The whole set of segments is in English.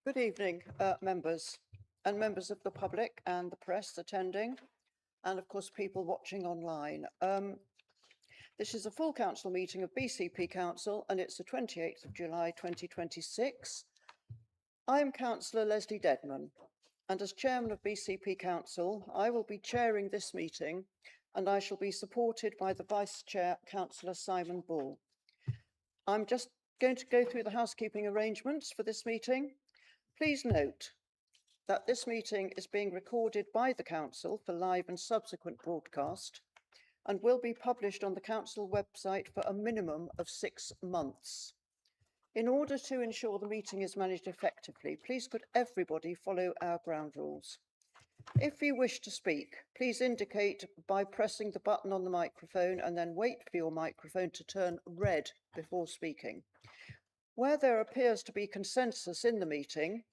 Good evening, members and members of the public and the press attending, and of course people watching online. This is a full council meeting of BCP Council and it's the 28th of July 2026. I'm Councillor Leslie Dedman, and as Chairman of BCP Council, I will be chairing this meeting and I shall be supported by the Vice Chair, Councillor Simon Bull. I'm just going to go through the housekeeping arrangements for this meeting. Please note that this meeting is being recorded by the Council for live and subsequent broadcast and will be published on the Council website for a minimum of 6 months. In order to ensure the meeting is managed effectively, please could everybody follow our ground rules. If you wish to speak, please indicate by pressing the button on the microphone and then wait for your microphone to turn red before speaking. Where there appears to be consensus in the meeting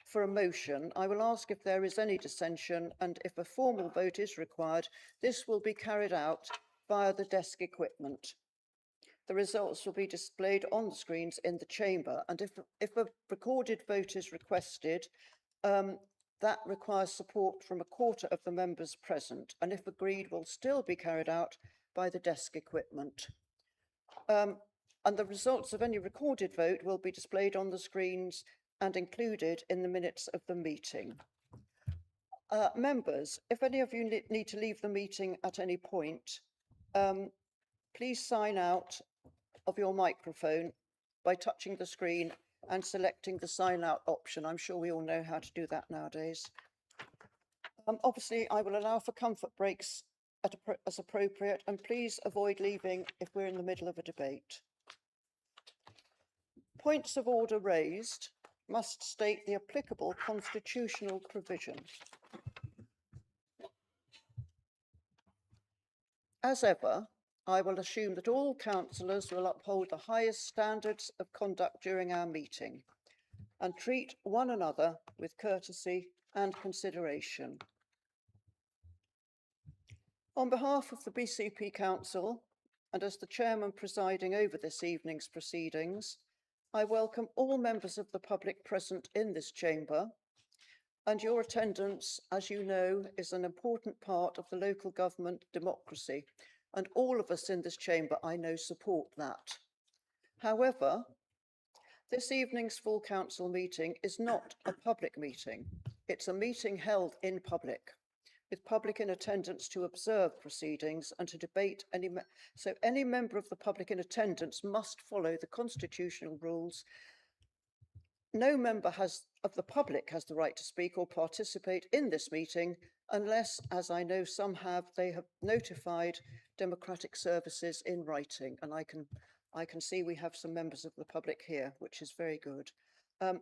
for a motion, I will ask if there is any dissension, and if a formal vote is required, this will be carried out via the desk equipment. The results will be displayed on the screens in the chamber, and if a recorded vote is requested, that requires support from a quarter of the members present, and if agreed, will still be carried out by the desk equipment. And the results of any recorded vote will be displayed on the screens and included in the minutes of the meeting. Members, if any of you need to leave the meeting at any point, please sign out of your microphone by touching the screen and selecting the sign out option. I'm sure we all know how to do that nowadays. Obviously, I will allow for comfort breaks as appropriate, and please avoid leaving if we're in the middle of a debate. Points of order raised must state the applicable constitutional provision. As ever, I will assume that all councillors will uphold the highest standards of conduct during our meeting and treat one another with courtesy and consideration. On behalf of the BCP Council, and as the Chairman presiding over this evening's proceedings, I welcome all members of the public present in this chamber, and your attendance, as you know, is an important part of the local government democracy, and all of us in this chamber, I know, support that. However, this evening's full council meeting is not a public meeting. It's a meeting held in public, with public in attendance to observe proceedings and to debate so any member of the public in attendance must follow the constitutional rules. No member of the public has the right to speak or participate in this meeting unless, as I know some have, they have notified democratic services in writing. And I can see we have some members of the public here, which is very good.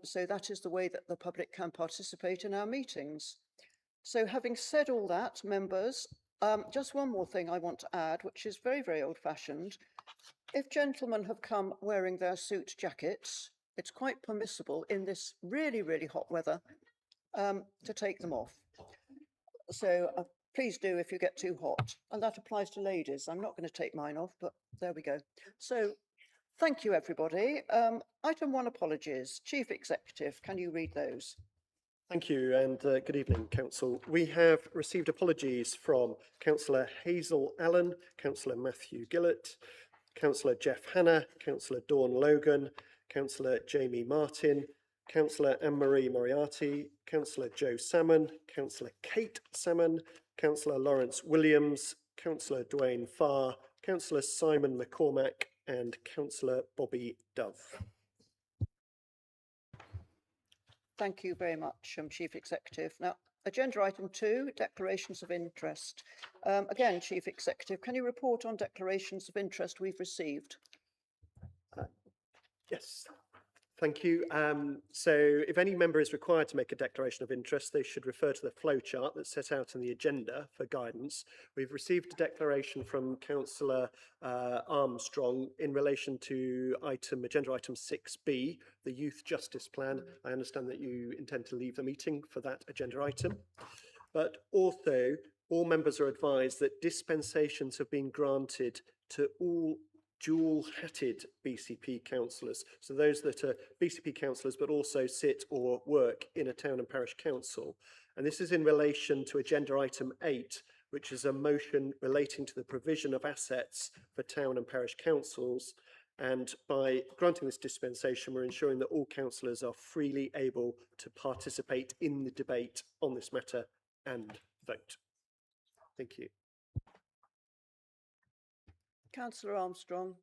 So that is the way that the public can participate in our meetings. So having said all that, members, just one more thing I want to add, which is very, very old-fashioned. If gentlemen have come wearing their suit jackets, it's quite permissible in this really, really hot weather to take them off. So please do if you get too hot. And that applies to ladies. I'm not going to take mine off, but there we go. So thank you, everybody. Item 1, apologies. Chief Executive, can you read those? Thank you, and good evening, Council. We have received apologies from Councillor Hazel Allen, Councillor Matthew Gillett, Councillor Jeff Hanna, Councillor Dawn Logan, Councillor Jamie Martin, Councillor Anne-Marie Moriarty, Councillor Joe Salmon, Councillor Kate Salmon, Councillor Lawrence Williams, Councillor Dwayne Farr, Councillor Simon McCormack, and Councillor Bobby Dove. Thank you very much, Chief Executive. Now, agenda item 2, declarations of interest. Again, Chief Executive, can you report on declarations of interest we've received? Yes, thank you. So if any member is required to make a declaration of interest, they should refer to the flowchart that's set out in the agenda for guidance. We've received a declaration from Councillor Armstrong in relation to agenda item 6B, the Youth Justice Plan. I understand that you intend to leave the meeting for that agenda item. But also, all members are advised that dispensations have been granted to all dual-hatted BCP councillors, so those that are BCP councillors but also sit or work in a town and parish council. And this is in relation to agenda item 8, which is a motion relating to the provision of assets for town and parish councils. And by granting this dispensation, we're ensuring that all councillors are freely able to participate in the debate on this matter and vote. Thank you. Councillor Armstrong.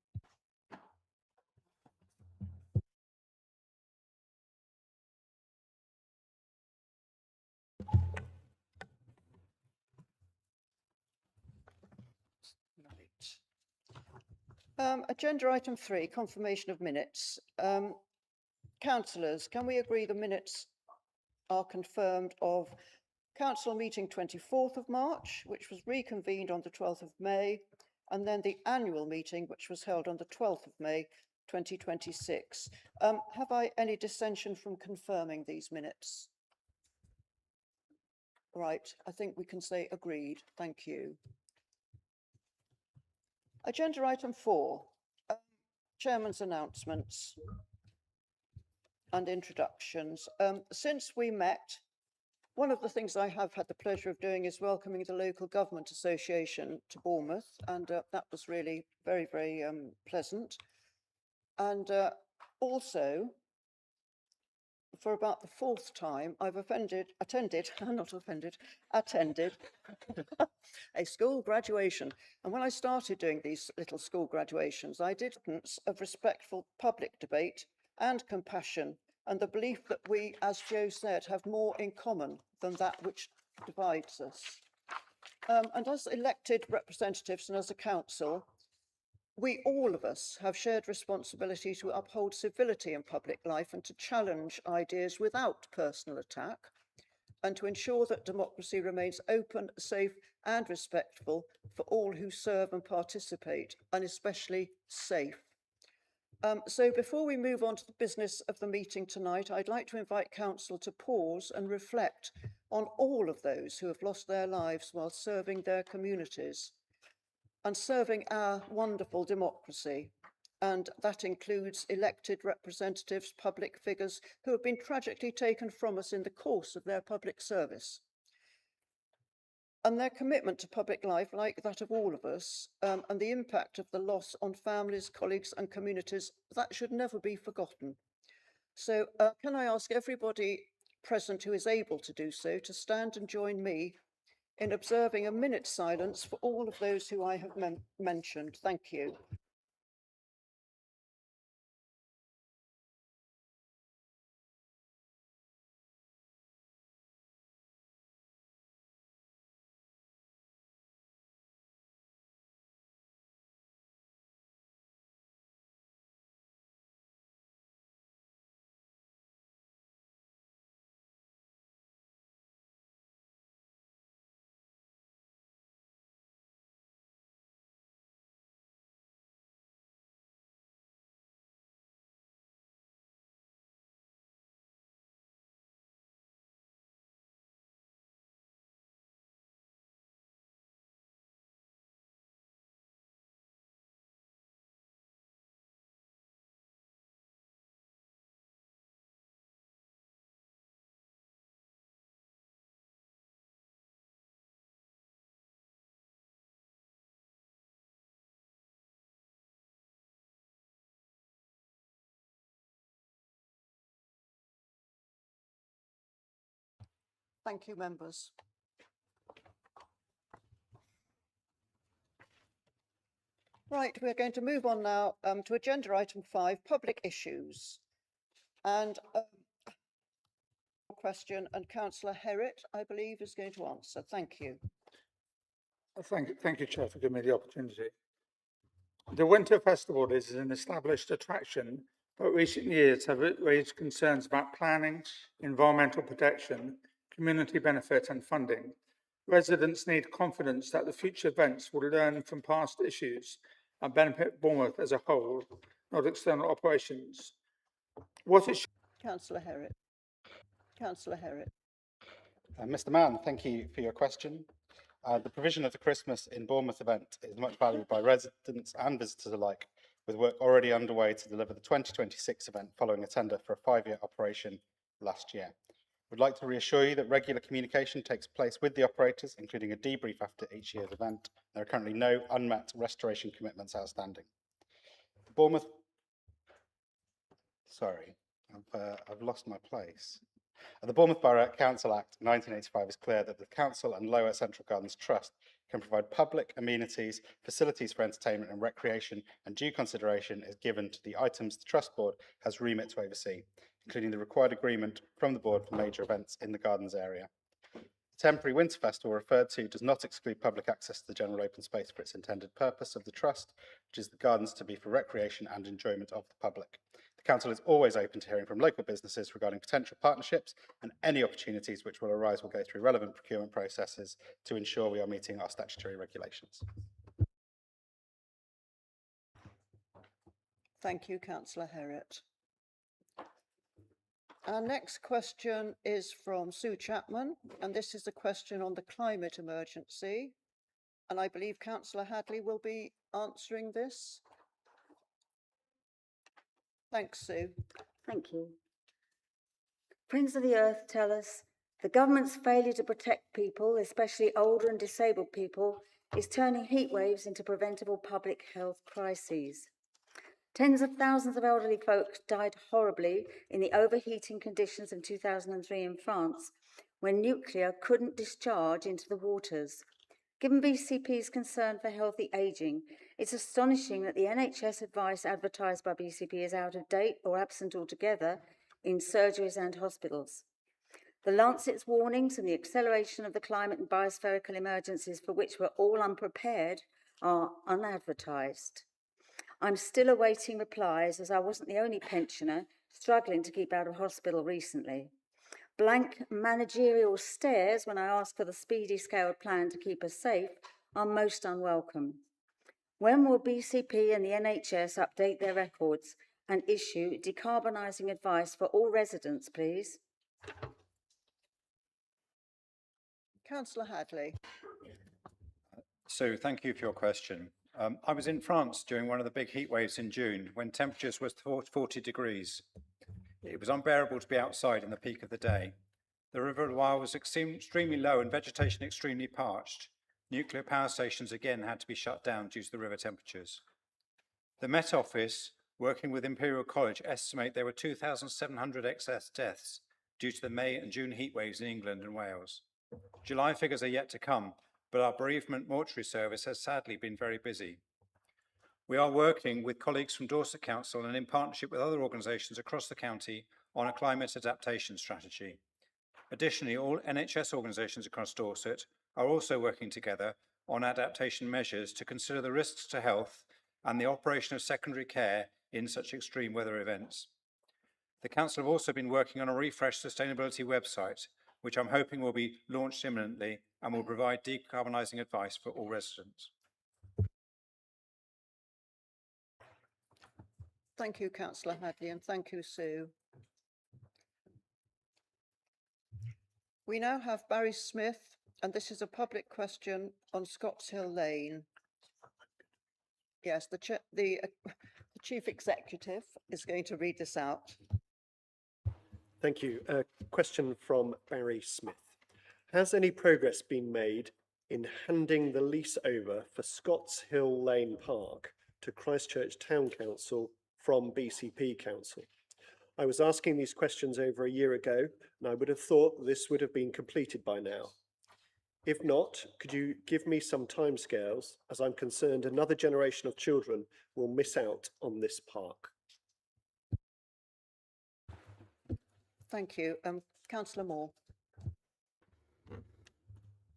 Agenda item 3, confirmation of minutes. Councillors, can we agree the minutes are confirmed of council meeting 24th of March, which was reconvened on the 12th of May, and then the annual meeting, which was held on the 12th of May, 2026. Have I any dissension from confirming these minutes? Right, I think we can say agreed. Thank you. Agenda item 4, Chairman's announcements and introductions. Since we met, one of the things I have had the pleasure of doing is welcoming the Local Government Association to Bournemouth, and that was really very, very pleasant. And also, for about the 4th time, I've attended a school graduation. And when I started doing these little school graduations, I did of respectful public debate and compassion, and the belief that we, as Joe said, have more in common than that which divides us. And as elected representatives and as a council, we, all of us, have shared responsibility to uphold civility in public life and to challenge ideas without personal attack, and to ensure that democracy remains open, safe and respectful for all who serve and participate, and especially safe. So before we move on to the business of the meeting tonight, I'd like to invite Council to pause and reflect on all of those who have lost their lives while serving their communities and serving our wonderful democracy. And that includes elected representatives, public figures who have been tragically taken from us in the course of their public service. And their commitment to public life, like that of all of us, and the impact of the loss on families, colleagues and communities, that should never be forgotten. So can I ask everybody present who is able to do so to stand and join me in observing a minute's silence for all of those who I have mentioned. Thank you. Thank you, members. Right, we're going to move on now to agenda item 5, public issues. And question, and Councillor Herritt, I believe, is going to answer. Thank you. Thank you, Chair, for giving me the opportunity. The Winter Festival is an established attraction, but recent years have raised concerns about planning, environmental protection, community benefit and funding. Residents need confidence that the future events will learn from past issues and benefit Bournemouth as a whole, not external operations. Councillor Herritt. Councillor Herritt. Mr. Mann, thank you for your question. The provision of the Christmas in Bournemouth event is much valued by residents and visitors alike, with work already underway to deliver the 2026 event following a tender for a 5-year operation last year. We'd like to reassure you that regular communication takes place with the operators, including a debrief after each year's event. There are currently no unmet restoration commitments outstanding. I've lost my place. The Bournemouth Borough Council Act 1985 is clear that the Council and Lower Central Gardens Trust can provide public amenities, facilities for entertainment and recreation, and due consideration is given to the items the Trust Board has remit to oversee, including the required agreement from the Board for major events in the Gardens area. The temporary Winter Festival referred to does not exclude public access to the general open space for its intended purpose of the Trust, which is the gardens to be for recreation and enjoyment of the public. The Council is always open to hearing from local businesses regarding potential partnerships, and any opportunities which will arise will go through relevant procurement processes to ensure we are meeting our statutory regulations. Thank you, Councillor Herriott. Our next question is from Sue Chapman, and this is a question on the climate emergency. And I believe Councillor Hadley will be answering this. Thanks, Sue. Thank you. Friends of the Earth tell us the government's failure to protect people, especially older and disabled people, is turning heat waves into preventable public health crises. Tens of thousands of elderly folk died horribly in the overheating conditions of 2003 in France, when nuclear couldn't discharge into the waters. Given BCP's concern for healthy ageing, it's astonishing that the NHS advice advertised by BCP is out of date or absent altogether in surgeries and hospitals. The Lancet's warnings and the acceleration of the climate and biospherical emergencies for which we're all unprepared are unadvertised. I'm still awaiting replies, as I wasn't the only pensioner struggling to keep out of hospital recently. Blank managerial stares when I ask for the speedy scaled plan to keep us safe are most unwelcome. When will BCP and the NHS update their records and issue decarbonising advice for all residents, please? Councillor Hadley. Sue, thank you for your question. I was in France during one of the big heat waves in June when temperatures were 40 degrees. It was unbearable to be outside in the peak of the day. The river Loire was extremely low and vegetation extremely parched. Nuclear power stations again had to be shut down due to the river temperatures. The Met Office, working with Imperial College, estimate there were 2,700 excess deaths due to the May and June heat waves in England and Wales. July figures are yet to come, but our bereavement mortuary service has sadly been very busy. We are working with colleagues from Dorset Council and in partnership with other organisations across the county on a climate adaptation strategy. Additionally, all NHS organisations across Dorset are also working together on adaptation measures to consider the risks to health and the operation of secondary care in such extreme weather events. The Council have also been working on a refreshed sustainability website, which I'm hoping will be launched imminently and will provide decarbonising advice for all residents. Thank you, Councillor Hadley, and thank you, Sue. We now have Barry Smith, and this is a public question on Scotts Hill Lane. Yes, the Chief Executive is going to read this out. Thank you. A question from Barry Smith. Has any progress been made in handing the lease over for Scotts Hill Lane Park to Christchurch Town Council from BCP Council? I was asking these questions over a year ago, and I would have thought this would have been completed by now. If not, could you give me some timescales, as I'm concerned another generation of children will miss out on this park? Thank you. Councillor Moore.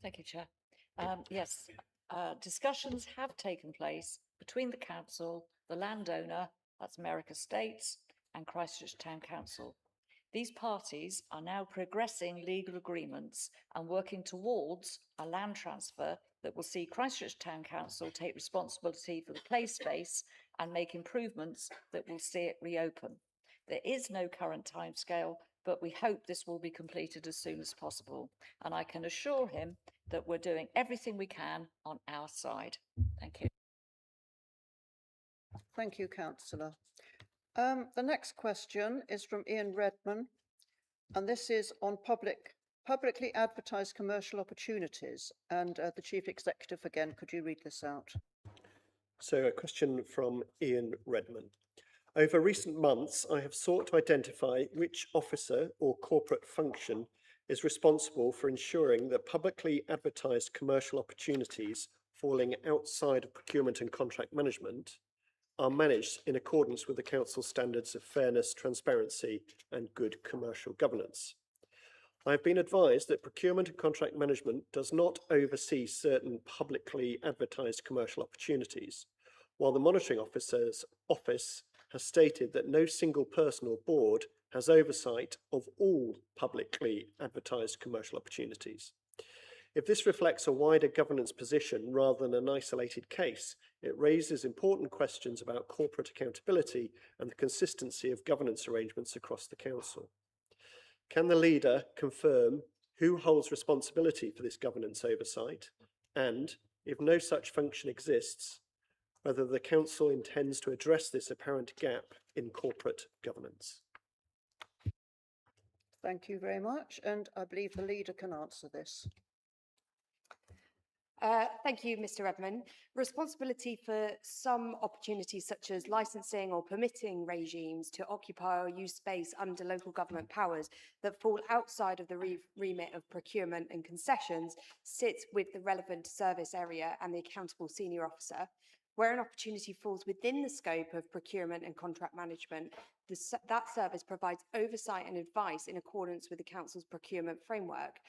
Thank you, Chair. Yes, discussions have taken place between the council, the landowner, that's Merrick Estates, and Christchurch Town Council. These parties are now progressing legal agreements and working towards a land transfer that will see Christchurch Town Council take responsibility for the play space and make improvements that will see it reopen. There is no current timescale, but we hope this will be completed as soon as possible. And I can assure him that we're doing everything we can on our side. Thank you. Thank you, councillor. The next question is from Ian Redman, and this is on publicly advertised commercial opportunities. And the Chief Executive, again, could you read this out? So a question from Ian Redman. Over recent months, I have sought to identify which officer or corporate function is responsible for ensuring that publicly advertised commercial opportunities falling outside of procurement and contract management are managed in accordance with the Council standards of fairness, transparency and good commercial governance. I have been advised that procurement and contract management does not oversee certain publicly advertised commercial opportunities, while the Monitoring Officer's office has stated that no single person or board has oversight of all publicly advertised commercial opportunities. If this reflects a wider governance position rather than an isolated case, it raises important questions about corporate accountability and the consistency of governance arrangements across the Council. Can the leader confirm who holds responsibility for this governance oversight and, if no such function exists, whether the Council intends to address this apparent gap in corporate governance? Thank you very much. And I believe the leader can answer this. Thank you, Mr. Redman. Responsibility for some opportunities such as licensing or permitting regimes to occupy or use space under local government powers that fall outside of the remit of procurement and concessions sits with the relevant service area and the accountable senior officer. Where an opportunity falls within the scope of procurement and contract management, that service provides oversight and advice in accordance with the Council's procurement framework.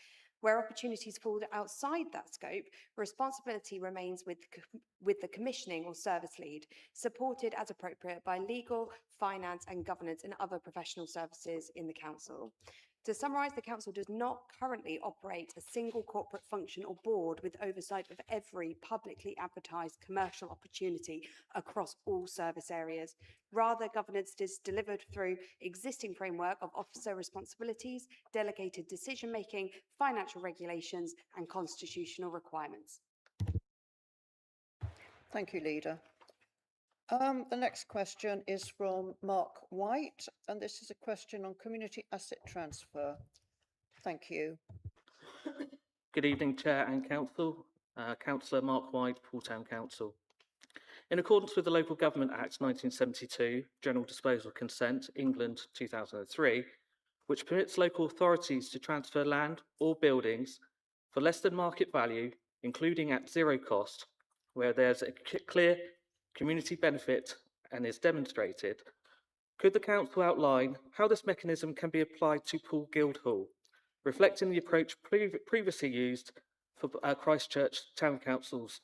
Where opportunities fall outside that scope, responsibility remains with the commissioning or service lead, supported as appropriate by legal, finance and governance and other professional services in the Council. To summarise, the Council does not currently operate a single corporate function or board with oversight of every publicly advertised commercial opportunity across all service areas. Rather, governance is delivered through existing framework of officer responsibilities, delegated decision-making, financial regulations and constitutional requirements. Thank you, Leader. The next question is from Mark White, and this is a question on community asset transfer. Thank you. Good evening, Chair and Council. Councillor Mark White, Poole Town Council. In accordance with the Local Government Act 1972, General Disposal Consent, England 2003, which permits local authorities to transfer land or buildings for less than market value, including at zero cost, where there's a clear community benefit and is demonstrated, could the Council outline how this mechanism can be applied to Poole Guildhall, reflecting the approach previously used for Christchurch Town Council's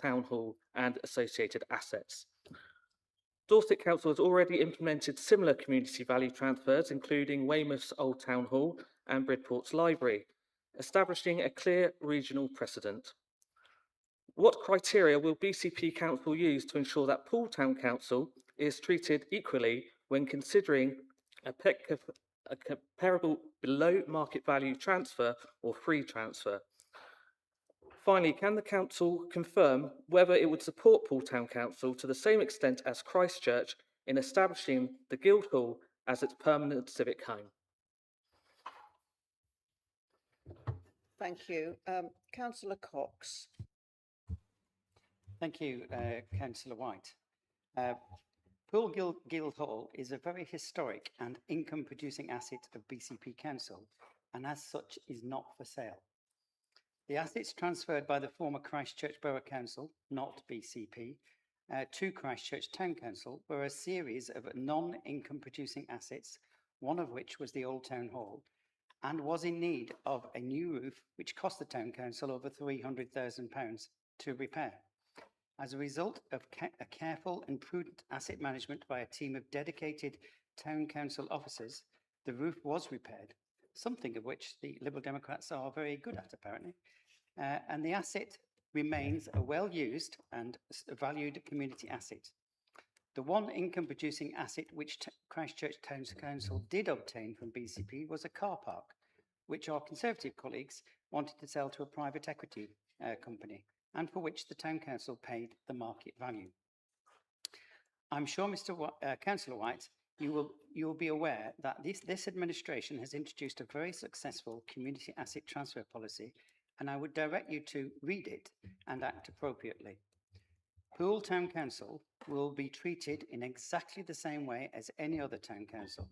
Town Hall and associated assets? Dorset Council has already implemented similar community value transfers, including Weymouth's Old Town Hall and Bridport's Library, establishing a clear regional precedent. What criteria will BCP Council use to ensure that Poole Town Council is treated equally when considering a comparable below market value transfer or free transfer? Finally, can the Council confirm whether it would support Poole Town Council to the same extent as Christchurch in establishing the Guildhall as its permanent civic home? Thank you. Councillor Cox. Thank you, Councillor White. Poole Guildhall is a very historic and income-producing asset of BCP Council, and as such is not for sale. The assets transferred by the former Christchurch Borough Council, not BCP, to Christchurch Town Council were a series of non-income producing assets, one of which was the Old Town Hall, and was in need of a new roof, which cost the Town Council over £300,000 to repair. As a result of a careful and prudent asset management by a team of dedicated Town Council officers, the roof was repaired, something of which the Liberal Democrats are very good at, apparently. And the asset remains a well-used and valued community asset. The one income-producing asset which Christchurch Town Council did obtain from BCP was a car park, which our Conservative colleagues wanted to sell to a private equity company, and for which the Town Council paid the market value. I'm sure, Councillor White, you will be aware that this administration has introduced a very successful community asset transfer policy, and I would direct you to read it and act appropriately. Poole Town Council will be treated in exactly the same way as any other town council.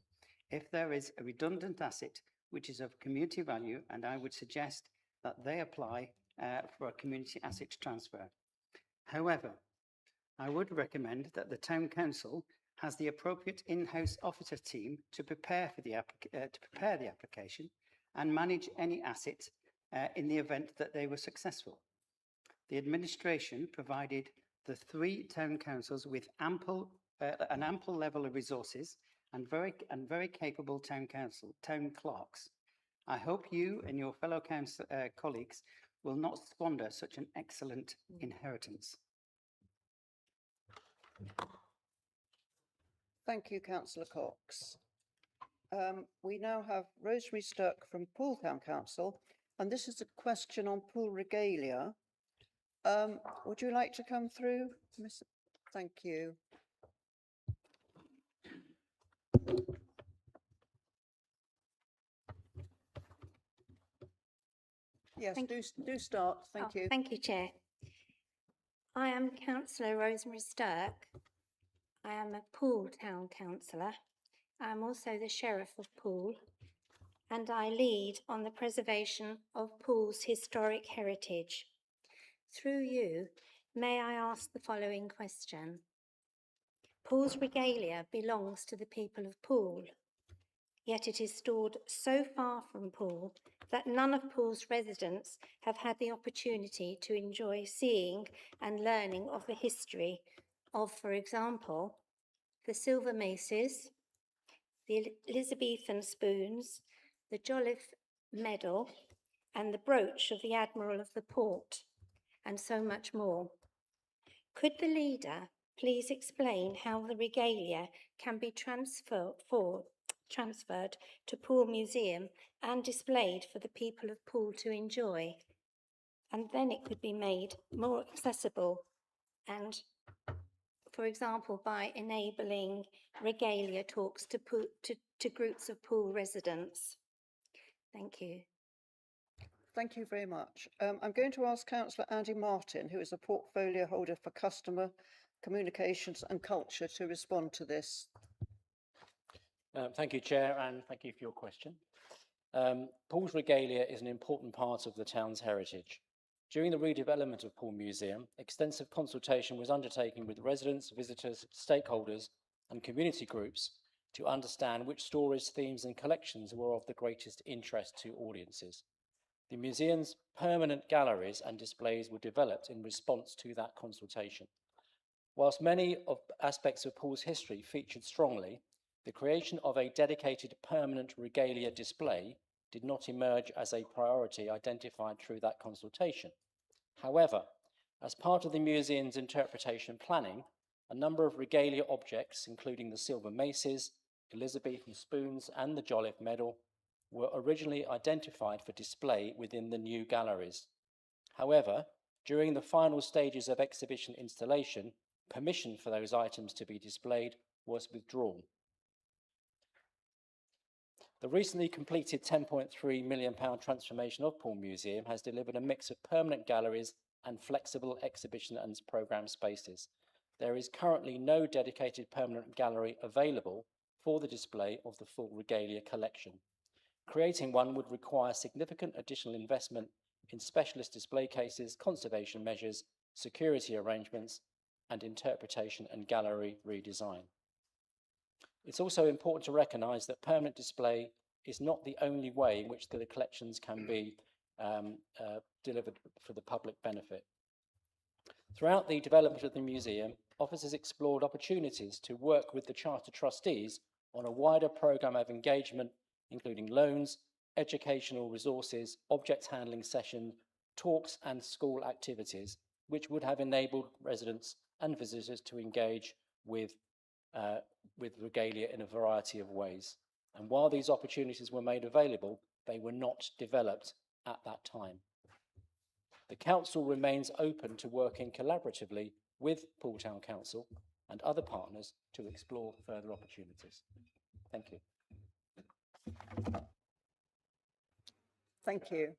If there is a redundant asset which is of community value, and I would suggest that they apply for a community asset transfer. However, I would recommend that the town council has the appropriate in-house officer team to prepare the application and manage any asset in the event that they were successful. The administration provided the 3 town councils with an ample level of resources and very capable town clerks. I hope you and your fellow colleagues will not squander such an excellent inheritance. Thank you, Councillor Cox. We now have Rosemary Stirk from Poole Town Council, and this is a question on pool regalia. Would you like to come through, Miss? Thank you. Yes, do start. Thank you. Thank you, Chair. I am Councillor Rosemary Stirk. I am a Poole Town Councillor. I am also the Sheriff of Poole, and I lead on the preservation of Poole's historic heritage. Through you, may I ask the following question? Poole's regalia belongs to the people of Poole, yet it is stored so far from Poole that none of Poole's residents have had the opportunity to enjoy seeing and learning of the history of, for example, the silver maces, the Elizabethan spoons, the Jolliffe medal, and the brooch of the Admiral of the Port, and so much more. Could the leader please explain how the regalia can be transferred to Poole Museum and displayed for the people of Poole to enjoy? And then it could be made more accessible and, for example, by enabling regalia talks to groups of Poole residents. Thank you. Thank you very much. I'm going to ask Councillor Andy Martin, who is a portfolio holder for customer communications and culture, to respond to this. Thank you, Chair, and thank you for your question. Poole's regalia is an important part of the town's heritage. During the redevelopment of Poole Museum, extensive consultation was undertaken with residents, visitors, stakeholders and community groups to understand which stories, themes and collections were of the greatest interest to audiences. The museum's permanent galleries and displays were developed in response to that consultation. Whilst many of aspects of Poole's history featured strongly, the creation of a dedicated permanent regalia display did not emerge as a priority identified through that consultation. However, as part of the museum's interpretation planning, a number of regalia objects, including the silver maces, Elizabethan spoons and the Jolliffe medal, were originally identified for display within the new galleries. However, during the final stages of exhibition installation, permission for those items to be displayed was withdrawn. The recently completed £10.3 million transformation of Poole Museum has delivered a mix of permanent galleries and flexible exhibition and programme spaces. There is currently no dedicated permanent gallery available for the display of the full regalia collection. Creating one would require significant additional investment in specialist display cases, conservation measures, security arrangements, and interpretation and gallery redesign. It's also important to recognise that permanent display is not the only way in which the collections can be delivered for the public benefit. Throughout the development of the museum, officers explored opportunities to work with the Charter trustees on a wider programme of engagement, including loans, educational resources, object handling sessions, talks and school activities, which would have enabled residents and visitors to engage with regalia in a variety of ways. And while these opportunities were made available, they were not developed at that time. The Council remains open to working collaboratively with Poole Town Council and other partners to explore further opportunities. Thank you. Thank you.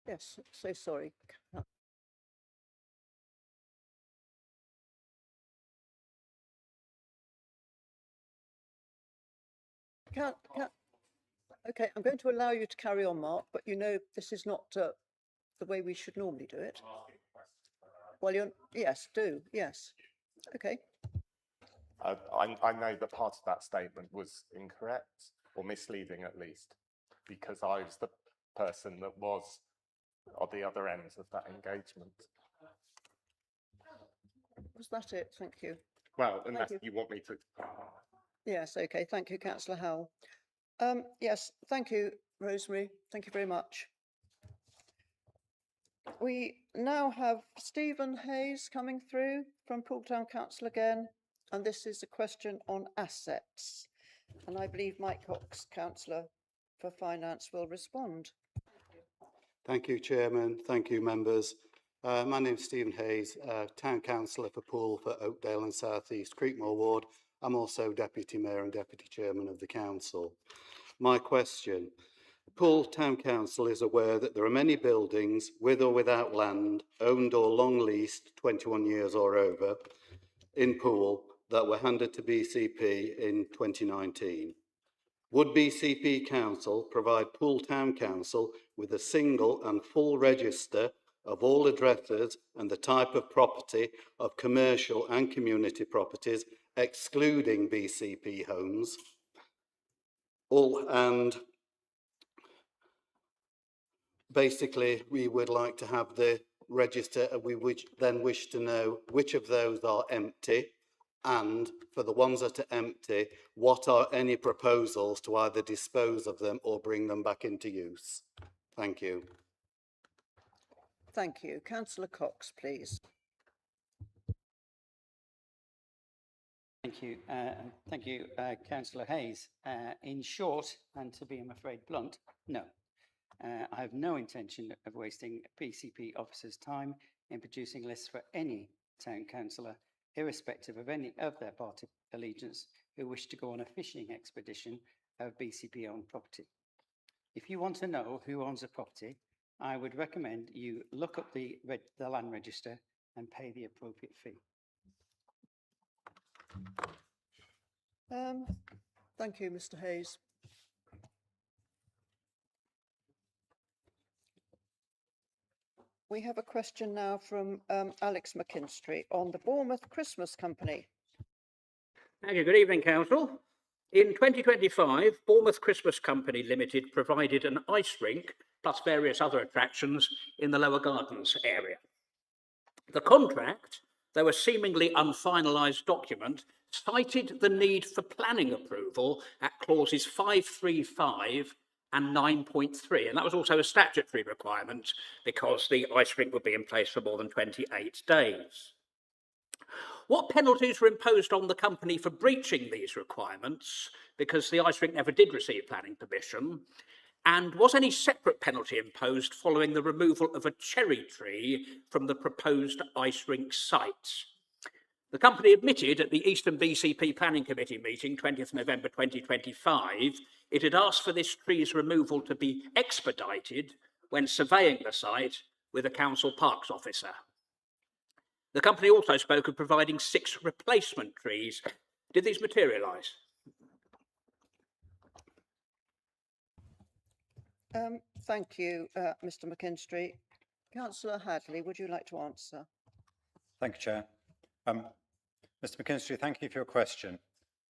Yes, so sorry. Okay, I'm going to allow you to carry on, Mark, but you know this is not the way we should normally do it. Well, yes, do, yes. Okay. I know that part of that statement was incorrect or misleading at least, because I was the person that was on the other end of that engagement. Was that it? Thank you. Well, unless you want me to. Yes, okay. Thank you, Councillor Howell. Yes, thank you, Rosemary. Thank you very much. We now have Stephen Hayes coming through from Poole Town Council again, and this is a question on assets. And I believe Mike Cox, Councillor for Finance, will respond. Thank you, Chairman. Thank you, members. My name is Stephen Hayes, Town Councillor for Poole for Oakdale and South East Creekmore Ward. I'm also Deputy Mayor and Deputy Chairman of the Council. My question. Poole Town Council is aware that there are many buildings with or without land, owned or long leased 21 years or over, in Poole that were handed to BCP in 2019. Would BCP Council provide Poole Town Council with a single and full register of all addresses and the type of property of commercial and community properties, excluding BCP homes? And basically, we would like to have the register, and we would then wish to know which of those are empty, and for the ones that are empty, what are any proposals to either dispose of them or bring them back into use? Thank you. Thank you. Councillor Cox, please. Thank you, Councillor Hayes. In short, and to be, I'm afraid, blunt, no. I have no intention of wasting BCP officers' time in producing lists for any town councillor, irrespective of any of their party allegiance, who wish to go on a fishing expedition of BCP-owned property. If you want to know who owns a property, I would recommend you look up the land register and pay the appropriate fee. Thank you, Mr. Hayes. We have a question now from Alex McKinstry on the Bournemouth Christmas Company. Thank you. Good evening, Council. In 2025, Bournemouth Christmas Company Limited provided an ice rink plus various other attractions in the Lower Gardens area. The contract, though a seemingly unfinalised document, cited the need for planning approval at clauses 535 and 9.3, and that was also a statutory requirement because the ice rink would be in place for more than 28 days. What penalties were imposed on the company for breaching these requirements, because the ice rink never did receive planning permission? And was any separate penalty imposed following the removal of a cherry tree from the proposed ice rink site? The company admitted at the Eastern BCP Planning Committee meeting, 20th November 2025, it had asked for this tree's removal to be expedited when surveying the site with a council parks officer. The company also spoke of providing 6 replacement trees. Did these materialise? Thank you, Mr. McKinstry. Councillor Hadley, would you like to answer? Thank you, Chair. Mr. McKinstry, thank you for your question.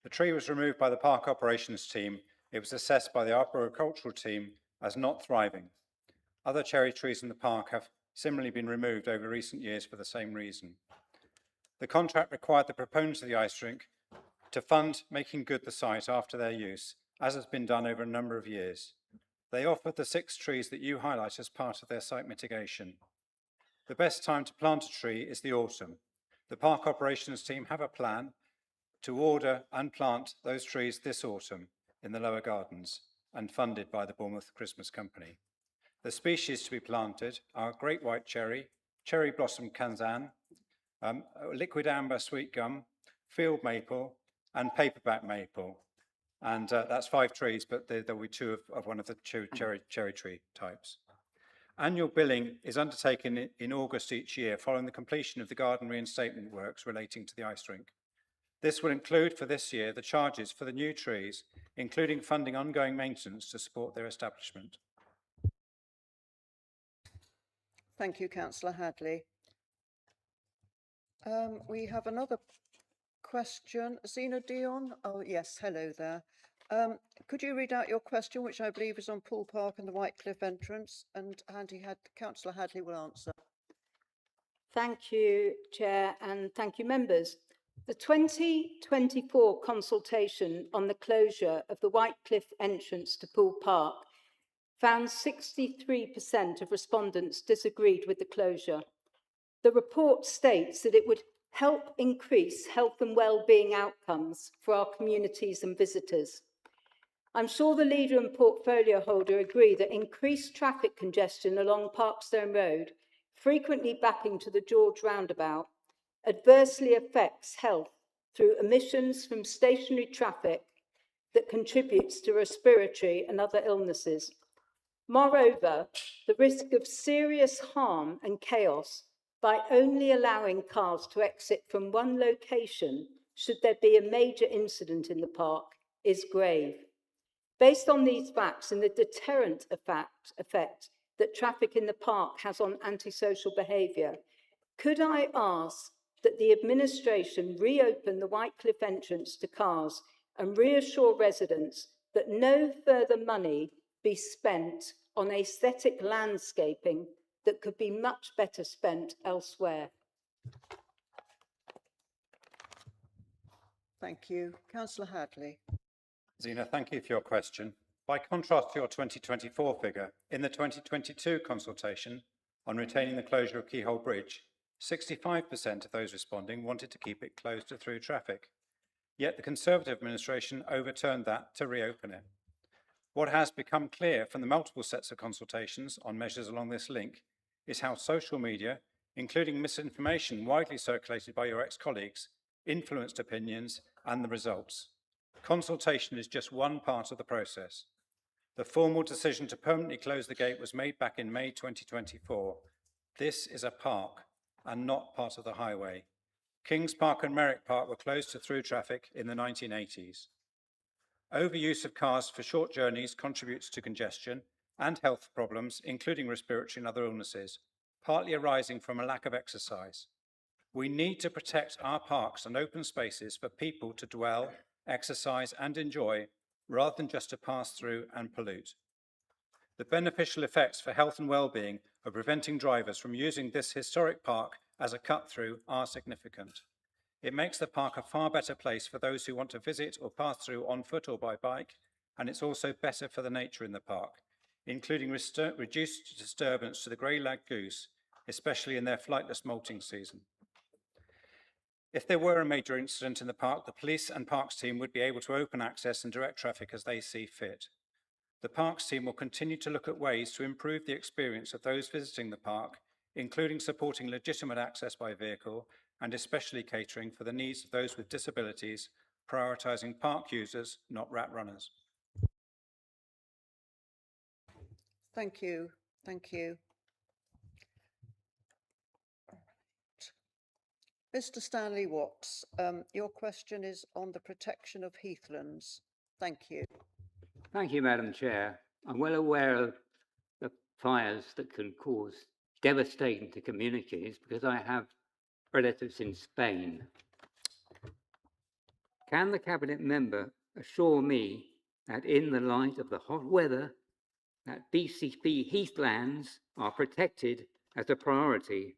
The tree was removed by the park operations team. It was assessed by the arboricultural team as not thriving. Other cherry trees in the park have similarly been removed over recent years for the same reason. The contract required the proponents of the ice rink to fund making good the site after their use, as has been done over a number of years. They offered the 6 trees that you highlight as part of their site mitigation. The best time to plant a tree is the autumn. The park operations team have a plan to order and plant those trees this autumn in the Lower Gardens and funded by the Bournemouth Christmas Company. The species to be planted are great white cherry, cherry blossom kanzan, liquid amber sweet gum, field maple, and paperback maple. And that's 5 trees, but there will be 2 of one of the cherry tree types. Annual billing is undertaken in August each year following the completion of the garden reinstatement works relating to the ice rink. This will include for this year the charges for the new trees, including funding ongoing maintenance to support their establishment. Thank you, Councillor Hadley. We have another question. Zena Dion? Oh, yes, hello there. Could you read out your question, which I believe is on Poole Park and the White Cliff entrance, and Councillor Hadley will answer. Thank you, Chair, and thank you, members. The 2024 consultation on the closure of the White Cliff entrance to Poole Park found 63% of respondents disagreed with the closure. The report states that it would help increase health and well-being outcomes for our communities and visitors. I'm sure the leader and portfolio holder agree that increased traffic congestion along Parkstone Road, frequently backing to the George roundabout, adversely affects health through emissions from stationary traffic that contributes to respiratory and other illnesses. Moreover, the risk of serious harm and chaos by only allowing cars to exit from one location should there be a major incident in the park is grave. Based on these facts and the deterrent effect that traffic in the park has on antisocial behaviour, could I ask that the administration reopen the White Cliff entrance to cars and reassure residents that no further money be spent on aesthetic landscaping that could be much better spent elsewhere? Thank you. Councillor Hadley. Zena, thank you for your question. By contrast to your 2024 figure, in the 2022 consultation on retaining the closure of Keyhole Bridge, 65% of those responding wanted to keep it closed to through traffic. Yet the Conservative administration overturned that to reopen it. What has become clear from the multiple sets of consultations on measures along this link is how social media, including misinformation widely circulated by your ex-colleagues, influenced opinions and the results. Consultation is just one part of the process. The formal decision to permanently close the gate was made back in May 2024. This is a park and not part of the highway. Kings Park and Merrick Park were closed to through traffic in the 1980s. Overuse of cars for short journeys contributes to congestion and health problems, including respiratory and other illnesses, partly arising from a lack of exercise. We need to protect our parks and open spaces for people to dwell, exercise and enjoy, rather than just to pass through and pollute. The beneficial effects for health and well-being of preventing drivers from using this historic park as a cut-through are significant. It makes the park a far better place for those who want to visit or pass through on foot or by bike, and it's also better for the nature in the park, including reduced disturbance to the grey-lag goose, especially in their flightless molting season. If there were a major incident in the park, the police and parks team would be able to open access and direct traffic as they see fit. The parks team will continue to look at ways to improve the experience of those visiting the park, including supporting legitimate access by vehicle and especially catering for the needs of those with disabilities, prioritising park users, not rat runners. Thank you. Thank you. Mr. Stanley Watts, your question is on the protection of heathlands. Thank you. Thank you, Madam Chair. I'm well aware of the fires that can cause devastation to communities because I have relatives in Spain. Can the Cabinet member assure me that in the light of the hot weather, that BCP heathlands are protected as a priority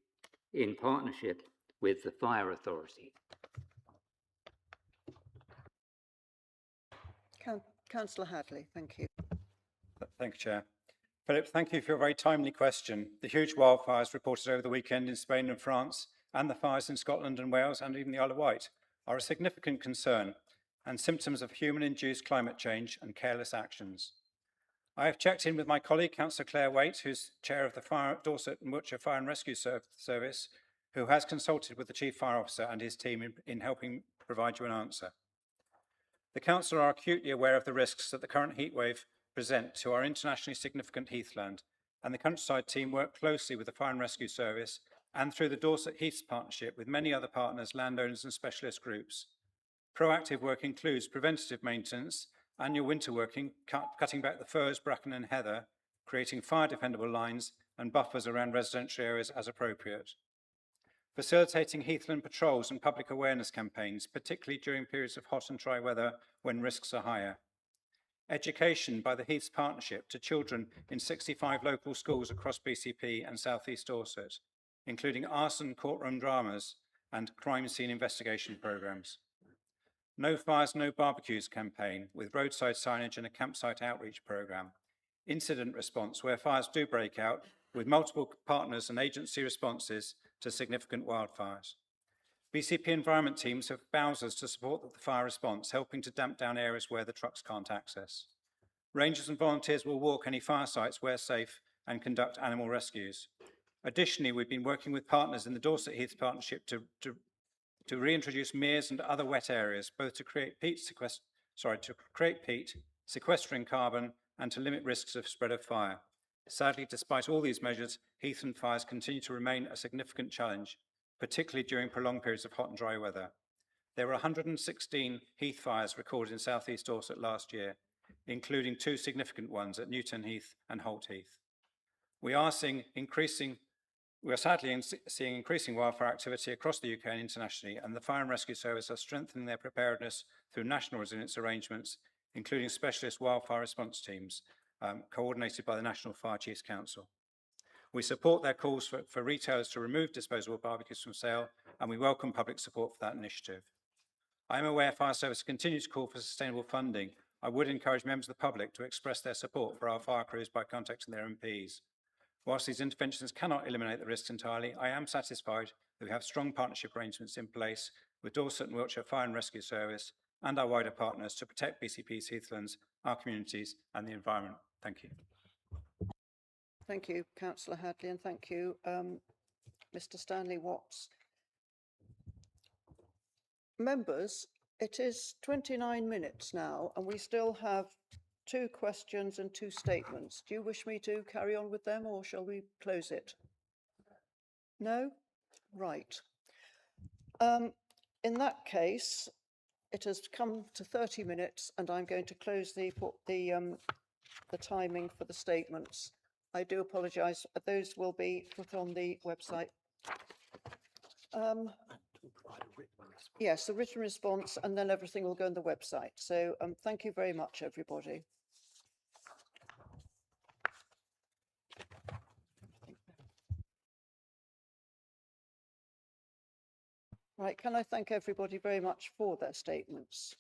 in partnership with the Fire Authority? Councillor Hadley, thank you. Thank you, Chair. Philip, thank you for your very timely question. The huge wildfires reported over the weekend in Spain and France, and the fires in Scotland and Wales and even the Isle of Wight, are a significant concern and symptoms of human-induced climate change and careless actions. I have checked in with my colleague, Councillor Claire Waite, who's chair of the Dorset and Wiltshire Fire and Rescue Service, who has consulted with the Chief Fire Officer and his team in helping provide you an answer. The Council are acutely aware of the risks that the current heatwave present to our internationally significant heathland, and the Countryside team work closely with the Fire and Rescue Service and through the Dorset Heaths Partnership with many other partners, landowners and specialist groups. Proactive work includes preventative maintenance, annual winter working, cutting back the furze, bracken and heather, creating fire defendable lines and buffers around residential areas as appropriate. Facilitating heathland patrols and public awareness campaigns, particularly during periods of hot and dry weather when risks are higher. Education by the Heaths Partnership to children in 65 local schools across BCP and South East Dorset, including arson courtroom dramas and crime scene investigation programmes. No Fires, No Barbecues campaign with roadside signage and a campsite outreach programme. Incident response where fires do break out with multiple partners and agency responses to significant wildfires. BCP environment teams have Bowsers to support the fire response, helping to damp down areas where the trucks can't access. Rangers and volunteers will walk any fire sites where safe and conduct animal rescues. Additionally, we've been working with partners in the Dorset Heaths Partnership to reintroduce meres and other wet areas, both to create peat, sequestering carbon, and to limit risks of spread of fire. Sadly, despite all these measures, heathland fires continue to remain a significant challenge, particularly during prolonged periods of hot and dry weather. There were 116 heath fires recorded in South East Dorset last year, including 2 significant ones at Newton Heath and Holt Heath. We are sadly seeing increasing wildfire activity across the UK and internationally, and the Fire and Rescue Service are strengthening their preparedness through national resilience arrangements, including specialist wildfire response teams, coordinated by the National Fire Chiefs Council. We support their calls for retailers to remove disposable barbecues from sale, and we welcome public support for that initiative. I am aware Fire Service continues to call for sustainable funding. I would encourage members of the public to express their support for our fire crews by contacting their MPs. Whilst these interventions cannot eliminate the risks entirely, I am satisfied that we have strong partnership arrangements in place with Dorset and Wiltshire Fire and Rescue Service and our wider partners to protect BCP's heathlands, our communities and the environment. Thank you. Thank you, Councillor Hadley, and thank you, Mr. Stanley Watts. Members, it is 29 minutes now, and we still have 2 questions and 2 statements. Do you wish me to carry on with them, or shall we close it? No? Right. In that case, it has come to 30 minutes, and I'm going to close the timing for the statements. I do apologise. Those will be put on the website. Yes, the written response, and then everything will go on the website. So thank you very much, everybody. Right, can I thank everybody very much for their statements?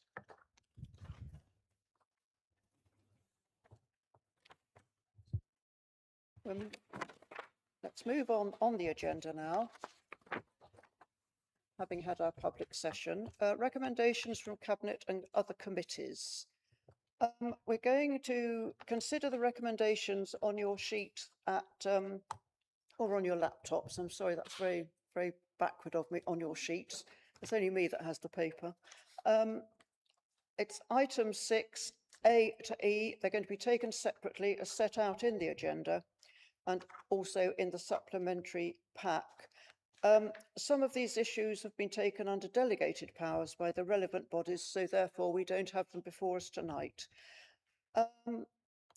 Let's move on the agenda now. Having had our public session, recommendations from Cabinet and other committees. We're going to consider the recommendations on your sheet at, or on your laptops. I'm sorry, that's very, very backward of me, on your sheets. It's only me that has the paper. It's items 6, A to E. They're going to be taken separately as set out in the agenda and also in the supplementary pack. Some of these issues have been taken under delegated powers by the relevant bodies, so therefore we don't have them before us tonight.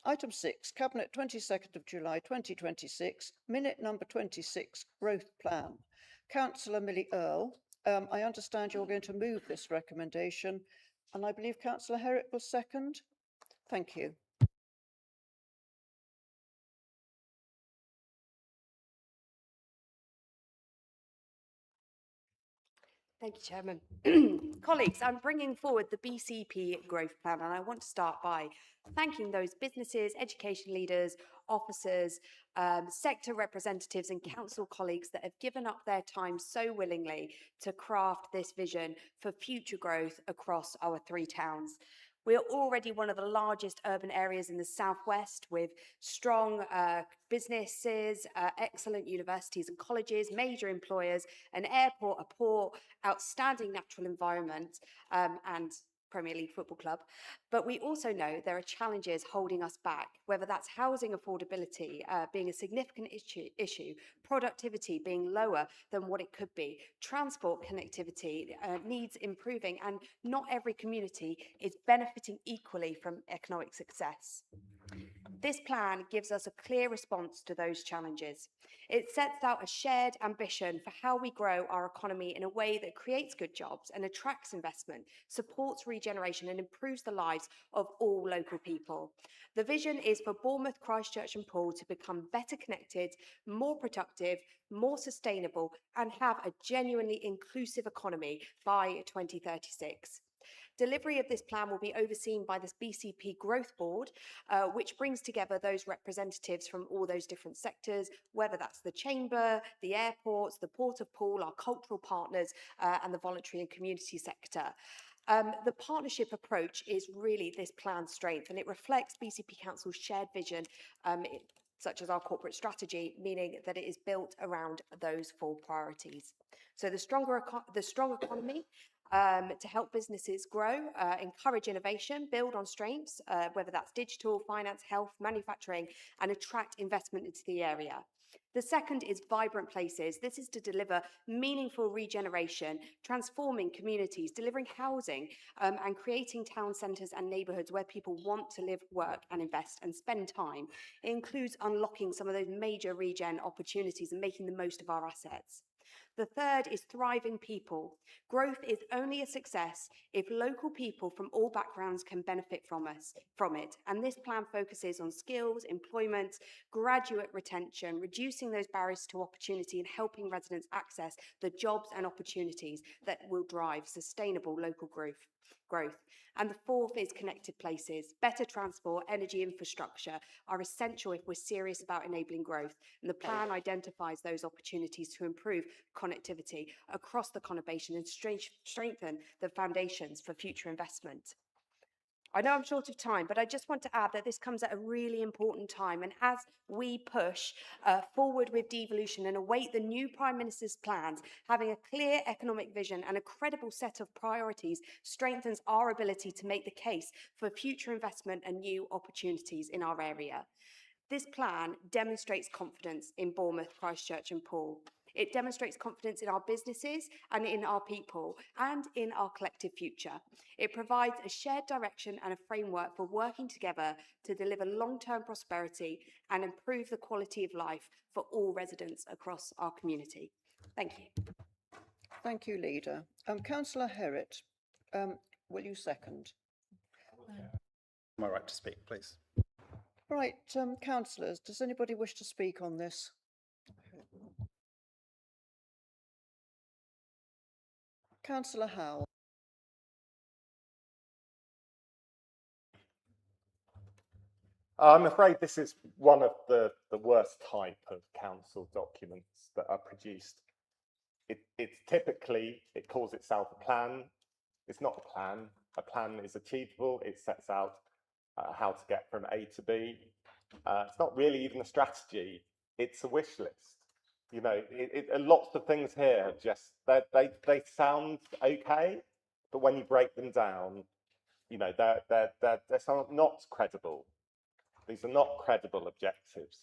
Item 6, Cabinet 22nd of July 2026, minute number 26, growth plan. Councillor Millie Earle, I understand you're going to move this recommendation, and I believe Councillor Herrick will second. Thank you. Thank you, Chairman. Colleagues, I'm bringing forward the BCP Growth Plan, and I want to start by thanking those businesses, education leaders, officers, sector representatives and council colleagues that have given up their time so willingly to craft this vision for future growth across our 3 towns. We are already one of the largest urban areas in the southwest, with strong businesses, excellent universities and colleges, major employers, an airport, a port, outstanding natural environment, and Premier League football club. But we also know there are challenges holding us back, whether that's housing affordability being a significant issue, productivity being lower than what it could be, transport connectivity needs improving, and not every community is benefiting equally from economic success. This plan gives us a clear response to those challenges. It sets out a shared ambition for how we grow our economy in a way that creates good jobs and attracts investment, supports regeneration and improves the lives of all local people. The vision is for Bournemouth, Christchurch and Poole to become better connected, more productive, more sustainable and have a genuinely inclusive economy by 2036. Delivery of this plan will be overseen by this BCP Growth Board, which brings together those representatives from all those different sectors, whether that's the Chamber, the airports, the Port of Poole, our cultural partners, and the voluntary and community sector. The partnership approach is really this plan's strength, and it reflects BCP Council's shared vision, such as our corporate strategy, meaning that it is built around those 4 priorities. So the strong economy, to help businesses grow, encourage innovation, build on strengths, whether that's digital, finance, health, manufacturing, and attract investment into the area. The second is vibrant places. This is to deliver meaningful regeneration, transforming communities, delivering housing, and creating town centres and neighbourhoods where people want to live, work and invest and spend time. It includes unlocking some of those major regen opportunities and making the most of our assets. The third is thriving people. Growth is only a success if local people from all backgrounds can benefit from it. And this plan focuses on skills, employment, graduate retention, reducing those barriers to opportunity and helping residents access the jobs and opportunities that will drive sustainable local growth. And the fourth is connected places. Better transport, energy infrastructure are essential if we're serious about enabling growth. And the plan identifies those opportunities to improve connectivity across the conurbation and strengthen the foundations for future investment. I know I'm short of time, but I just want to add that this comes at a really important time. And as we push forward with devolution and await the new Prime Minister's plans, having a clear economic vision and a credible set of priorities strengthens our ability to make the case for future investment and new opportunities in our area. This plan demonstrates confidence in Bournemouth, Christchurch and Poole. It demonstrates confidence in our businesses and in our people and in our collective future. It provides a shared direction and a framework for working together to deliver long-term prosperity and improve the quality of life for all residents across our community. Thank you. Thank you, Leader. Councillor Herritt, will you second? Am I right to speak, please? Right, councillors, does anybody wish to speak on this? Councillor Howell. I'm afraid this is one of the worst type of council documents that are produced. It's typically, it calls itself a plan. It's not a plan. A plan is achievable. It sets out how to get from A to B. It's not really even a strategy. It's a wish list. You know, lots of things here just, they sound okay, but when you break them down, you know, they're not credible. These are not credible objectives.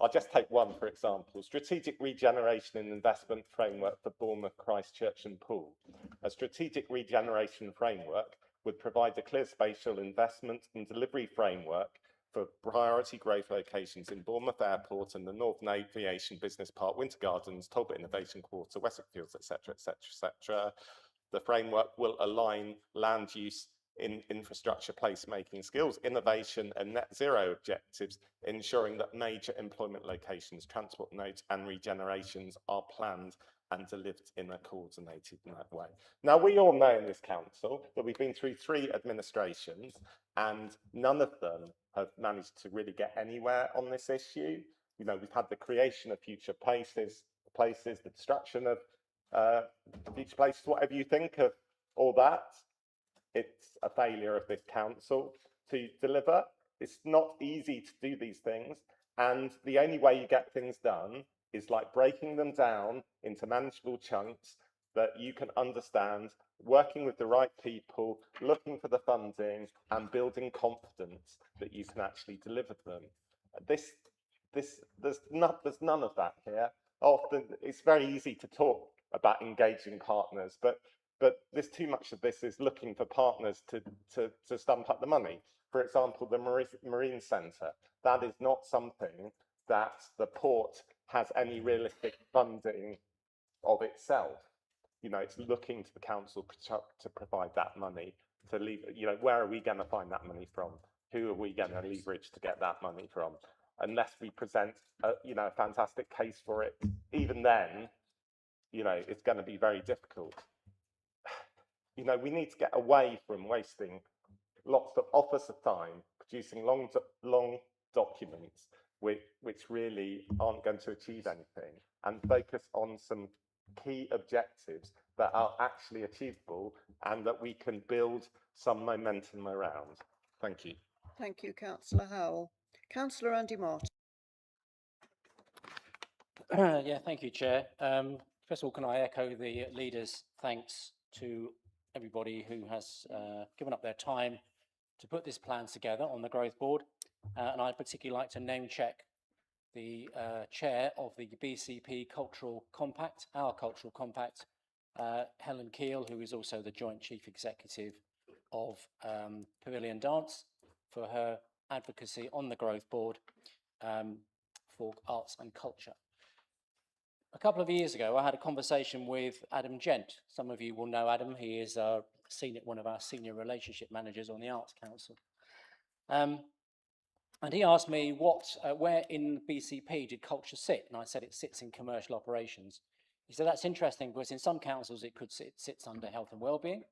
I'll just take one, for example, strategic regeneration and investment framework for Bournemouth, Christchurch and Poole. A strategic regeneration framework would provide a clear spatial investment and delivery framework for priority growth locations in Bournemouth Airport and the Northern Aviation Business Park, Winter Gardens, Talbot Innovation Quarter, Wessex Fields, etc., etc., etc. The framework will align land use in infrastructure, placemaking, skills, innovation and net zero objectives, ensuring that major employment locations, transport nodes and regenerations are planned and delivered in a coordinated way. Now, we all know in this council that we've been through 3 administrations and none of them have managed to really get anywhere on this issue. You know, we've had the creation of future places, the destruction of future places, whatever you think of all that. it's a failure of this council to deliver. It's not easy to do these things, and the only way you get things done is like breaking them down into manageable chunks that you can understand, working with the right people, looking for the funding, and building confidence that you can actually deliver them. There's none of that here. Often it's very easy to talk about engaging partners, but there's too much of this is looking for partners to stump up the money. For example, the Marine Centre, that is not something that the port has any realistic funding of itself. You know, it's looking to the council to provide that money to leave. You know, where are we going to find that money from? Who are we going to leverage to get that money from? Unless we present a fantastic case for it, even then, you know, it's going to be very difficult. You know, we need to get away from wasting lots of officer time producing long documents which really aren't going to achieve anything, and focus on some key objectives that are actually achievable and that we can build some momentum around. Thank you. Thank you, Councillor Howell. Councillor Andy Martin. Yeah, thank you, Chair. First of all, can I echo the leaders' thanks to everybody who has given up their time to put this plan together on the Growth Board. And I'd particularly like to name check the chair of the BCP Cultural Compact, our Cultural Compact, Helen Keel, who is also the Joint Chief Executive of Pavilion Dance, for her advocacy on the Growth Board for arts and culture. A couple of years ago, I had a conversation with Adam Gent. Some of you will know Adam. He is one of our senior relationship managers on the Arts Council. And he asked me where in BCP did culture sit? And I said it sits in commercial operations. He said that's interesting because in some councils it sits under health and wellbeing,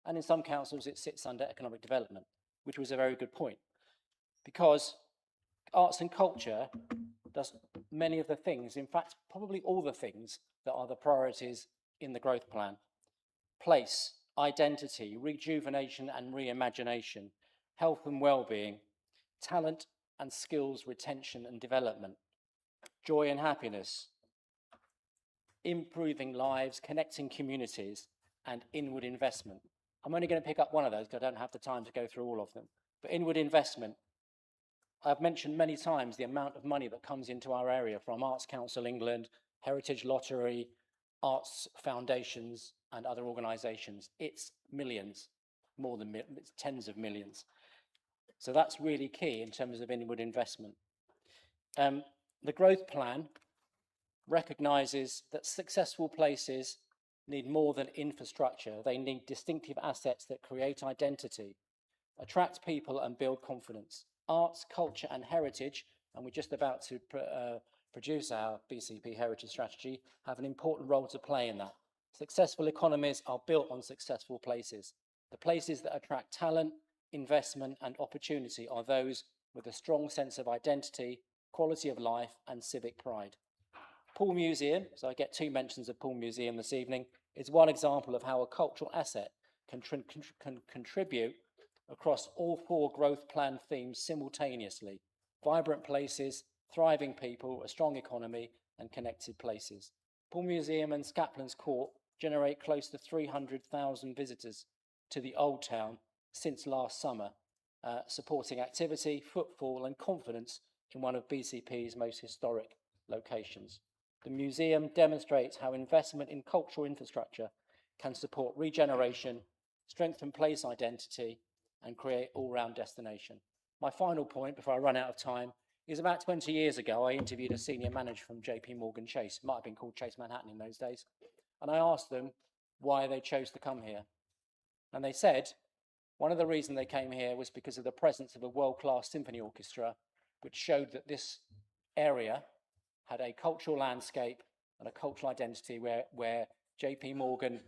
and in some councils it sits under economic development, which was a very good point. Because arts and culture does many of the things, in fact, probably all the things that are the priorities in the growth plan. Place, identity, rejuvenation and reimagination, health and well-being, talent and skills retention and development, joy and happiness, improving lives, connecting communities, and inward investment. I'm only going to pick up one of those because I don't have the time to go through all of them. But inward investment, I've mentioned many times the amount of money that comes into our area from Arts Council England, Heritage Lottery, arts foundations, and other organisations. It's millions, more than it's tens of millions. So that's really key in terms of inward investment. The growth plan recognises that successful places need more than infrastructure. They need distinctive assets that create identity, attract people and build confidence. Arts, culture and heritage, and we're just about to produce our BCP heritage strategy, have an important role to play in that. Successful economies are built on successful places. The places that attract talent, investment and opportunity are those with a strong sense of identity, quality of life and civic pride. Poole Museum, so I get 2 mentions of Poole Museum this evening, is one example of how a cultural asset can contribute across all 4 growth plan themes simultaneously: vibrant places, thriving people, a strong economy and connected places. Poole Museum and Scaplan's Court generate close to 300,000 visitors to the Old Town since last summer, supporting activity, footfall and confidence in one of BCP's most historic locations. The museum demonstrates how investment in cultural infrastructure can support regeneration, strengthen place identity and create all-round destination. My final point before I run out of time is about 20 years ago, I interviewed a senior manager from JP Morgan Chase, it might have been called Chase Manhattan in those days, and I asked them why they chose to come here. And they said one of the reasons they came here was because of the presence of a world-class symphony orchestra, which showed that this area had a cultural landscape and a cultural identity where JP Morgan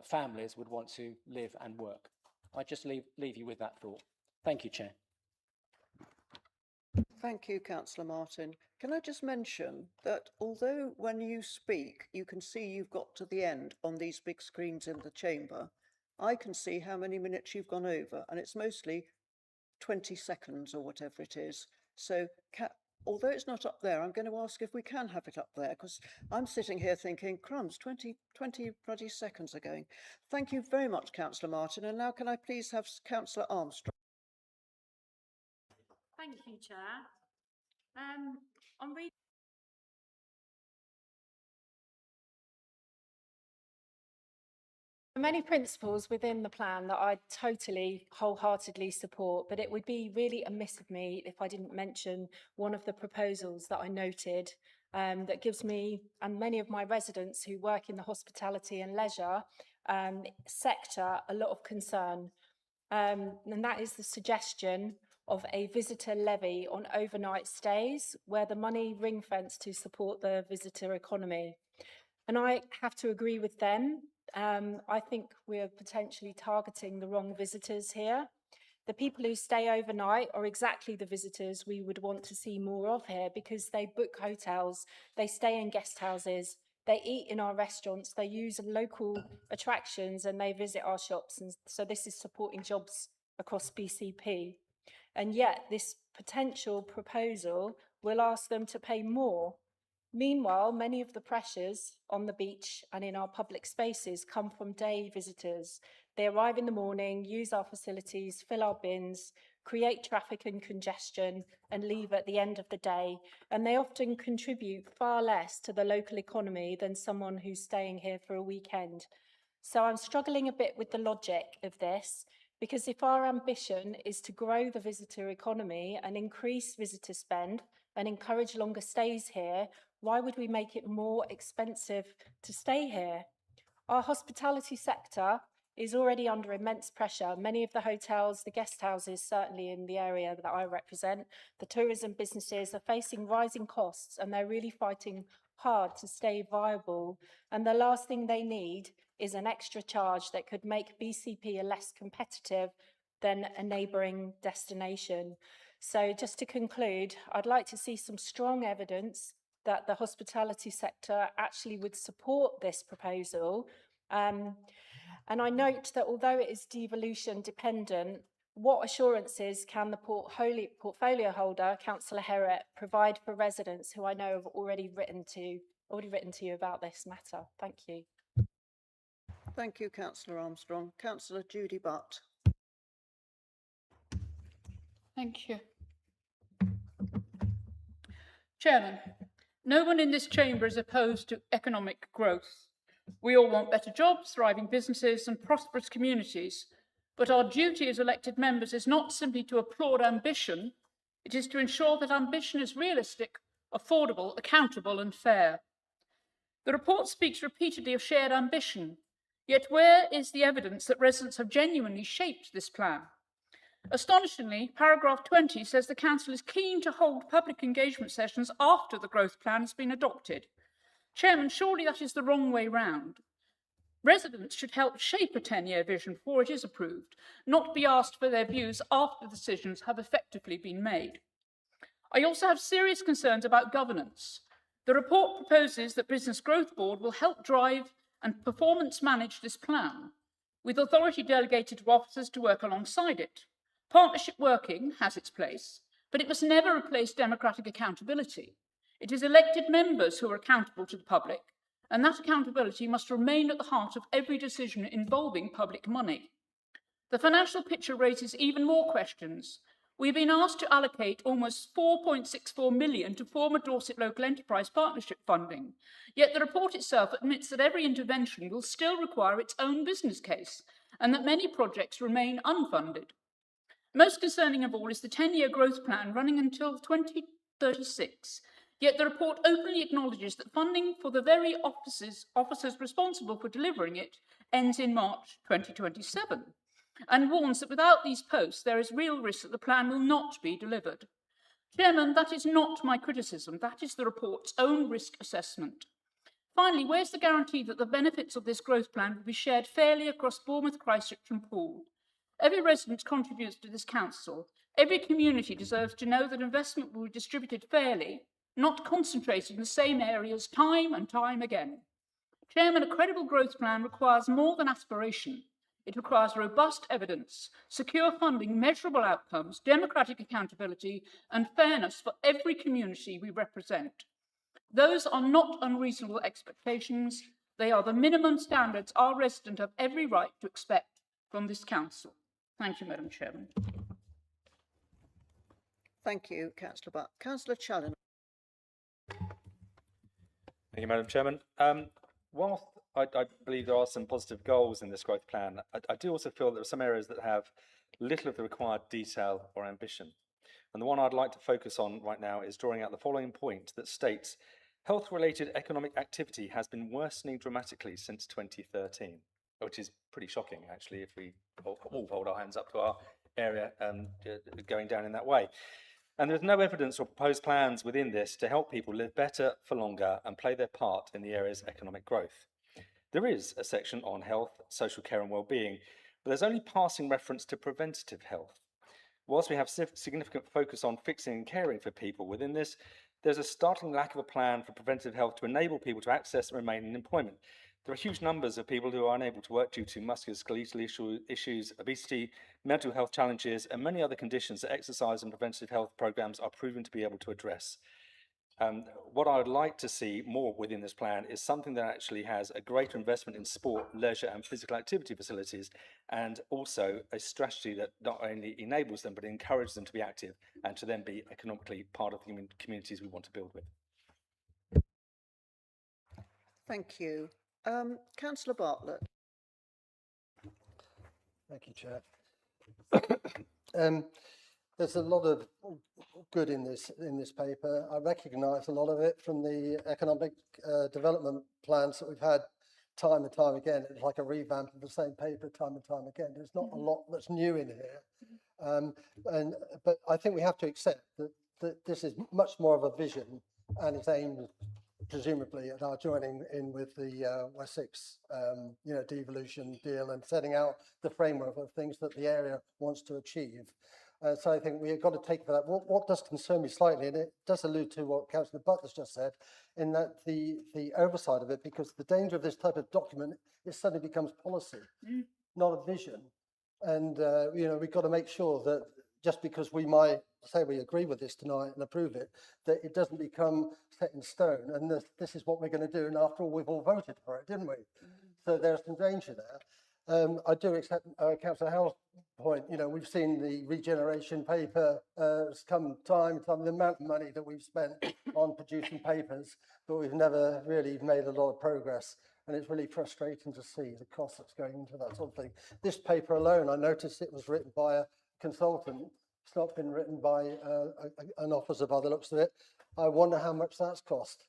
families would want to live and work. I just leave you with that thought. Thank you, Chair. Thank you, Councillor Martin. Can I just mention that although when you speak, you can see you've got to the end on these big screens in the chamber, I can see how many minutes you've gone over, and it's mostly 20 seconds or whatever it is. So although it's not up there, I'm going to ask if we can have it up there, because I'm sitting here thinking, crumbs, 20 bloody seconds are going. Thank you very much, Councillor Martin. And now can I please have Councillor Armstrong? Thank you, Chair. I'm reading. Many principles within the plan that I totally wholeheartedly support, but it would be really amiss of me if I didn't mention one of the proposals that I noted that gives me and many of my residents who work in the hospitality and leisure sector a lot of concern. And that is the suggestion of a visitor levy on overnight stays, where the money ring-fenced to support the visitor economy. And I have to agree with them. I think we're potentially targeting the wrong visitors here. The people who stay overnight are exactly the visitors we would want to see more of here, because they book hotels, they stay in guest houses, they eat in our restaurants, they use local attractions, and they visit our shops. And so this is supporting jobs across BCP. And yet this potential proposal will ask them to pay more. Meanwhile, many of the pressures on the beach and in our public spaces come from day visitors. They arrive in the morning, use our facilities, fill our bins, create traffic and congestion, and leave at the end of the day. And they often contribute far less to the local economy than someone who's staying here for a weekend. So I'm struggling a bit with the logic of this, because if our ambition is to grow the visitor economy and increase visitor spend and encourage longer stays here, why would we make it more expensive to stay here? Our hospitality sector is already under immense pressure. Many of the hotels, the guest houses, certainly in the area that I represent, the tourism businesses are facing rising costs, and they're really fighting hard to stay viable. And the last thing they need is an extra charge that could make BCP less competitive than a neighbouring destination. So just to conclude, I'd like to see some strong evidence that the hospitality sector actually would support this proposal. And I note that although it is devolution dependent, what assurances can the portfolio holder, Councillor Herrett, provide for residents who I know have already written to you about this matter? Thank you. Thank you, Councillor Armstrong. Councillor Judy Butt. Thank you. Chairman, no one in this chamber is opposed to economic growth. We all want better jobs, thriving businesses and prosperous communities. But our duty as elected members is not simply to applaud ambition, it is to ensure that ambition is realistic, affordable, accountable and fair. The report speaks repeatedly of shared ambition, yet where is the evidence that residents have genuinely shaped this plan? Astonishingly, paragraph 20 says the Council is keen to hold public engagement sessions after the growth plan has been adopted. Chairman, surely that is the wrong way round. Residents should help shape a 10-year vision before it is approved, not be asked for their views after decisions have effectively been made. I also have serious concerns about governance. The report proposes that Business Growth Board will help drive and performance manage this plan, with authority delegated to officers to work alongside it. Partnership working has its place, but it must never replace democratic accountability. It is elected members who are accountable to the public, and that accountability must remain at the heart of every decision involving public money. The financial picture raises even more questions. We've been asked to allocate almost £4.64 million to former Dorset Local Enterprise Partnership funding, yet the report itself admits that every intervention will still require its own business case, and that many projects remain unfunded. Most concerning of all is the 10-year growth plan running until 2036, yet the report openly acknowledges that funding for the very officers responsible for delivering it ends in March 2027, and warns that without these posts there is real risk that the plan will not be delivered. Chairman, that is not my criticism, that is the report's own risk assessment. Finally, where's the guarantee that the benefits of this growth plan will be shared fairly across Bournemouth, Christchurch and Poole? Every resident contributes to this council. Every community deserves to know that investment will be distributed fairly, not concentrated in the same areas time and time again. Chairman, a credible growth plan requires more than aspiration. It requires robust evidence, secure funding, measurable outcomes, democratic accountability, and fairness for every community we represent. Those are not unreasonable expectations. They are the minimum standards our residents have every right to expect from this council. Thank you, Madam Chairman. Thank you, Councillor Butt. Councillor Challoner. Thank you, Madam Chairman. Whilst I believe there are some positive goals in this growth plan, I do also feel there are some areas that have little of the required detail or ambition. And the one I'd like to focus on right now is drawing out the following point that states health-related economic activity has been worsening dramatically since 2013, which is pretty shocking, actually, if we all hold our hands up to our area going down in that way. And there's no evidence or proposed plans within this to help people live better for longer and play their part in the area's economic growth. There is a section on health, social care and well-being, but there's only passing reference to preventative health. Whilst we have significant focus on fixing and caring for people within this, there's a startling lack of a plan for preventative health to enable people to access and remain in employment. There are huge numbers of people who are unable to work due to musculoskeletal issues, obesity, mental health challenges, and many other conditions that exercise and preventative health programs are proven to be able to address. What I would like to see more within this plan is something that actually has a greater investment in sport, leisure and physical activity facilities, and also a strategy that not only enables them but encourages them to be active and to then be economically part of the communities we want to build with. Thank you. Councillor Bartlett. Thank you, Chair. There's a lot of good in this paper. I recognise a lot of it from the economic development plans that we've had time and time again. It's like a revamp of the same paper time and time again. There's not a lot that's new in here, but I think we have to accept that this is much more of a vision and it's aimed presumably at our joining in with the Wessex devolution deal and setting out the framework of things that the area wants to achieve. So I think we've got to take for that. What does concern me slightly, and it does allude to what Councillor Butler's just said, in that the oversight of it, because the danger of this type of document, it suddenly becomes policy, not a vision. And we've got to make sure that just because we might say we agree with this tonight and approve it, that it doesn't become set in stone. And this is what we're going to do. And after all, we've all voted for it, didn't we? So there's some danger there. I do accept Councillor Howell's point. We've seen the regeneration paper has come time, the amount of money that we've spent on producing papers, but we've never really made a lot of progress. And it's really frustrating to see the cost that's going into that sort of thing. This paper alone, I noticed it was written by a consultant. It's not been written by an officer by the looks of it. I wonder how much that's cost.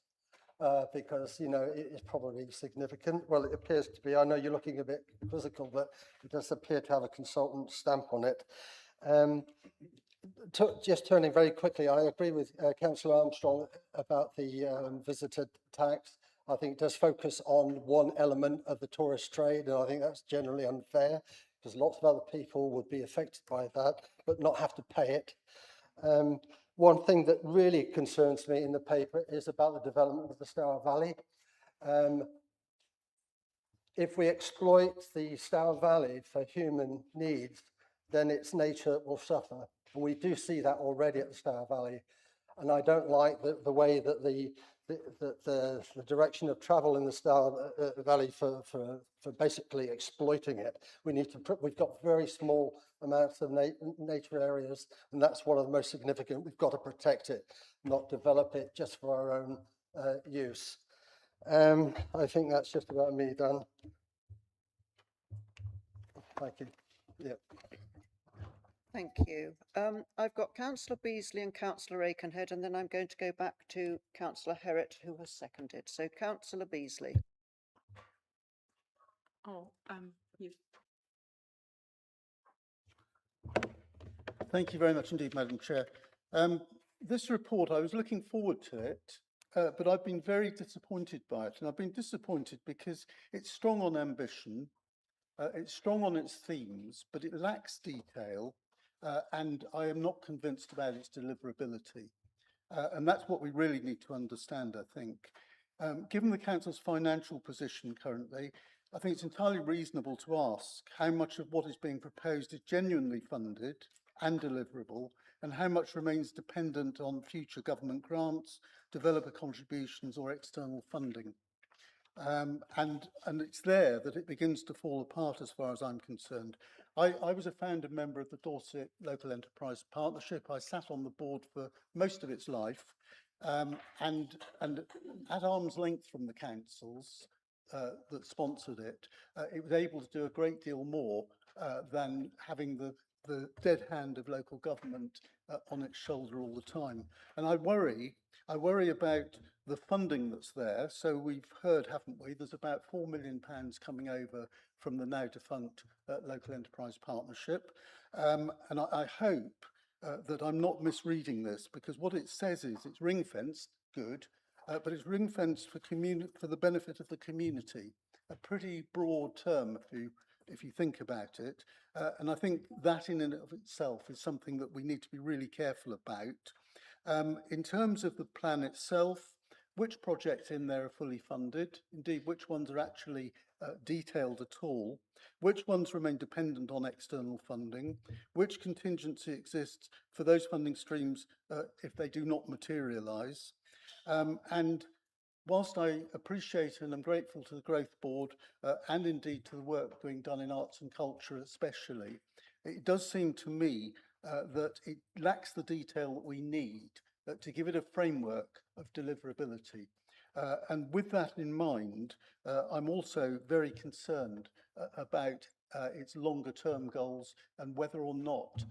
Because, it is probably significant. Well, it appears to be. I know you're looking a bit quizzical, but it does appear to have a consultant stamp on it. Just turning very quickly, I agree with Councillor Armstrong about the visitor tax. I think it does focus on one element of the tourist trade, and I think that's generally unfair, because lots of other people would be affected by that, but not have to pay it. One thing that really concerns me in the paper is about the development of the Stour Valley. If we exploit the Stour Valley for human needs, then its nature will suffer. And we do see that already at the Stour Valley. And I don't like the way that the direction of travel in the Stour Valley for basically exploiting it. We've got very small amounts of nature areas, and that's one of the most significant. We've got to protect it, not develop it just for our own use. I think that's just about me done. Thank you. Yeah. Thank you. I've got Councillor Beasley and Councillor Aikenhead, and then I'm going to go back to Councillor Herritt, who has seconded. So, Councillor Beasley. Thank you very much indeed, Madam Chair. This report, I was looking forward to it, but I've been very disappointed by it. And I've been disappointed because it's strong on ambition, it's strong on its themes, but it lacks detail, and I am not convinced about its deliverability. And that's what we really need to understand, I think. Given the Council's financial position currently, I think it's entirely reasonable to ask how much of what is being proposed is genuinely funded and deliverable, and how much remains dependent on future government grants, developer contributions or external funding. And it's there that it begins to fall apart as far as I'm concerned. I was a founder member of the Dorset Local Enterprise Partnership. I sat on the board for most of its life, and at arm's length from the councils that sponsored it, it was able to do a great deal more than having the dead hand of local government on its shoulder all the time. And I worry about the funding that's there. So we've heard, haven't we, there's about £4 million coming over from the now defunct Local Enterprise Partnership. And I hope that I'm not misreading this, because what it says is it's ring-fenced, good, but it's ring-fenced for the benefit of the community. A pretty broad term if you think about it. And I think that in and of itself is something that we need to be really careful about. In terms of the plan itself, which projects in there are fully funded, indeed which ones are actually detailed at all, which ones remain dependent on external funding, which contingency exists for those funding streams if they do not materialise. And whilst I appreciate and I'm grateful to the Growth Board and indeed to the work being done in arts and culture especially, it does seem to me that it lacks the detail that we need to give it a framework of deliverability. And with that in mind, I'm also very concerned about its longer term goals and whether or not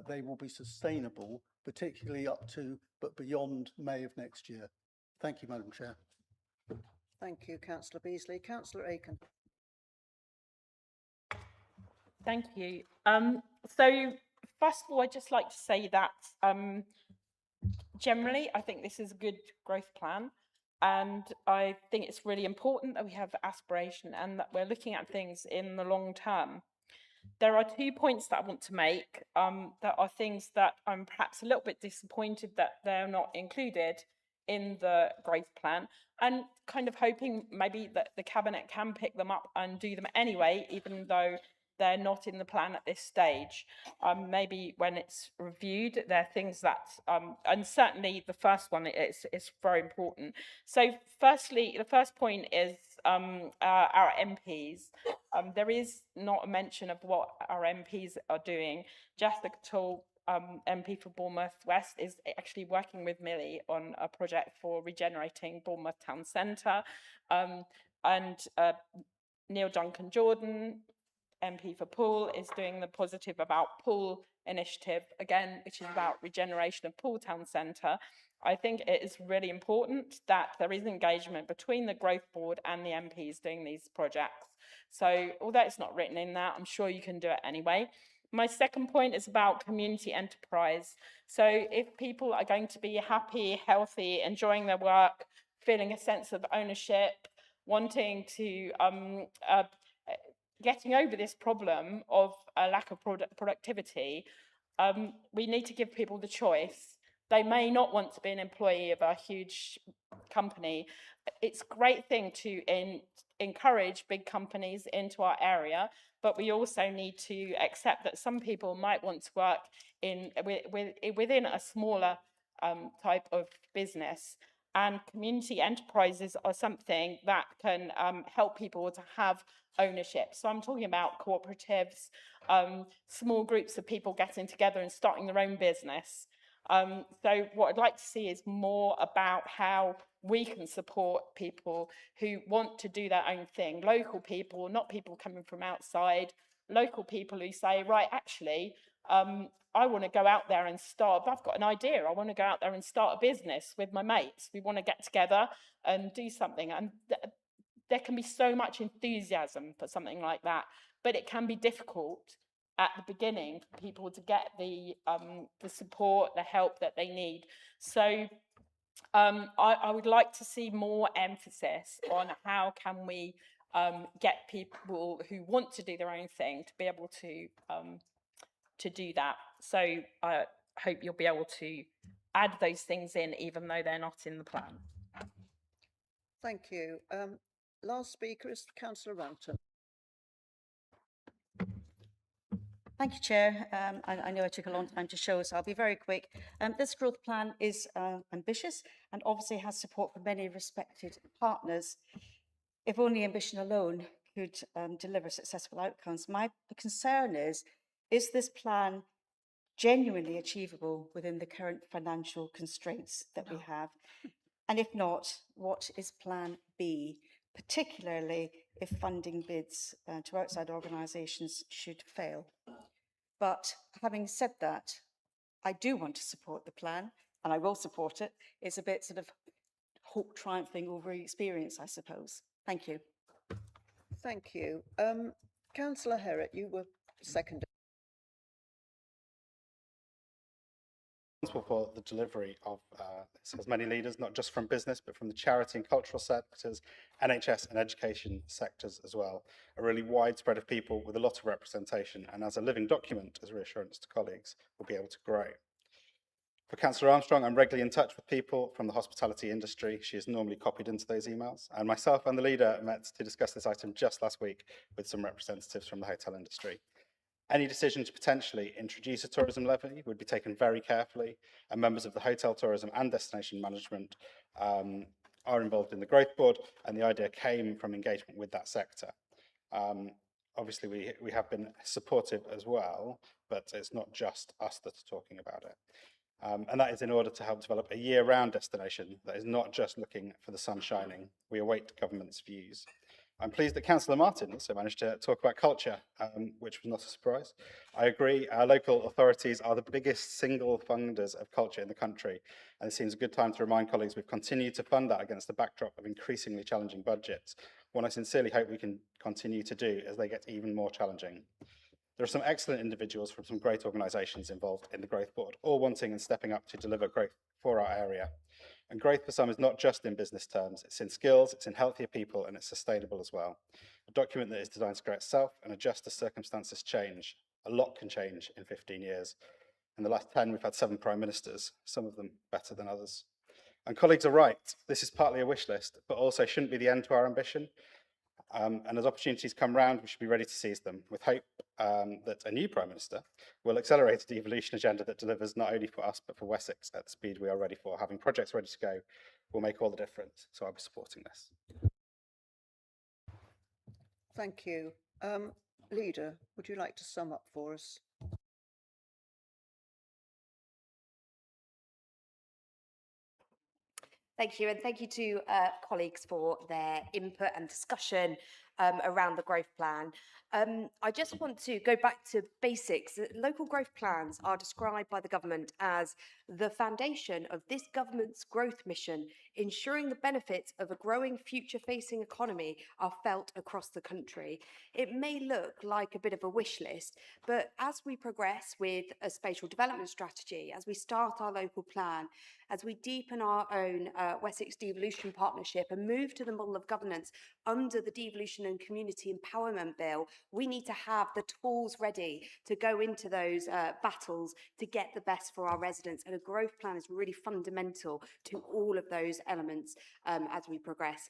they will be sustainable, particularly up to but beyond May of next year. Thank you, Madam Chair. Thank you, Councillor Beasley. Councillor Aiken. Thank you. So first of all, I'd just like to say that generally, I think this is a good growth plan. And I think it's really important that we have aspiration and that we're looking at things in the long term. There are 2 points that I want to make that are things that I'm perhaps a little bit disappointed that they're not included in the growth plan, and kind of hoping maybe that the Cabinet can pick them up and do them anyway, even though they're not in the plan at this stage. Maybe when it's reviewed, there are things that, and certainly the first one is very important. So firstly, the first point is our MPs. There is not a mention of what our MPs are doing. Jessica Tull, MP for Bournemouth West, is actually working with Millie on a project for regenerating Bournemouth Town Centre. And Neil Duncan Jordan, MP for Poole, is doing the Positive About Poole initiative, again, which is about regeneration of Poole Town Centre. I think it is really important that there is engagement between the Growth Board and the MPs doing these projects. So although it's not written in that, I'm sure you can do it anyway. My second point is about community enterprise. So if people are going to be happy, healthy, enjoying their work, feeling a sense of ownership, wanting to getting over this problem of a lack of productivity, we need to give people the choice. They may not want to be an employee of a huge company. It's a great thing to encourage big companies into our area, but we also need to accept that some people might want to work within a smaller type of business. And community enterprises are something that can help people to have ownership. So I'm talking about cooperatives, small groups of people getting together and starting their own business. So what I'd like to see is more about how we can support people who want to do their own thing. Local people, not people coming from outside. Local people who say, right, actually, I want to go out there and start, I've got an idea, I want to go out there and start a business with my mates. We want to get together and do something. And there can be so much enthusiasm for something like that, but it can be difficult at the beginning for people to get the support, the help that they need. So I would like to see more emphasis on how can we get people who want to do their own thing to be able to do that. So I hope you'll be able to add those things in, even though they're not in the plan. Thank you. Last speaker is Councillor Rampton. Thank you, Chair. I know I took a long time to show, so I'll be very quick. This growth plan is ambitious and obviously has support from many respected partners. If only ambition alone could deliver successful outcomes. My concern is this plan genuinely achievable within the current financial constraints that we have? And if not, what is plan B, particularly if funding bids to outside organisations should fail? But having said that, I do want to support the plan and I will support it. It's a bit sort of hope triumphing over experience, I suppose. Thank you. Thank you. Councillor Herrick, you were seconded. Responsible for the delivery of this has many leaders, not just from business, but from the charity and cultural sectors, NHS and education sectors as well. A really wide spread of people with a lot of representation, and as a living document, as reassurance to colleagues, will be able to grow. For Councillor Armstrong, I'm regularly in touch with people from the hospitality industry. She is normally copied into those emails. And myself and the leader met to discuss this item just last week with some representatives from the hotel industry. Any decision to potentially introduce a tourism levy would be taken very carefully, and members of the hotel tourism and destination management are involved in the growth board, and the idea came from engagement with that sector. Obviously, we have been supportive as well, but it's not just us that are talking about it. And that is in order to help develop a year-round destination that is not just looking for the sun shining. We await government's views. I'm pleased that Councillor Martin also managed to talk about culture, which was not a surprise. I agree, our local authorities are the biggest single funders of culture in the country, and it seems a good time to remind colleagues we've continued to fund that against the backdrop of increasingly challenging budgets, one I sincerely hope we can continue to do as they get even more challenging. There are some excellent individuals from some great organisations involved in the Growth Board, all wanting and stepping up to deliver growth for our area. And growth for some is not just in business terms, it's in skills, it's in healthier people, and it's sustainable as well. A document that is designed to grow itself and adjust as circumstances change. A lot can change in 15 years. In the last 10, we've had 7 prime ministers, some of them better than others. And colleagues are right, this is partly a wish list, but also shouldn't be the end to our ambition. And as opportunities come round, we should be ready to seize them, with hope that a new Prime Minister will accelerate a devolution agenda that delivers not only for us, but for Wessex at the speed we are ready for. Having projects ready to go will make all the difference, so I'll be supporting this. Thank you. Leader, would you like to sum up for us? Thank you, and thank you to colleagues for their input and discussion around the growth plan. I just want to go back to basics. Local growth plans are described by the government as the foundation of this government's growth mission, ensuring the benefits of a growing future-facing economy are felt across the country. It may look like a bit of a wish list, but as we progress with a spatial development strategy, as we start our local plan, as we deepen our own Wessex Devolution Partnership and move to the model of governance under the Devolution and Community Empowerment Bill, we need to have the tools ready to go into those battles to get the best for our residents. And a growth plan is really fundamental to all of those elements as we progress.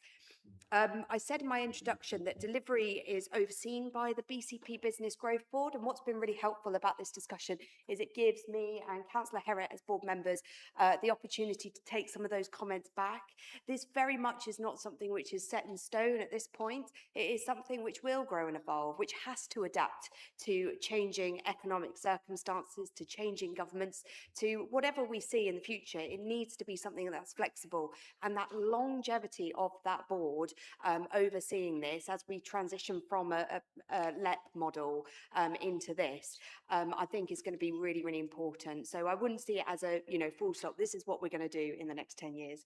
I said in my introduction that delivery is overseen by the BCP Business Growth Board, and what's been really helpful about this discussion is it gives me and Councillor Herrick as board members the opportunity to take some of those comments back. This very much is not something which is set in stone at this point. It is something which will grow and evolve, which has to adapt to changing economic circumstances, to changing governments, to whatever we see in the future. It needs to be something that's flexible, and that longevity of that board overseeing this as we transition from a LEP model into this, I think is going to be really, really important. So I wouldn't see it as a, full stop. This is what we're going to do in the next 10 years.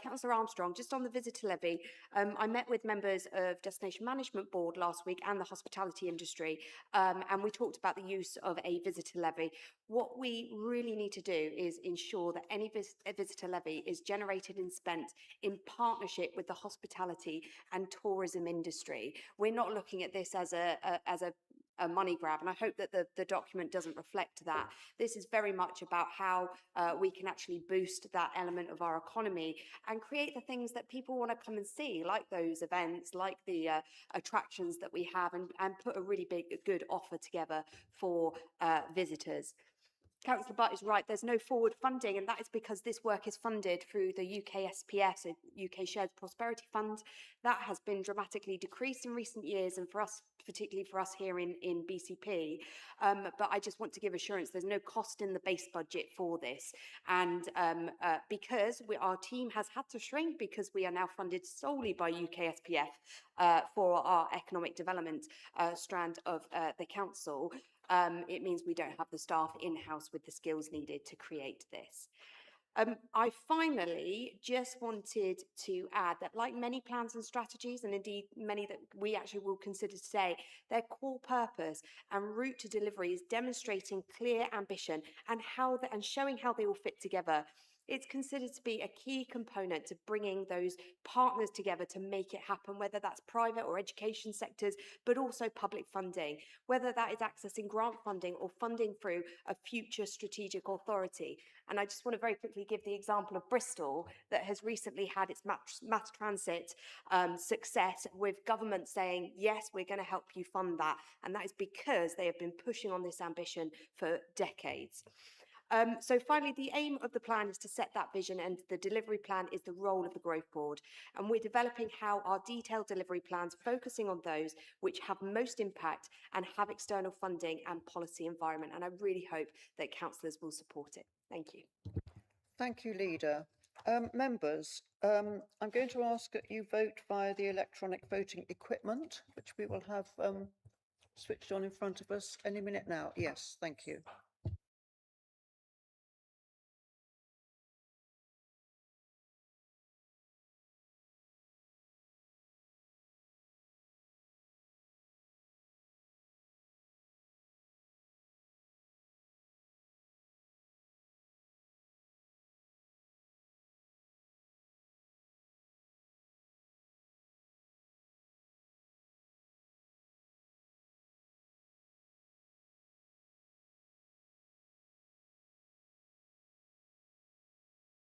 Councillor Armstrong, just on the visitor levy, I met with members of Destination Management Board last week and the hospitality industry, and we talked about the use of a visitor levy. What we really need to do is ensure that any visitor levy is generated and spent in partnership with the hospitality and tourism industry. We're not looking at this as a a money grab. And I hope that the document doesn't reflect that. This is very much about how we can actually boost that element of our economy and create the things that people want to come and see, like those events, like the attractions that we have, and put a really good offer together for visitors. Councillor Butt is right, there's no forward funding, and that is because this work is funded through the UK SPS, a UK Shared Prosperity Fund. That has been dramatically decreased in recent years, and for us, particularly for us here in BCP. But I just want to give assurance there's no cost in the base budget for this. And because our team has had to shrink because we are now funded solely by UK SPF for our economic development strand of the council, it means we don't have the staff in-house with the skills needed to create this. I finally just wanted to add that, like many plans and strategies, and indeed many that we actually will consider today, their core purpose and route to delivery is demonstrating clear ambition and showing how they all fit together. It's considered to be a key component to bringing those partners together to make it happen, whether that's private or education sectors, but also public funding, whether that is accessing grant funding or funding through a future strategic authority. And I just want to very quickly give the example of Bristol, that has recently had its mass transit success, with government saying, yes, we're going to help you fund that. And that is because they have been pushing on this ambition for decades. So finally, the aim of the plan is to set that vision, and the delivery plan is the role of the Growth Board. And we're developing how our detailed delivery plans, focusing on those which have most impact and have external funding and policy environment. And I really hope that councillors will support it. Thank you. Thank you, Leader. Members, I'm going to ask that you vote via the electronic voting equipment, which we will have switched on in front of us any minute now. Yes, thank you.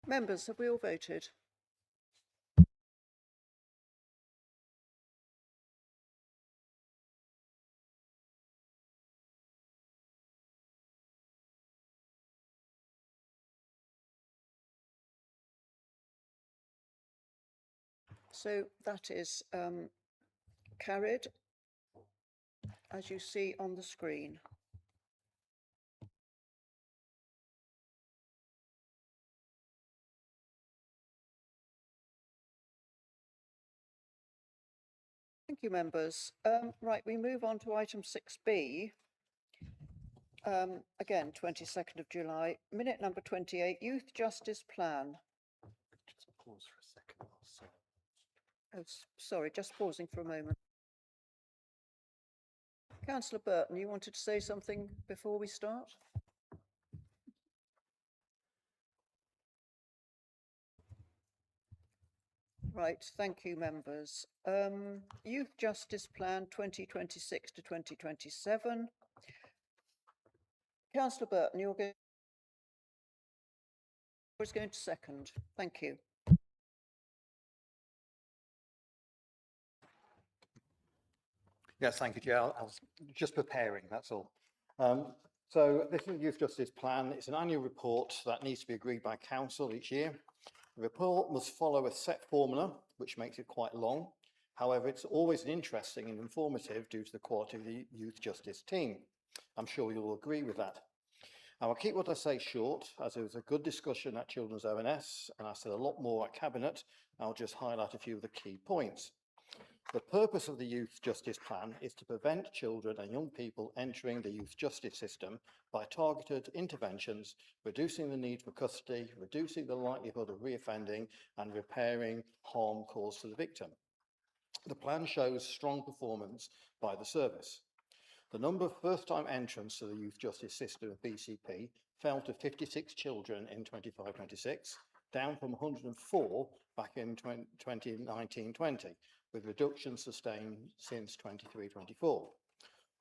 Members, have we all voted? So that is carried, as you see on the screen. Thank you, members. Right, we move on to item 6B. Again, 22nd of July, minute number 28, Youth Justice Plan. Just pause for a second. Oh, sorry, just pausing for a moment. Councillor Burton, you wanted to say something before we start? Right, thank you, members. Youth Justice Plan 2026 to 2027. Councillor Burton, you're going to second. Thank you. Yes, thank you, Chair. I was just preparing, that's all. So this is the Youth Justice Plan. It's an annual report that needs to be agreed by Council each year. The report must follow a set formula, which makes it quite long. However, it's always interesting and informative due to the quality of the Youth Justice team. I'm sure you'll agree with that. I will keep what I say short, as there was a good discussion at Children's ONS, and I said a lot more at Cabinet. I'll just highlight a few of the key points. The purpose of the Youth Justice Plan is to prevent children and young people entering the youth justice system by targeted interventions, reducing the need for custody, reducing the likelihood of reoffending, and repairing harm caused to the victim. The plan shows strong performance by the service. The number of first-time entrants to the youth justice system of BCP fell to 56 children in 25-26, down from 104 back in 2019-20, with reductions sustained since 23-24.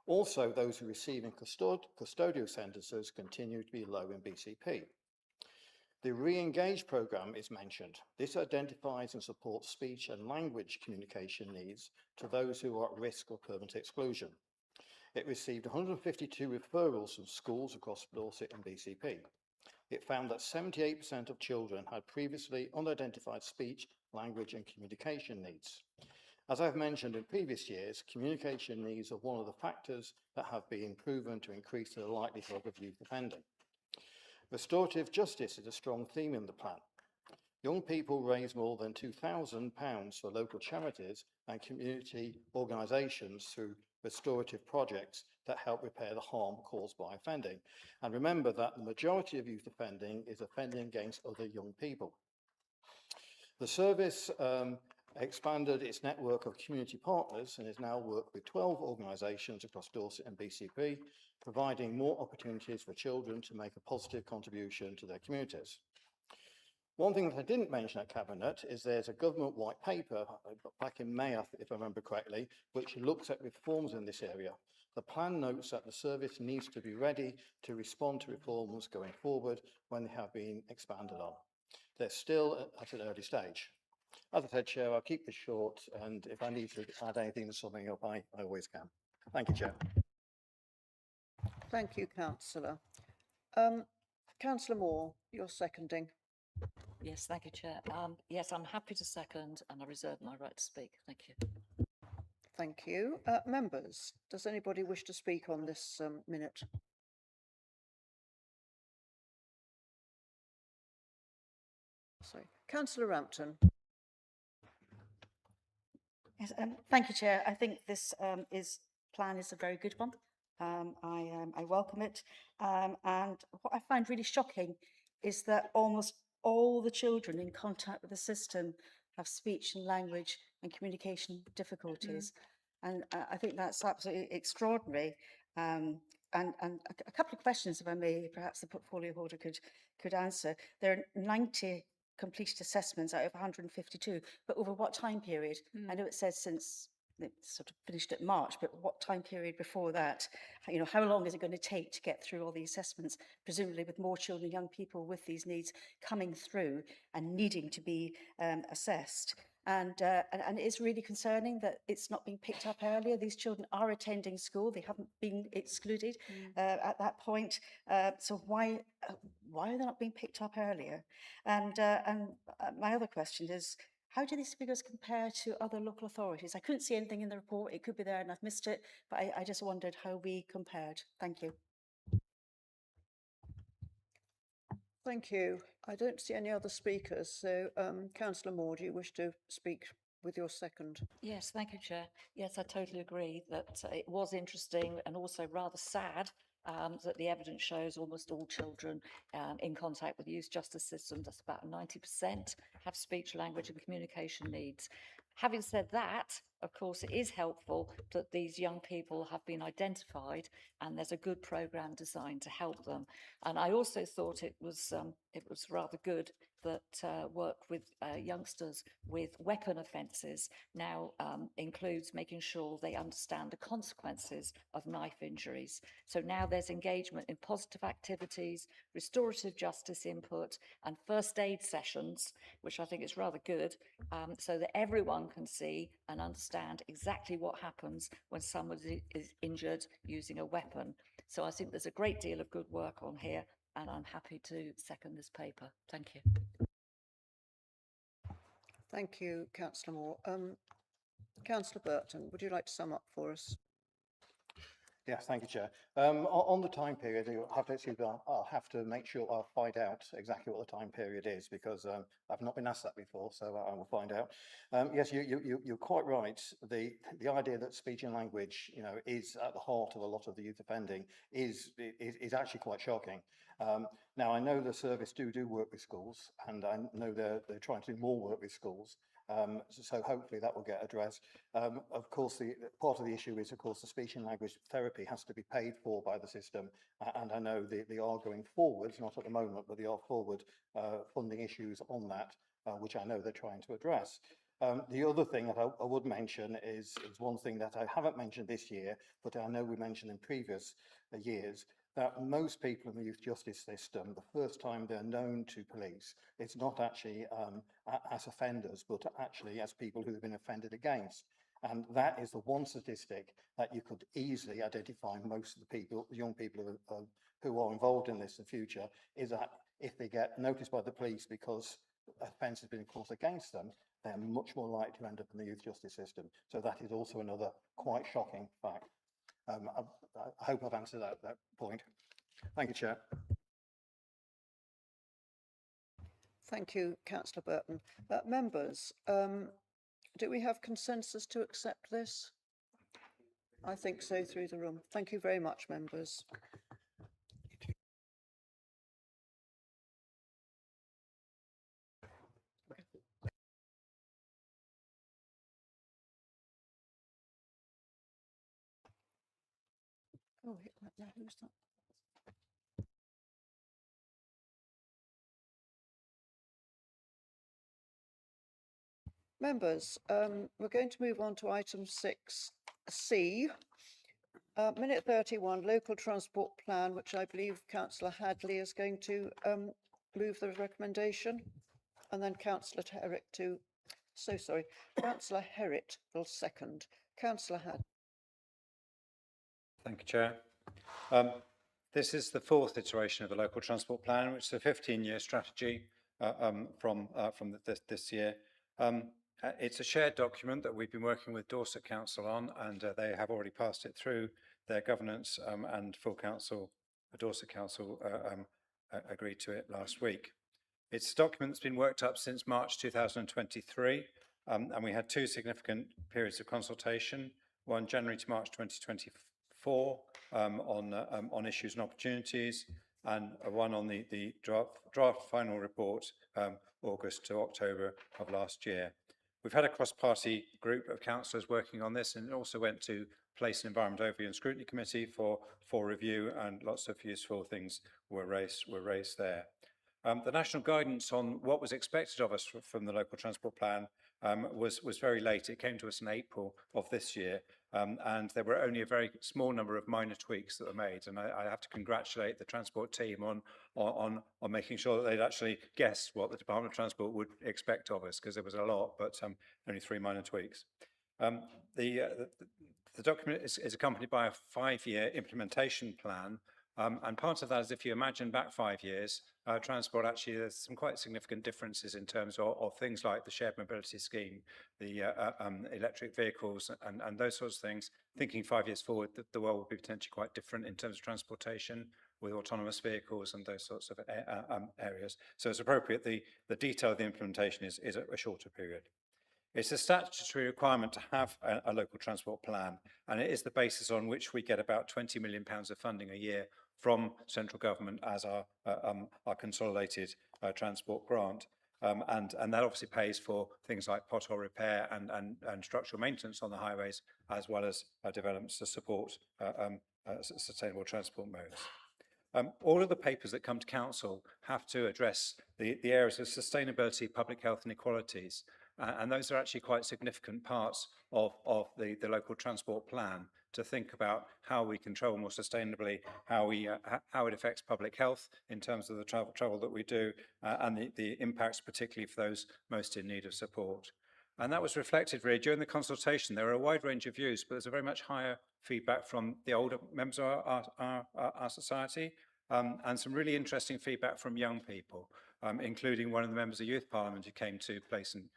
Also, those who receive in custodial sentences continue to be low in BCP. The Re-engage programme is mentioned. This identifies and supports speech and language communication needs to those who are at risk of permanent exclusion. It received 152 referrals from schools across Dorset and BCP. It found that 78% of children had previously unidentified speech, language and communication needs. As I've mentioned in previous years, communication needs are one of the factors that have been proven to increase the likelihood of youth offending. Restorative justice is a strong theme in the plan. Young people raise more than £2,000 for local charities and community organisations through restorative projects that help repair the harm caused by offending. And remember that the majority of youth offending is offending against other young people. The service expanded its network of community partners and has now worked with 12 organisations across Dorset and BCP, providing more opportunities for children to make a positive contribution to their communities. One thing that I didn't mention at Cabinet is there's a government white paper back in May, if I remember correctly, which looks at reforms in this area. The plan notes that the service needs to be ready to respond to reforms going forward when they have been expanded on. They're still at an early stage. As I said, Chair, I'll keep this short, and if I need to add anything to summing up, I always can. Thank you, Chair. Thank you, Councillor. Councillor Moore, you're seconding. Yes, thank you, Chair. Yes, I'm happy to second and I reserve my right to speak. Thank you. Thank you. Members, does anybody wish to speak on this minute? Sorry, Councillor Rampton. Yes, thank you, Chair. I think this plan is a very good one. I welcome it. And what I find really shocking is that almost all the children in contact with the system have speech and language and communication difficulties. And I think that's absolutely extraordinary. And a couple of questions, if I may, perhaps the portfolio holder could answer. There are 90 completed assessments out of 152, but over what time period? I know it says since it sort of finished at March, but what time period before that? You know, how long is it going to take to get through all the assessments, presumably with more children, young people with these needs coming through and needing to be assessed? And it is really concerning that it's not being picked up earlier. These children are attending school. They haven't been excluded at that point. So why are they not being picked up earlier? And my other question is, how do these figures compare to other local authorities? I couldn't see anything in the report. It could be there and I've missed it, but I just wondered how we compared. Thank you. Thank you. I don't see any other speakers. So, Councillor Moore, do you wish to speak with your second? Yes, thank you, Chair. Yes, I totally agree that it was interesting and also rather sad that the evidence shows almost all children in contact with the youth justice system, that's about 90%, have speech, language and communication needs. Having said that, of course, it is helpful that these young people have been identified and there's a good programme designed to help them. And I also thought it was rather good that work with youngsters with weapon offences now includes making sure they understand the consequences of knife injuries. So now there's engagement in positive activities, restorative justice input and first aid sessions, which I think is rather good, so that everyone can see and understand exactly what happens when someone is injured using a weapon. So I think there's a great deal of good work on here and I'm happy to second this paper. Thank you. Thank you, Councillor Moore. Councillor Burton, would you like to sum up for us? Yes, thank you, Chair. On the time period, you'll have to excuse me, I'll have to make sure I'll find out exactly what the time period is because I've not been asked that before, so I will find out. Yes, you're quite right. The idea that speech and language, you know, is at the heart of a lot of the youth offending is actually quite shocking. Now, I know the service do work with schools, and I know they're trying to do more work with schools. So hopefully that will get addressed. Of course, part of the issue is, of course, the speech and language therapy has to be paid for by the system, and I know they are going forwards, not at the moment, but they are forward funding issues on that, which I know they're trying to address. The other thing that I would mention is one thing that I haven't mentioned this year, but I know we mentioned in previous years, that most people in the youth justice system, the first time they're known to police, it's not actually as offenders, but actually as people who have been offended against. And that is the one statistic that you could easily identify most of the people, young people who are involved in this in the future, is that if they get noticed by the police because offence has been caused against them, they're much more likely to end up in the youth justice system. So that is also another quite shocking fact. I hope I've answered that point. Thank you, Chair. Thank you, Councillor Burton. Members, do we have consensus to accept this? I think so through the room. Thank you very much, members. Oh, who's that? Members, we're going to move on to item 6C. Minute 31, local transport plan, which I believe Councillor Hadley is going to move the recommendation, and then Councillor Herrick Councillor Herrick will second. Councillor Hadley. Thank you, Chair. This is the fourth iteration of the local transport plan, which is a 15-year strategy from this year. It's a shared document that we've been working with Dorset Council on, and they have already passed it through their governance, and full council, Dorset Council, agreed to it last week. It's a document that's been worked up since March 2023, and we had two significant periods of consultation, one January to March 2024 on issues and opportunities, and one on the draft final report, August to October of last year. We've had a cross-party group of councillors working on this, and it also went to Place and Environment Overview and Scrutiny Committee for review, and lots of useful things were raised there. The national guidance on what was expected of us from the local transport plan was very late. It came to us in April of this year, and there were only a very small number of minor tweaks that were made. And I have to congratulate the transport team on making sure that they'd actually guessed what the Department of Transport would expect of us, because there was a lot, but only 3 minor tweaks. The document is accompanied by a 5-year implementation plan. And part of that is, if you imagine back 5 years, transport actually, there's some quite significant differences in terms of things like the shared mobility scheme, the electric vehicles, and those sorts of things. Thinking 5 years forward, the world will be potentially quite different in terms of transportation with autonomous vehicles and those sorts of areas. So it's appropriate the detail of the implementation is a shorter period. It's a statutory requirement to have a local transport plan, and it is the basis on which we get about £20 million of funding a year from central government as our consolidated transport grant. And that obviously pays for things like pothole repair and structural maintenance on the highways, as well as developments to support sustainable transport modes. All of the papers that come to council have to address the areas of sustainability, public health and equalities. And those are actually quite significant parts of the local transport plan, to think about how we control more sustainably, how it affects public health in terms of the travel that we do, and the impacts particularly for those most in need of support. And that was reflected really during the consultation. There were a wide range of views, but there's a very much higher feedback from the older members of our society, and some really interesting feedback from young people, including one of the members of Youth Parliament who came to Place and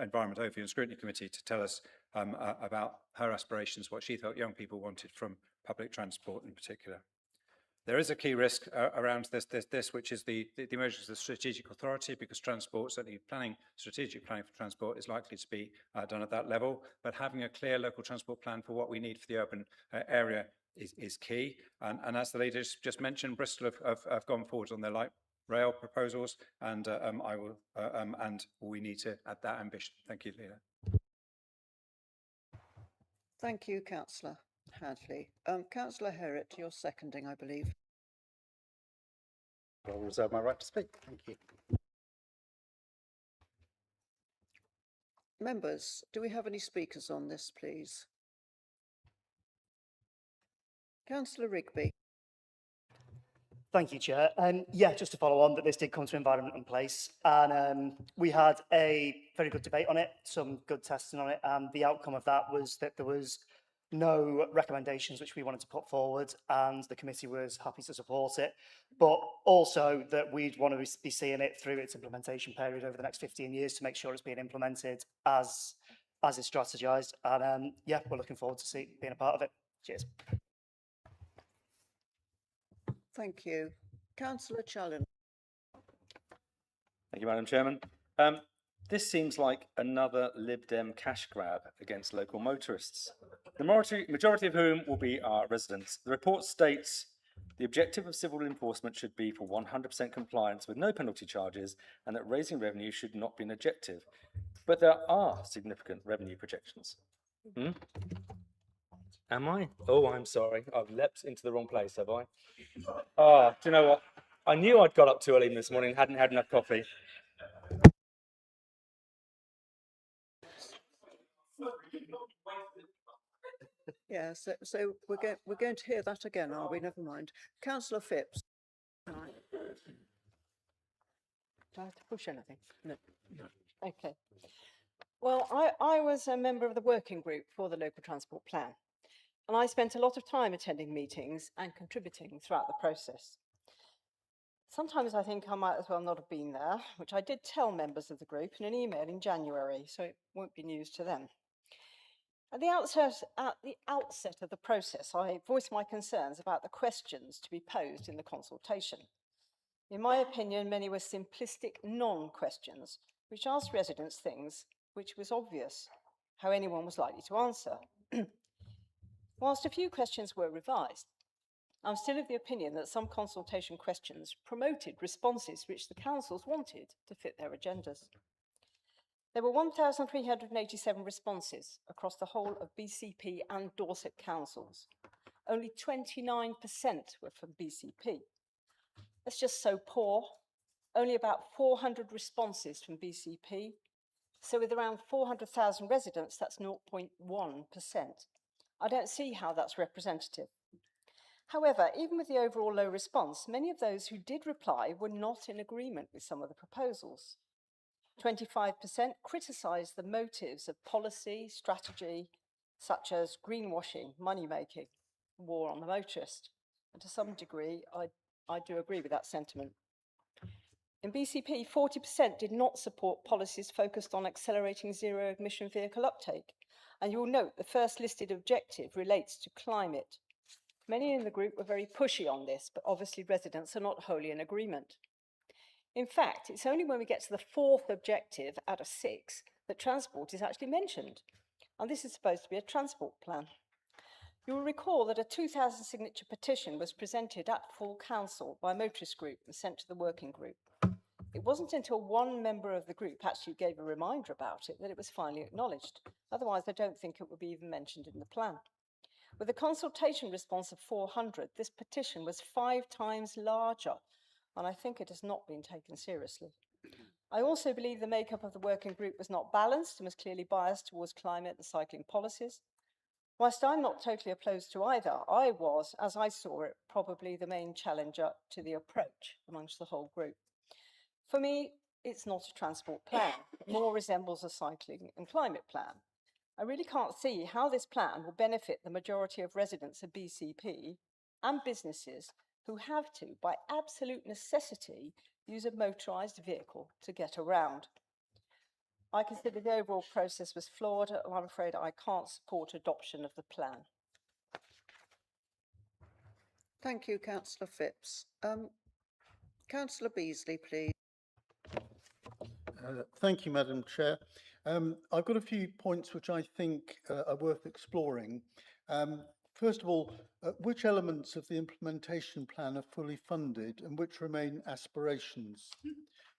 Environment Overview and Scrutiny Committee to tell us about her aspirations, what she thought young people wanted from public transport in particular. There is a key risk around this, which is the emergence of the strategic authority, because transport, certainly strategic planning for transport, is likely to be done at that level. But having a clear local transport plan for what we need for the urban area is key. And as the leaders just mentioned, Bristol have gone forward on their light rail proposals, and and we need to add that ambition. Thank you, Leader. Thank you, Councillor Hadley. Councillor Herrick, you're seconding, I believe. I'll reserve my right to speak. Thank you. Members, do we have any speakers on this, please? Councillor Rigby. Thank you, Chair. Yeah, just to follow on, that this did come to Environment and Place, and we had a very good debate on it, some good testing on it, and the outcome of that was that there was no recommendations which we wanted to put forward, and the committee was happy to support it, but also that we'd want to be seeing it through its implementation period over the next 15 years to make sure it's being implemented as is strategised, and yeah, we're looking forward to being a part of it. Cheers. Thank you. Councillor Challen. Thank you, Madam Chairman. This seems like another Lib Dem cash grab against local motorists, the majority of whom will be our residents. The report states the objective of civil enforcement should be for 100% compliance with no penalty charges, and that raising revenue should not be an objective. But there are significant revenue projections. Am I? Oh, I'm sorry. I've leapt into the wrong place, have I? Oh, do you know what? I knew I'd got up too early this morning and hadn't had enough coffee. Yeah, so we're going to hear that again, are we? Never mind. Councillor Phipps. Do I have to push anything? No. Okay. Well, I was a member of the working group for the local transport plan, and I spent a lot of time attending meetings and contributing throughout the process. Sometimes I think I might as well not have been there, which I did tell members of the group in an email in January, so it won't be news to them. At the outset of the process, I voiced my concerns about the questions to be posed in the consultation. In my opinion, many were simplistic non-questions, which asked residents things which was obvious how anyone was likely to answer. Whilst a few questions were revised, I'm still of the opinion that some consultation questions promoted responses which the councils wanted to fit their agendas. There were 1,387 responses across the whole of BCP and Dorset councils. Only 29% were from BCP. That's just so poor. Only about 400 responses from BCP. So with around 400,000 residents, that's 0.1%. I don't see how that's representative. However, even with the overall low response, many of those who did reply were not in agreement with some of the proposals. 25% criticised the motives of policy, strategy, such as greenwashing, money-making, war on the motorist. And to some degree, I do agree with that sentiment. In BCP, 40% did not support policies focused on accelerating zero-emission vehicle uptake. And you'll note the first listed objective relates to climate. Many in the group were very pushy on this, but obviously residents are not wholly in agreement. In fact, it's only when we get to the fourth objective out of 6 that transport is actually mentioned. And this is supposed to be a transport plan. You will recall that a 2,000 signature petition was presented at full council by a motorist group and sent to the working group. It wasn't until one member of the group actually gave a reminder about it that it was finally acknowledged. Otherwise, I don't think it would be even mentioned in the plan. With a consultation response of 400, this petition was 5 times larger, and I think it has not been taken seriously. I also believe the makeup of the working group was not balanced and was clearly biased towards climate and cycling policies. Whilst I'm not totally opposed to either, I was, as I saw it, probably the main challenger to the approach amongst the whole group. For me, it's not a transport plan. It more resembles a cycling and climate plan. I really can't see how this plan will benefit the majority of residents of BCP and businesses who have to, by absolute necessity, use a motorised vehicle to get around. I consider the overall process was flawed, and I'm afraid I can't support adoption of the plan. Thank you, Councillor Phipps. Councillor Beasley, please. Thank you, Madam Chair. I've got a few points which I think are worth exploring. First of all, which elements of the implementation plan are fully funded and which remain aspirations?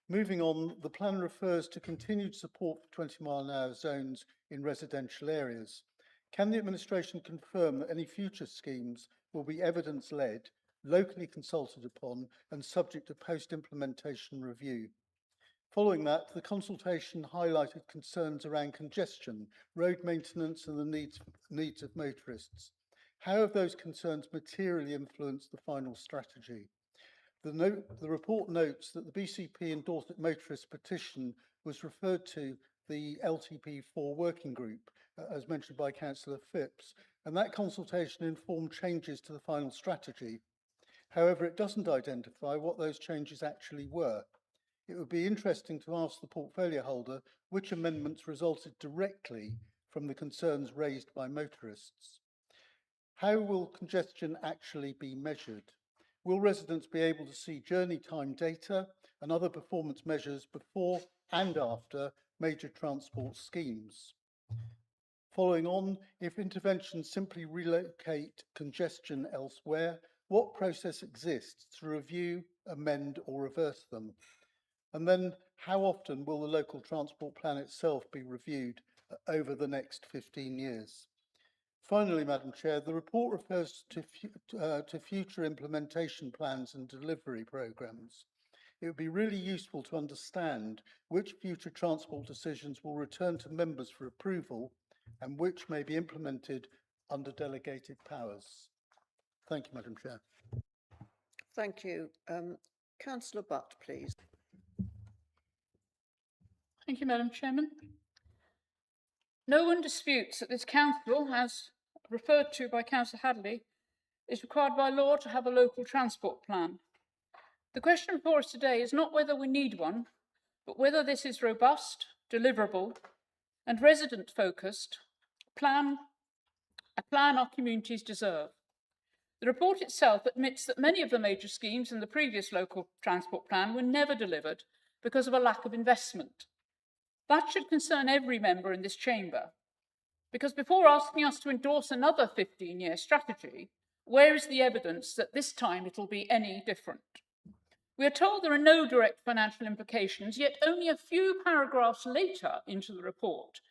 Moving on, the plan refers to continued support for 20-mile-an-hour zones in residential areas. Can the administration confirm that any future schemes will be evidence-led, locally consulted upon and subject to post-implementation review? Following that, the consultation highlighted concerns around congestion, road maintenance and the needs of motorists. How have those concerns materially influenced the final strategy? The report notes that the BCP endorsed motorist petition was referred to the LTP4 working group, as mentioned by Councillor Phipps, and that consultation informed changes to the final strategy. However, it doesn't identify what those changes actually were. It would be interesting to ask the portfolio holder which amendments resulted directly from the concerns raised by motorists. How will congestion actually be measured? Will residents be able to see journey time data and other performance measures before and after major transport schemes? Following on, if interventions simply relocate congestion elsewhere, what process exists to review, amend or reverse them? And then how often will the local transport plan itself be reviewed over the next 15 years? Finally, Madam Chair, the report refers to future implementation plans and delivery programmes. It would be really useful to understand which future transport decisions will return to members for approval and which may be implemented under delegated powers. Thank you, Madam Chair. Thank you. Councillor Butt, please. Thank you, Madam Chairman. No one disputes that this council, as referred to by Councillor Hadley, is required by law to have a local transport plan. The question before us today is not whether we need one, but whether this is robust, deliverable, and resident-focused a plan our communities deserve. The report itself admits that many of the major schemes in the previous local transport plan were never delivered because of a lack of investment. That should concern every member in this chamber, because before asking us to endorse another 15-year strategy, where is the evidence that this time it'll be any different? We are told there are no direct financial implications, yet only a few paragraphs later into the report,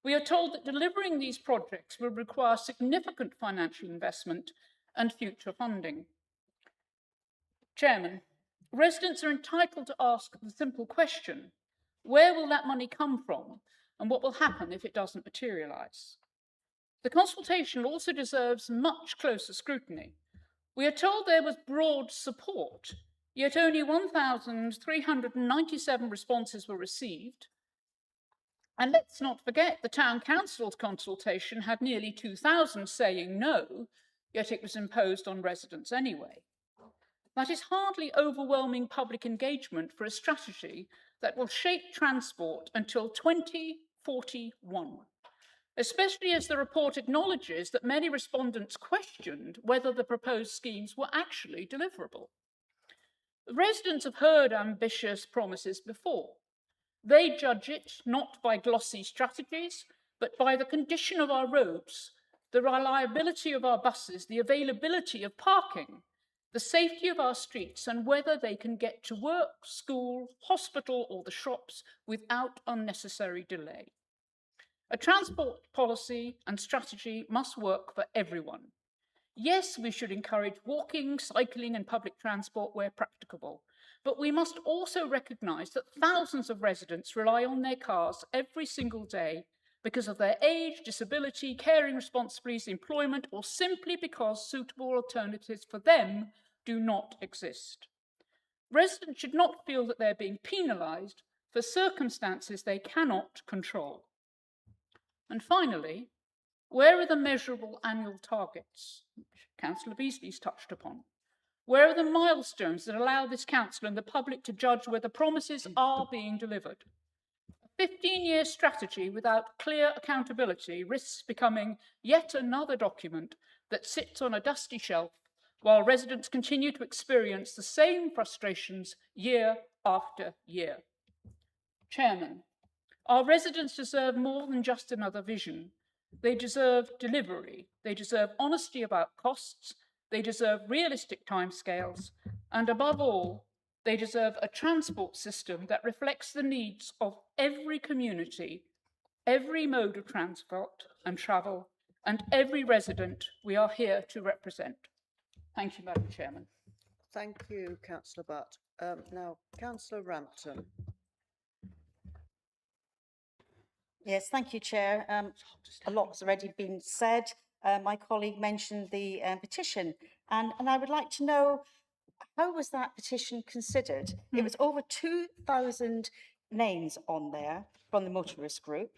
we are told that delivering these projects will require significant financial investment and future funding. Chairman, residents are entitled to ask the simple question, where will that money come from and what will happen if it doesn't materialise? The consultation also deserves much closer scrutiny. We are told there was broad support, yet only 1,397 responses were received. And let's not forget the town council's consultation had nearly 2,000 saying no, yet it was imposed on residents anyway. That is hardly overwhelming public engagement for a strategy that will shape transport until 2041, especially as the report acknowledges that many respondents questioned whether the proposed schemes were actually deliverable. The residents have heard ambitious promises before. They judge it not by glossy strategies, but by the condition of our roads, the reliability of our buses, the availability of parking, the safety of our streets, and whether they can get to work, school, hospital, or the shops without unnecessary delay. A transport policy and strategy must work for everyone. Yes, we should encourage walking, cycling, and public transport where practicable, but we must also recognise that thousands of residents rely on their cars every single day because of their age, disability, caring responsibilities, employment, or simply because suitable alternatives for them do not exist. Residents should not feel that they're being penalised for circumstances they cannot control. And finally, where are the measurable annual targets, which Councillor Beasley's touched upon? Where are the milestones that allow this council and the public to judge whether promises are being delivered? A 15-year strategy without clear accountability risks becoming yet another document that sits on a dusty shelf while residents continue to experience the same frustrations year after year. Chairman, our residents deserve more than just another vision. They deserve delivery. They deserve honesty about costs. They deserve realistic timescales. And above all, they deserve a transport system that reflects the needs of every community, every mode of transport and travel, and every resident we are here to represent. Thank you, Madam Chairman. Thank you, Councillor Butt. Now, Councillor Rampton. Yes, thank you, Chair. A lot has already been said. My colleague mentioned the petition, and I would like to know, how was that petition considered? It was over 2,000 names on there from the motorist group.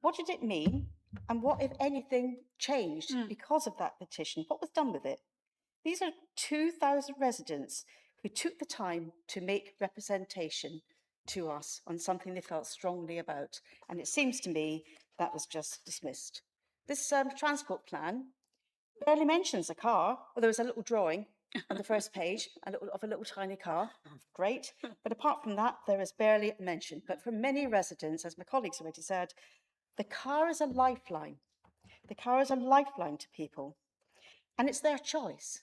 What did it mean? And what, if anything, changed because of that petition? What was done with it? These are 2,000 residents who took the time to make representation to us on something they felt strongly about. And it seems to me that was just dismissed. This transport plan barely mentions a car, or there was a little drawing on the first page of a little tiny car. Great. But apart from that, there is barely a mention. But for many residents, as my colleagues already said, the car is a lifeline. The car is a lifeline to people. And it's their choice.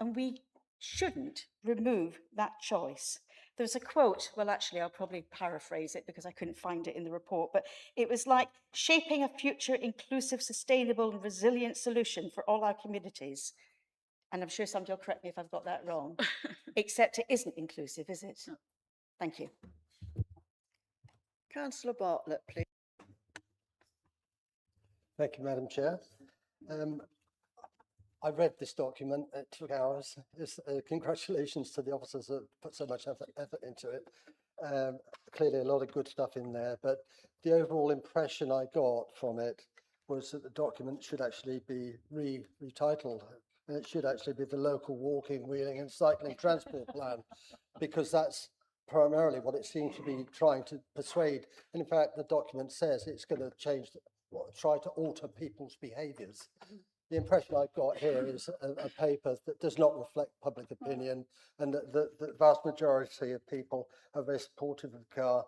And we shouldn't remove that choice. There's a quote, well, actually, I'll probably paraphrase it because I couldn't find it in the report, but it was like shaping a future inclusive, sustainable and resilient solution for all our communities. And I'm sure somebody will correct me if I've got that wrong, except it isn't inclusive, is it? Thank you. Councillor Bartlett, please. Thank you, Madam Chair. I read this document, it took hours. Congratulations to the officers that put so much effort into it. Clearly a lot of good stuff in there, but the overall impression I got from it was that the document should actually be retitled, and it should actually be the Local Walking, Wheeling and Cycling Transport Plan, because that's primarily what it seems to be trying to persuade. And in fact, the document says it's going to try to alter people's behaviours. The impression I've got here is a paper that does not reflect public opinion, and that the vast majority of people are very supportive of the car.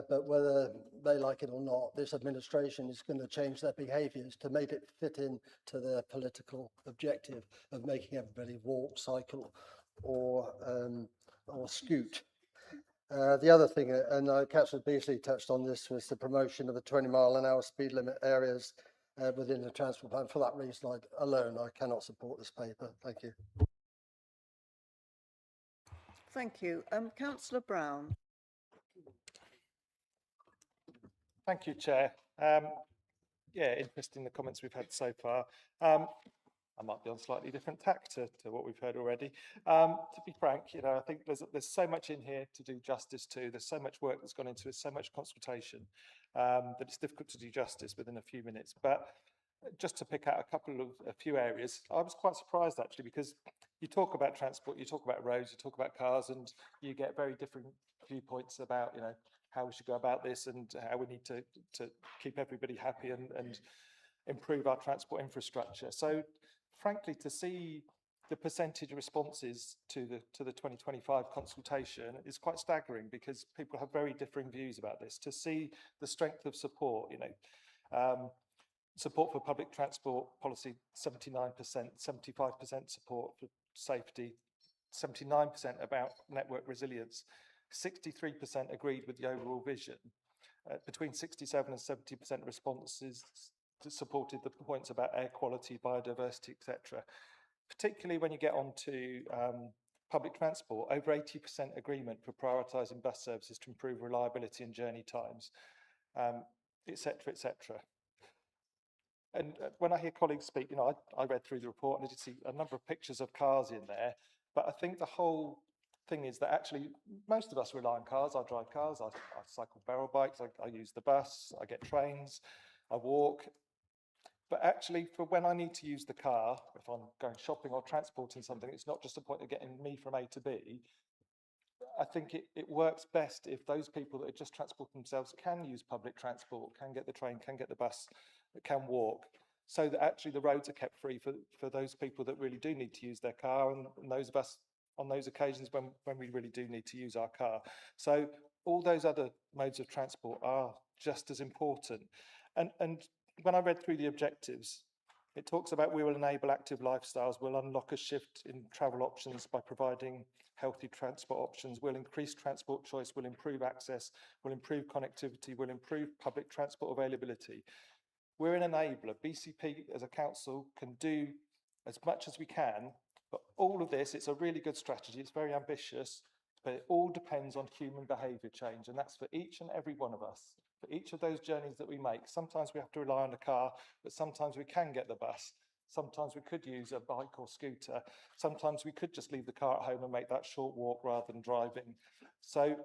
But whether they like it or not, this administration is going to change their behaviours to make it fit in to their political objective of making everybody walk, cycle, or scoot. The other thing, and Councillor Beasley touched on this, was the promotion of the 20-mile-an-hour speed limit areas within the transport plan. For that reason alone, I cannot support this paper. Thank you. Thank you. Councillor Brown. Thank you, Chair. Yeah, interesting the comments we've had so far. I might be on slightly different tack to what we've heard already. To be frank, I think there's so much in here to do justice to. There's so much work that's gone into it, so much consultation, that it's difficult to do justice within a few minutes. But just to pick out a few areas, I was quite surprised actually, because you talk about transport, you talk about roads, you talk about cars, and you get very different viewpoints about how we should go about this and how we need to keep everybody happy and improve our transport infrastructure. So frankly, to see the percentage responses to the 2025 consultation is quite staggering, because people have very differing views about this. To see the strength of support, support for public transport policy, 79%, 75% support for safety, 79% about network resilience, 63% agreed with the overall vision. Between 67 and 70% responses supported the points about air quality, biodiversity, etc. Particularly when you get on to public transport, over 80% agreement for prioritising bus services to improve reliability and journey times, etc., etc. And when I hear colleagues speak, I read through the report and I did see a number of pictures of cars in there, but I think the whole thing is that actually most of us rely on cars. I drive cars, I cycle barrel bikes, I use the bus, I get trains, I walk. But actually, for when I need to use the car, if I'm going shopping or transporting something, it's not just a point of getting me from A to B. I think it works best if those people that are just transporting themselves can use public transport, can get the train, can get the bus, can walk, so that actually the roads are kept free for those people that really do need to use their car, and those of us on those occasions when we really do need to use our car. So all those other modes of transport are just as important. And when I read through the objectives, it talks about we will enable active lifestyles, we'll unlock a shift in travel options by providing healthy transport options, we'll increase transport choice, we'll improve access, we'll improve connectivity, we'll improve public transport availability. We're an enabler. BCP as a council can do as much as we can, but all of this, it's a really good strategy, it's very ambitious, but it all depends on human behaviour change, and that's for each and every one of us. for each of those journeys that we make. Sometimes we have to rely on a car, but sometimes we can get the bus. Sometimes we could use a bike or scooter. Sometimes we could just leave the car at home and make that short walk rather than driving. So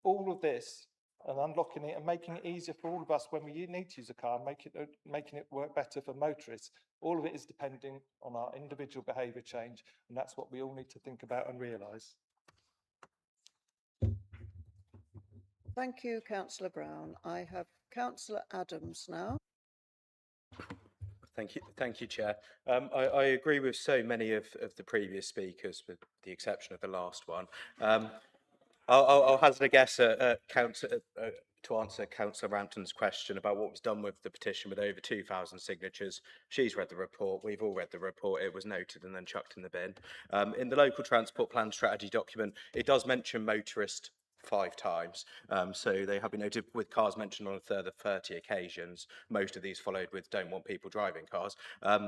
all of this and unlocking it and making it easier for all of us when we need to use a car, making it work better for motorists, all of it is depending on our individual behaviour change, and that's what we all need to think about and realise. Thank you, Councillor Brown. I have Councillor Adams now. Thank you, Chair. I agree with so many of the previous speakers, with the exception of the last one. I'll hazard a guess to answer Councillor Rampton's question about what was done with the petition with over 2,000 signatures. She's read the report. We've all read the report. It was noted and then chucked in the bin. In the local transport plan strategy document, it does mention motorist 5 times. So they have been noted with cars mentioned on a further 30 occasions. Most of these followed with don't want people driving cars.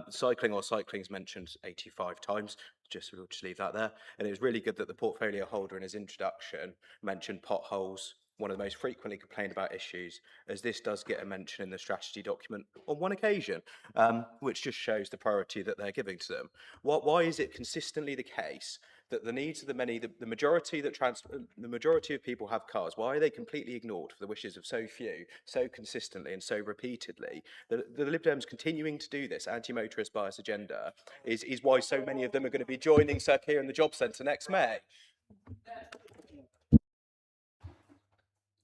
Cycling or cycling is mentioned 85 times. We'll just leave that there. And it was really good that the portfolio holder in his introduction mentioned potholes, one of the most frequently complained about issues, as this does get a mention in the strategy document on one occasion, which just shows the priority that they're giving to them. Why is it consistently the case that the needs of the many, the majority of people have cars? Why are they completely ignored for the wishes of so few, so consistently and so repeatedly? The Lib Dems continuing to do this anti-motorist bias agenda is why so many of them are going to be joining Sir Keir in the Job Centre next May.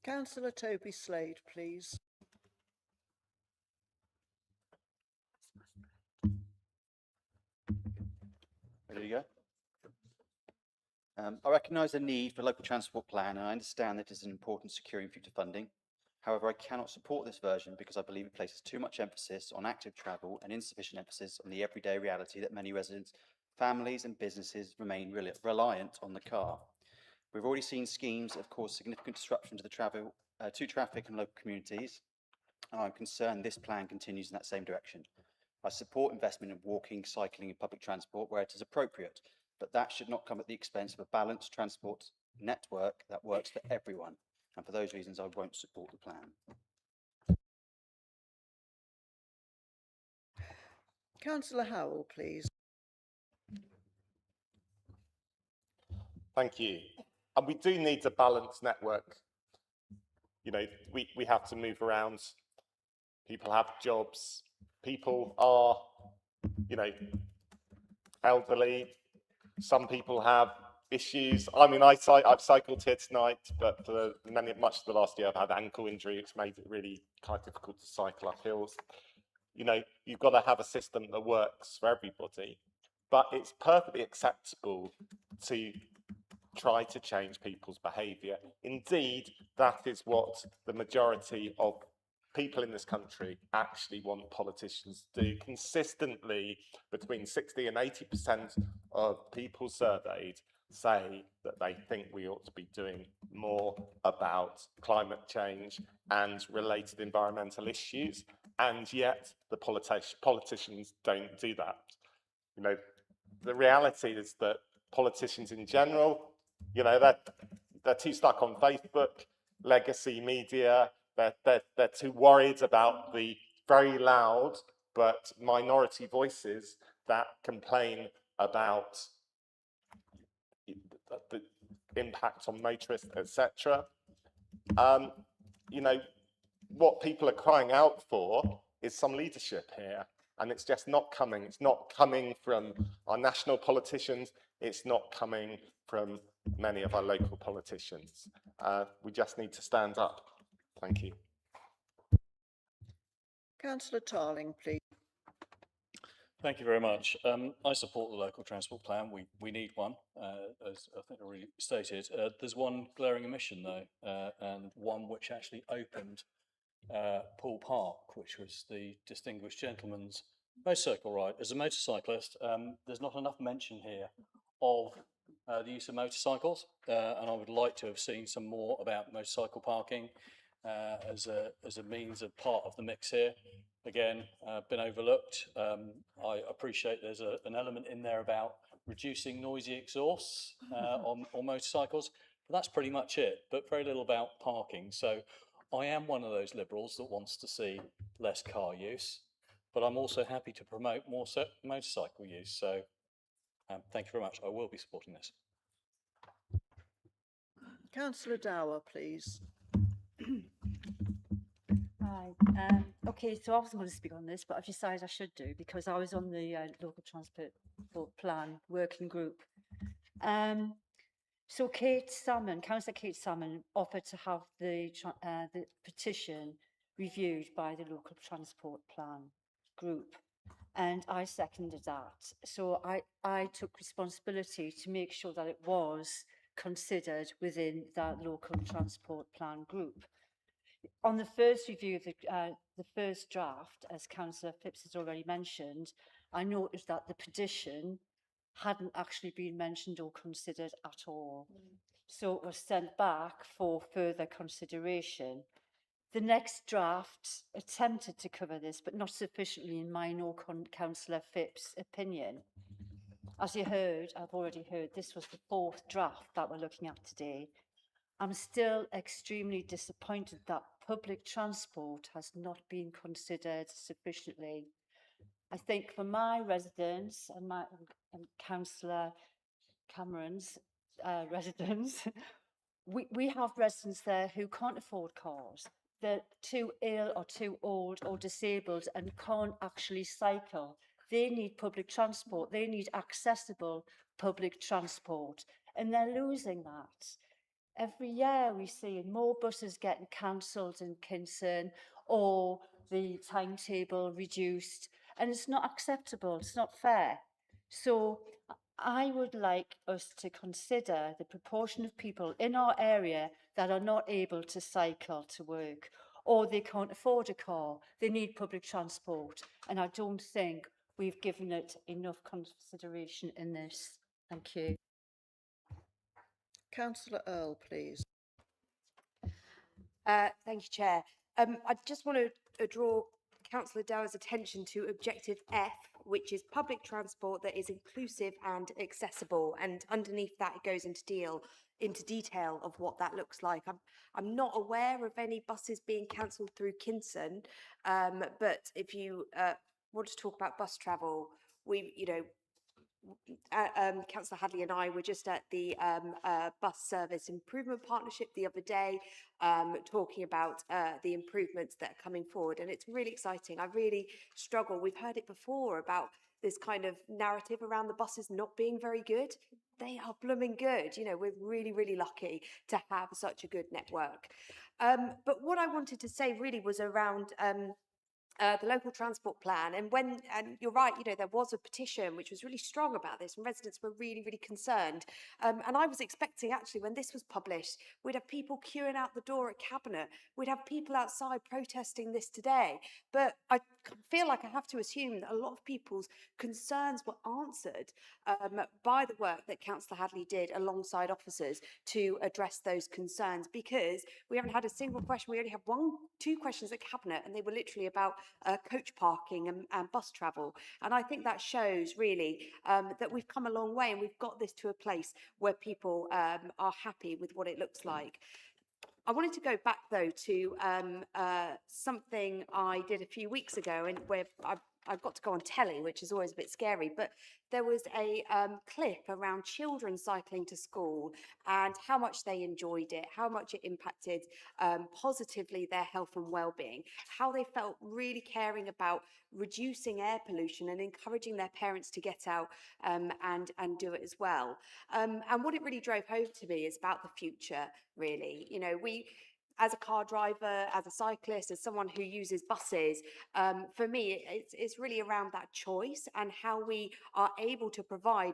Councillor Toby Slade, please. Ready to go? I recognise the need for a local transport plan, and I understand that it is an important securing future funding. However, I cannot support this version because I believe it places too much emphasis on active travel and insufficient emphasis on the everyday reality that many residents, families and businesses remain reliant on the car. We've already seen schemes that have caused significant disruption to the traffic and local communities, and I'm concerned this plan continues in that same direction. I support investment in walking, cycling and public transport where it is appropriate, but that should not come at the expense of a balanced transport network that works for everyone. And for those reasons, I won't support the plan. Councillor Howell, please. Thank you. And we do need a balanced network. You know, we have to move around. People have jobs. People are, you know, elderly. Some people have issues. I mean, I've cycled here tonight, but for much of the last year, I've had ankle injury. It's made it really kind of difficult to cycle up hills. You know, you've got to have a system that works for everybody, but it's perfectly acceptable to try to change people's behaviour. Indeed, that is what the majority of people in this country actually want politicians to do. Consistently, between 60 and 80% of people surveyed say that they think we ought to be doing more about climate change and related environmental issues, and yet the politicians don't do that. You know, the reality is that politicians in general, you know, they're too stuck on Facebook, legacy media. They're too worried about the very loud but minority voices that complain about the impact on motorists, etc. You know, what people are crying out for is some leadership here, and it's just not coming. It's not coming from our national politicians. It's not coming from many of our local politicians. We just need to stand up. Thank you. Councillor Tarling, please. Thank you very much. I support the local transport plan. We need one, as I think I already stated. There's one glaring omission though, and one which actually opened Poole Park, which was the distinguished gentleman's motorcycle ride. As a motorcyclist, there's not enough mention here of the use of motorcycles, and I would like to have seen some more about motorcycle parking as a means of part of the mix here. Again, been overlooked. I appreciate there's an element in there about reducing noisy exhausts on motorcycles, but that's pretty much it, but very little about parking. So I am one of those Liberals that wants to see less car use, but I'm also happy to promote more motorcycle use. So thank you very much. I will be supporting this. Councillor Dower, please. Hi. Okay, so I wasn't going to speak on this, but I've decided I should do because I was on the local transport plan working group. So Councillor Kate Salmon offered to have the petition reviewed by the local transport plan group, and I seconded that. So I took responsibility to make sure that it was considered within that local transport plan group. On the first review of the first draft, as Councillor Phipps has already mentioned, I noticed that the petition hadn't actually been mentioned or considered at all. So it was sent back for further consideration. The next draft attempted to cover this, but not sufficiently in my nor Councillor Phipps' opinion. As you heard, I've already heard, this was the fourth draft that we're looking at today. I'm still extremely disappointed that public transport has not been considered sufficiently. I think for my residents and Councillor Cameron's residents, we have residents there who can't afford cars. They're too ill or too old or disabled and can't actually cycle. They need public transport. They need accessible public transport, and they're losing that. Every year we see more buses getting cancelled in Kinston or the timetable reduced, and it's not acceptable, it's not fair. So I would like us to consider the proportion of people in our area that are not able to cycle to work, or they can't afford a car, they need public transport, and I don't think we've given it enough consideration in this. Thank you. Councillor Earl, please. Thank you, Chair. I just want to draw Councillor Dower's attention to objective F, which is public transport that is inclusive and accessible. And underneath that, it goes into detail of what that looks like. I'm not aware of any buses being cancelled through Kinston, but if you want to talk about bus travel, Councillor Hadley and I were just at the Bus Service Improvement Partnership the other day, talking about the improvements that are coming forward, and it's really exciting. I really struggle. We've heard it before about this kind of narrative around the buses not being very good. They are blooming good. You know, we're really, really lucky to have such a good network. But what I wanted to say really was around the local transport plan, and you're right, you know, there was a petition which was really strong about this, and residents were really, really concerned. And I was expecting, actually, when this was published, we'd have people queuing out the door at Cabinet, we'd have people outside protesting this today. But I feel like I have to assume that a lot of people's concerns were answered by the work that Councillor Hadley did alongside officers to address those concerns, because we haven't had a single question. We only have two questions at Cabinet, and they were literally about coach parking and bus travel. And I think that shows really that we've come a long way, and we've got this to a place where people are happy with what it looks like. I wanted to go back, though, to something I did a few weeks ago, and where I got to go on telly, which is always a bit scary, but there was a clip around children cycling to school and how much they enjoyed it, how much it impacted positively their health and well-being, how they felt really caring about reducing air pollution and encouraging their parents to get out and do it as well. And what it really drove home to me is about the future, really. You know, as a car driver, as a cyclist, as someone who uses buses, for me, it's really around that choice and how we are able to provide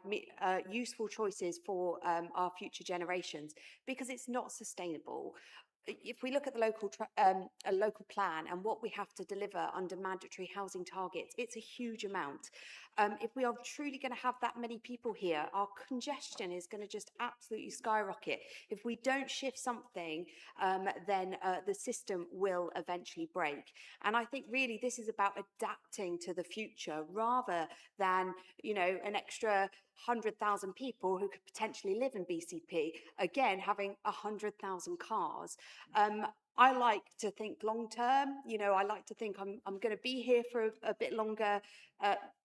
useful choices for our future generations, because it's not sustainable. If we look at the local plan and what we have to deliver under mandatory housing targets, it's a huge amount. If we are truly going to have that many people here, our congestion is going to just absolutely skyrocket. If we don't shift something, then the system will eventually break. And I think really this is about adapting to the future rather than, you know, an extra 100,000 people who could potentially live in BCP, again, having 100,000 cars. I like to think long term. You know, I like to think I'm going to be here for a bit longer,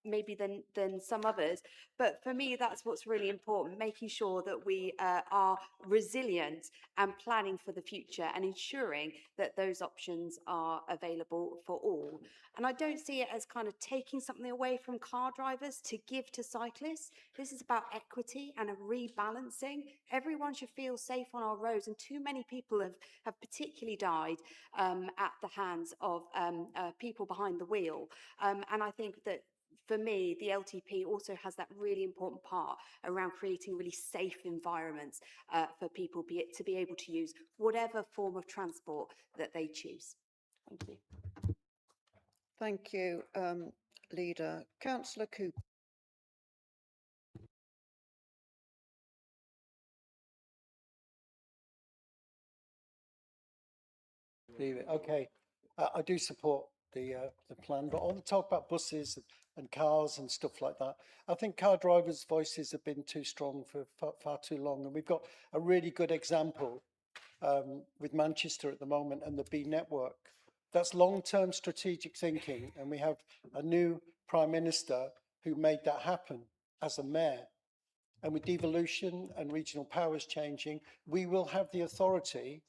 maybe than some others. But for me, that's what's really important: making sure that we are resilient and planning for the future, and ensuring that those options are available for all. And I don't see it as kind of taking something away from car drivers to give to cyclists. This is about equity and a rebalancing. Everyone should feel safe on our roads, and too many people have particularly died at the hands of people behind the wheel. And I think that for me, the LTP also has that really important part around creating really safe environments for people to be able to use whatever form of transport that they choose. Thank you. Thank you, Leader. Councillor Cooper. Leave it. Okay, I do support the plan, but I want to talk about buses and cars and stuff like that. I think car drivers' voices have been too strong for far too long, and we've got a really good example with Manchester at the moment and the B network. That's long-term strategic thinking, and we have a new Prime Minister who made that happen as a mayor. And with devolution and regional powers changing, we will have the authority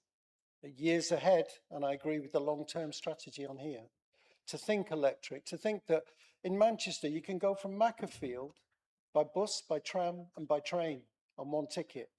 years ahead, and I agree with the long-term strategy on here, to think electric, to think that in Manchester you can go from Macclesfield by bus, by tram and by train on one ticket.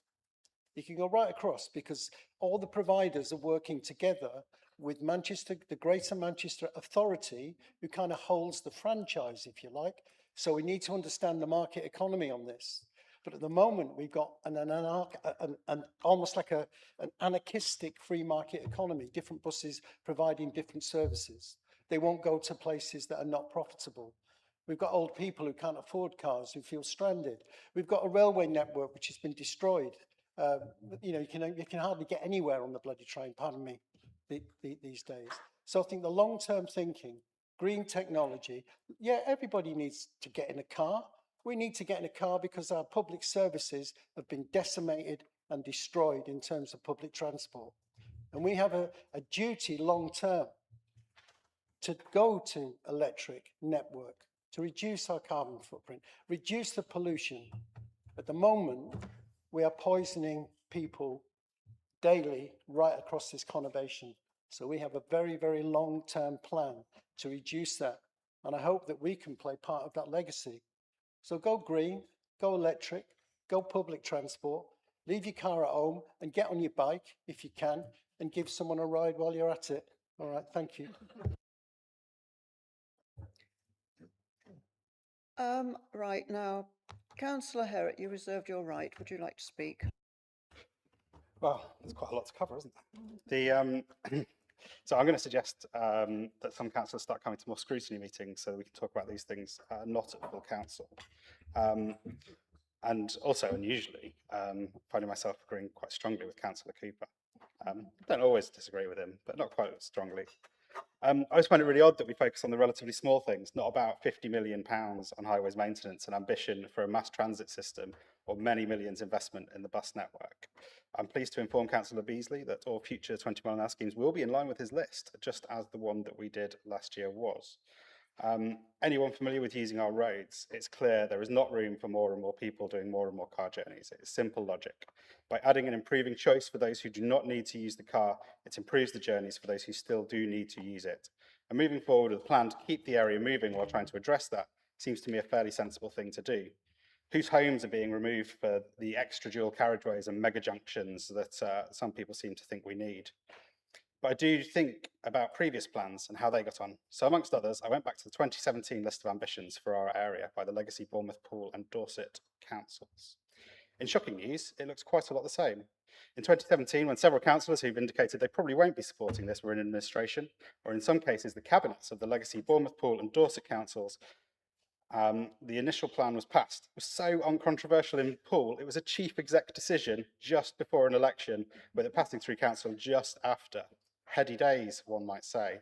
You can go right across because all the providers are working together with Manchester, the Greater Manchester Authority, who kind of holds the franchise, if you like. So we need to understand the market economy on this. But at the moment, we've got an almost like an anarchistic free market economy, different buses providing different services. They won't go to places that are not profitable. We've got old people who can't afford cars, who feel stranded. We've got a railway network which has been destroyed. You know, you can hardly get anywhere on the bloody train, pardon me, these days. So I think the long-term thinking, green technology, yeah, everybody needs to get in a car. We need to get in a car because our public services have been decimated and destroyed in terms of public transport. And we have a duty long-term to go to electric network, to reduce our carbon footprint, reduce the pollution. At the moment, we are poisoning people daily right across this conurbation. So we have a very, very long-term plan to reduce that. And I hope that we can play part of that legacy. So go green, go electric, go public transport, leave your car at home and get on your bike if you can and give someone a ride while you're at it. All right, thank you. Right now, Councillor Herrick, you reserved your right. Would you like to speak? Well, there's quite a lot to cover, isn't there? So I'm going to suggest that some councillors start coming to more scrutiny meetings so that we can talk about these things not at full council. And also, unusually, finding myself agreeing quite strongly with Councillor Cooper. Don't always disagree with him, but not quite as strongly. I just find it really odd that we focus on the relatively small things, not about £50 million on highways maintenance and ambition for a mass transit system or many millions investment in the bus network. I'm pleased to inform Councillor Beasley that all future 20-mile-an-hour schemes will be in line with his list, just as the one that we did last year was. Anyone familiar with using our roads, it's clear there is not room for more and more people doing more and more car journeys. It's simple logic. By adding and improving choice for those who do not need to use the car, it improves the journeys for those who still do need to use it. And moving forward with a plan to keep the area moving while trying to address that seems to me a fairly sensible thing to do. Whose homes are being removed for the extra dual carriageways and mega junctions that some people seem to think we need? But I do think about previous plans and how they got on. So amongst others, I went back to the 2017 list of ambitions for our area by the Legacy, Bournemouth, Poole and Dorset councils. In shocking news, it looks quite a lot the same. In 2017, when several councillors who've indicated they probably won't be supporting this were in administration, or in some cases the cabinets of the Legacy, Bournemouth, Poole and Dorset councils, the initial plan was passed. It was so uncontroversial in Poole, it was a chief exec decision just before an election, with it passing through council just after. Heady days, one might say.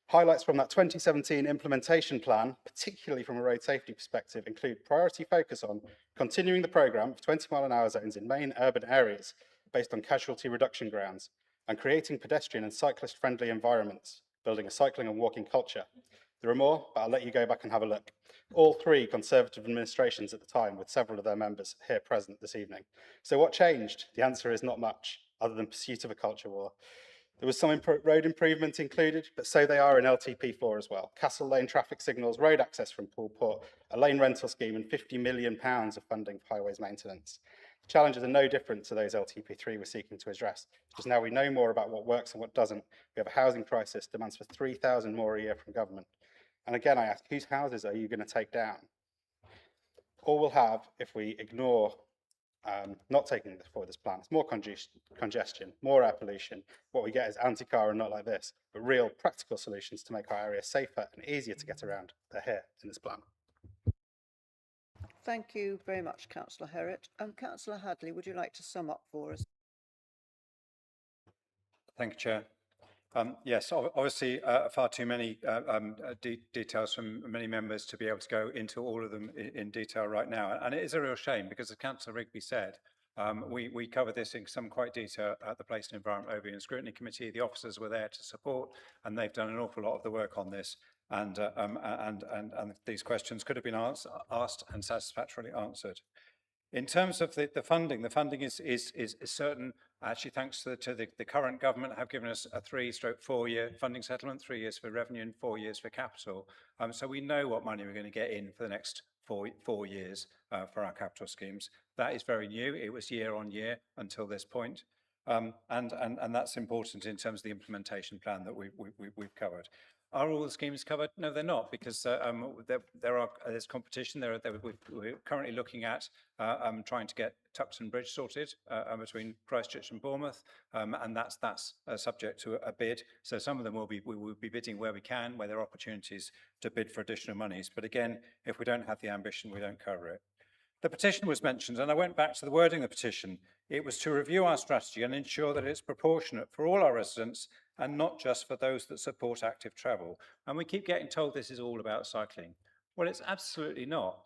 Highlights from that 2017 implementation plan, particularly from a road safety perspective, include priority focus on continuing the programme of 20-mile-an-hour zones in main urban areas based on casualty reduction grounds, and creating pedestrian and cyclist-friendly environments, building a cycling and walking culture. There are more, but I'll let you go back and have a look. All three Conservative administrations at the time, with several of their members here present this evening. So what changed? The answer is not much, other than pursuit of a culture war. There was some road improvement included, but so they are in LTP4 as well. Castle Lane traffic signals, road access from Poole Port, a lane rental scheme and £50 million of funding for highways maintenance. The challenges are no different to those LTP3 we're seeking to address, because now we know more about what works and what doesn't. We have a housing crisis, demands for 3,000 more a year from government. And again, I ask, whose houses are you going to take down? All we'll have if we ignore not taking forward this plan. It's more congestion, more air pollution. What we get is anti-car and not like this, but real practical solutions to make our area safer and easier to get around. They're here in this plan. Thank you very much, Councillor Herriott. Councillor Hadley, would you like to sum up for us? Thank you, Chair. Yes, obviously far too many details from many members to be able to go into all of them in detail right now. And it is a real shame because, as Councillor Rigby said, we covered this in some quite detail at the Place and Environment Overview and Scrutiny Committee. The officers were there to support, and they've done an awful lot of the work on this. And these questions could have been asked and satisfactorily answered. In terms of the funding is certain, actually thanks to the current government have given us a 3/4 year funding settlement, 3 years for revenue and 4 years for capital. So we know what money we're going to get in for the next four years for our capital schemes. That is very new. It was year on year until this point. And that's important in terms of the implementation plan that we've covered. Are all the schemes covered? No, they're not, because there's competition. We're currently looking at trying to get Tuxton Bridge sorted between Christchurch and Bournemouth, and that's subject to a bid. So some of them we will be bidding where we can, where there are opportunities to bid for additional monies. But again, if we don't have the ambition, we don't cover it. The petition was mentioned, and I went back to the wording of the petition. It was to review our strategy and ensure that it's proportionate for all our residents and not just for those that support active travel. And we keep getting told this is all about cycling. Well, it's absolutely not.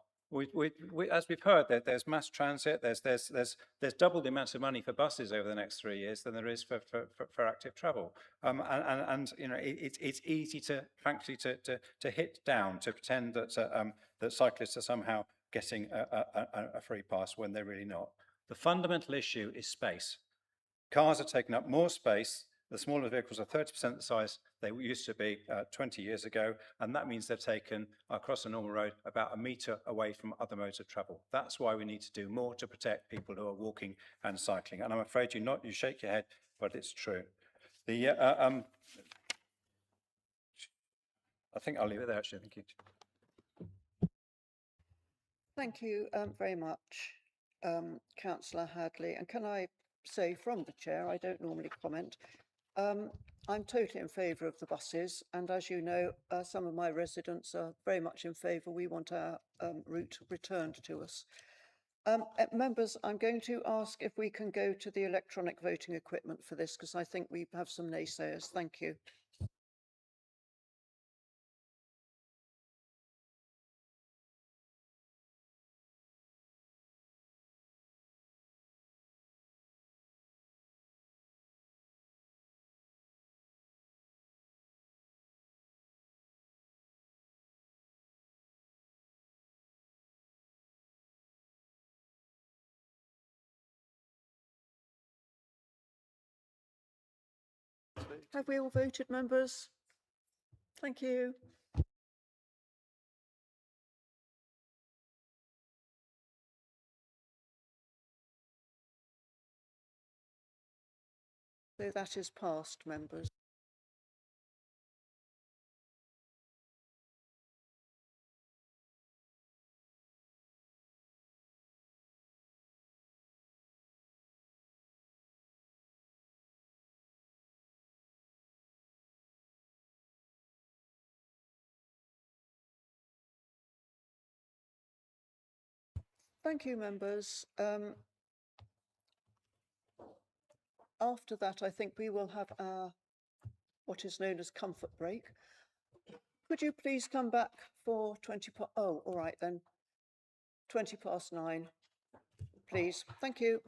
As we've heard, there's mass transit, there's double the amount of money for buses over the next 3 years than there is for active travel. And you know, it's easy to, frankly, to hit down, to pretend that cyclists are somehow getting a free pass when they're really not. The fundamental issue is space. Cars are taking up more space. The smaller vehicles are 30% the size they used to be 20 years ago, and that means they've taken, across a normal road, about a metre away from other modes of travel. That's why we need to do more to protect people who are walking and cycling. And I'm afraid you shake your head, but it's true. I think I'll leave it there, actually. Thank you. Thank you very much, Councillor Hadley. And can I say from the chair, I don't normally comment, I'm totally in favour of the buses, and as you know, some of my residents are very much in favour. We want our route returned to us. Members, I'm going to ask if we can go to the electronic voting equipment for this, because I think we have some naysayers. Thank you. Have we all voted, members? Thank you. So that is passed, members. Thank you, members. After that, I think we will have our what is known as comfort break. Could you please come back for 20 past, oh, all right then, 9:20, please. Thank you.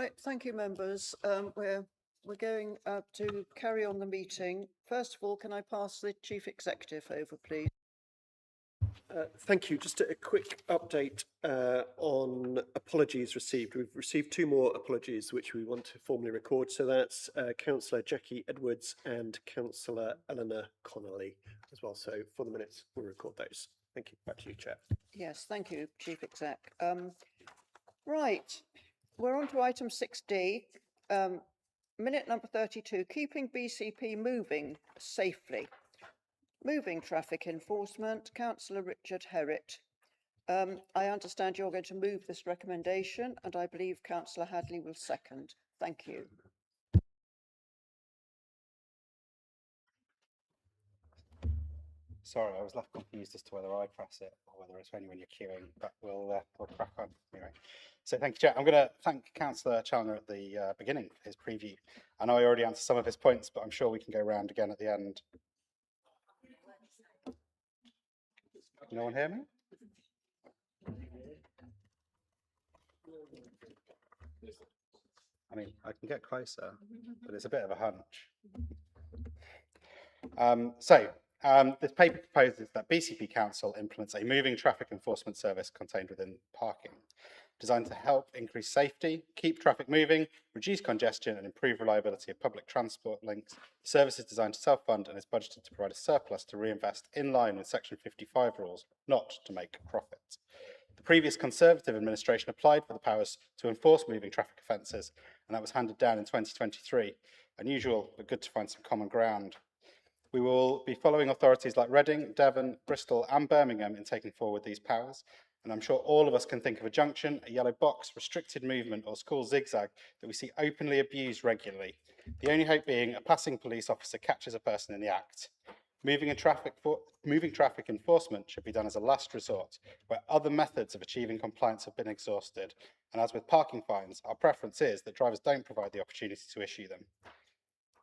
Right, thank you, members. We're going to carry on the meeting. First of all, can I pass the Chief Executive over, please? Thank you. Just a quick update on apologies received. We've received 2 more apologies which we want to formally record. So that's Councillor Jackie Edwards and Councillor Eleanor Connolly as well. So for the minutes, we'll record those. Thank you. Back to you, Chair. Yes, thank you, Chief Exec. Right, we're on to item 6D, minute number 32, keeping BCP moving safely. Moving traffic enforcement, Councillor Richard Herritt. I understand you're going to move this recommendation, and I believe Councillor Hadley will second. Thank you. Sorry, I was left confused as to whether I press it or whether it's only when you're queuing, but we'll crack on anyway. So thank you, Chair. I'm going to thank Councillor Challoner at the beginning for his preview. I know I already answered some of his points, but I'm sure we can go round again at the end. Can no one hear me? I mean, I can get closer, but it's a bit of a hunch. This paper proposes that BCP Council implements a moving traffic enforcement service contained within parking, designed to help increase safety, keep traffic moving, reduce congestion and improve reliability of public transport links. The service is designed to self-fund and is budgeted to provide a surplus to reinvest in line with Section 55 rules, not to make profit. The previous Conservative administration applied for the powers to enforce moving traffic offences, and that was handed down in 2023. Unusual, but good to find some common ground. We will be following authorities like Reading, Devon, Bristol and Birmingham in taking forward these powers, and I'm sure all of us can think of a junction, a yellow box, restricted movement or school zigzag that we see openly abused regularly. The only hope being a passing police officer catches a person in the act. Moving traffic enforcement should be done as a last resort, where other methods of achieving compliance have been exhausted, and as with parking fines, our preference is that drivers don't provide the opportunity to issue them.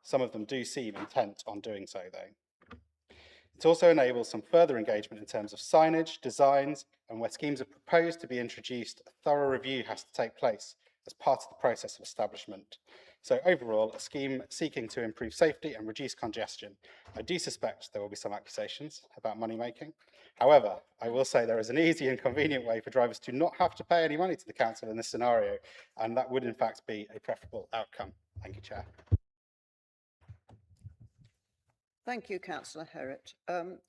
Some of them do seem intent on doing so, though. It also enables some further engagement in terms of signage, designs, and where schemes are proposed to be introduced, a thorough review has to take place as part of the process of establishment. So overall, a scheme seeking to improve safety and reduce congestion. I do suspect there will be some accusations about money making. However, I will say there is an easy and convenient way for drivers to not have to pay any money to the council in this scenario, and that would in fact be a preferable outcome. Thank you, Chair. Thank you, Councillor Herritt.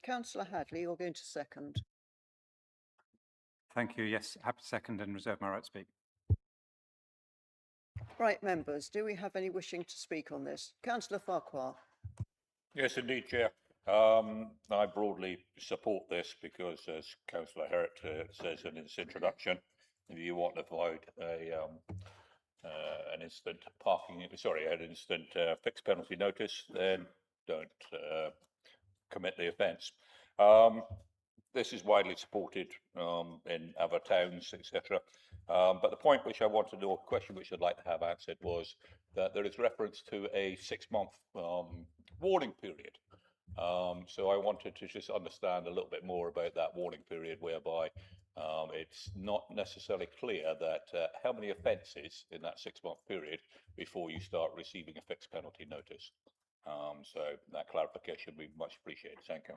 Councillor Hadley, you're going to second. Thank you. Yes, happy to second and reserve my right to speak. Right, members, do we have any wishing to speak on this? Councillor Farquhar. Yes, indeed, Chair. I broadly support this because, as Councillor Herritt says in his introduction, if you want to avoid an instant fixed penalty notice, then don't commit the offence. This is widely supported in other towns, etc. But the point which I wanted to, or question which I'd like to have answered, was that there is reference to a 6-month warning period. So I wanted to just understand a little bit more about that warning period, whereby it's not necessarily clear that how many offences in that 6-month period before you start receiving a fixed penalty notice. So that clarification would be much appreciated. Thank you.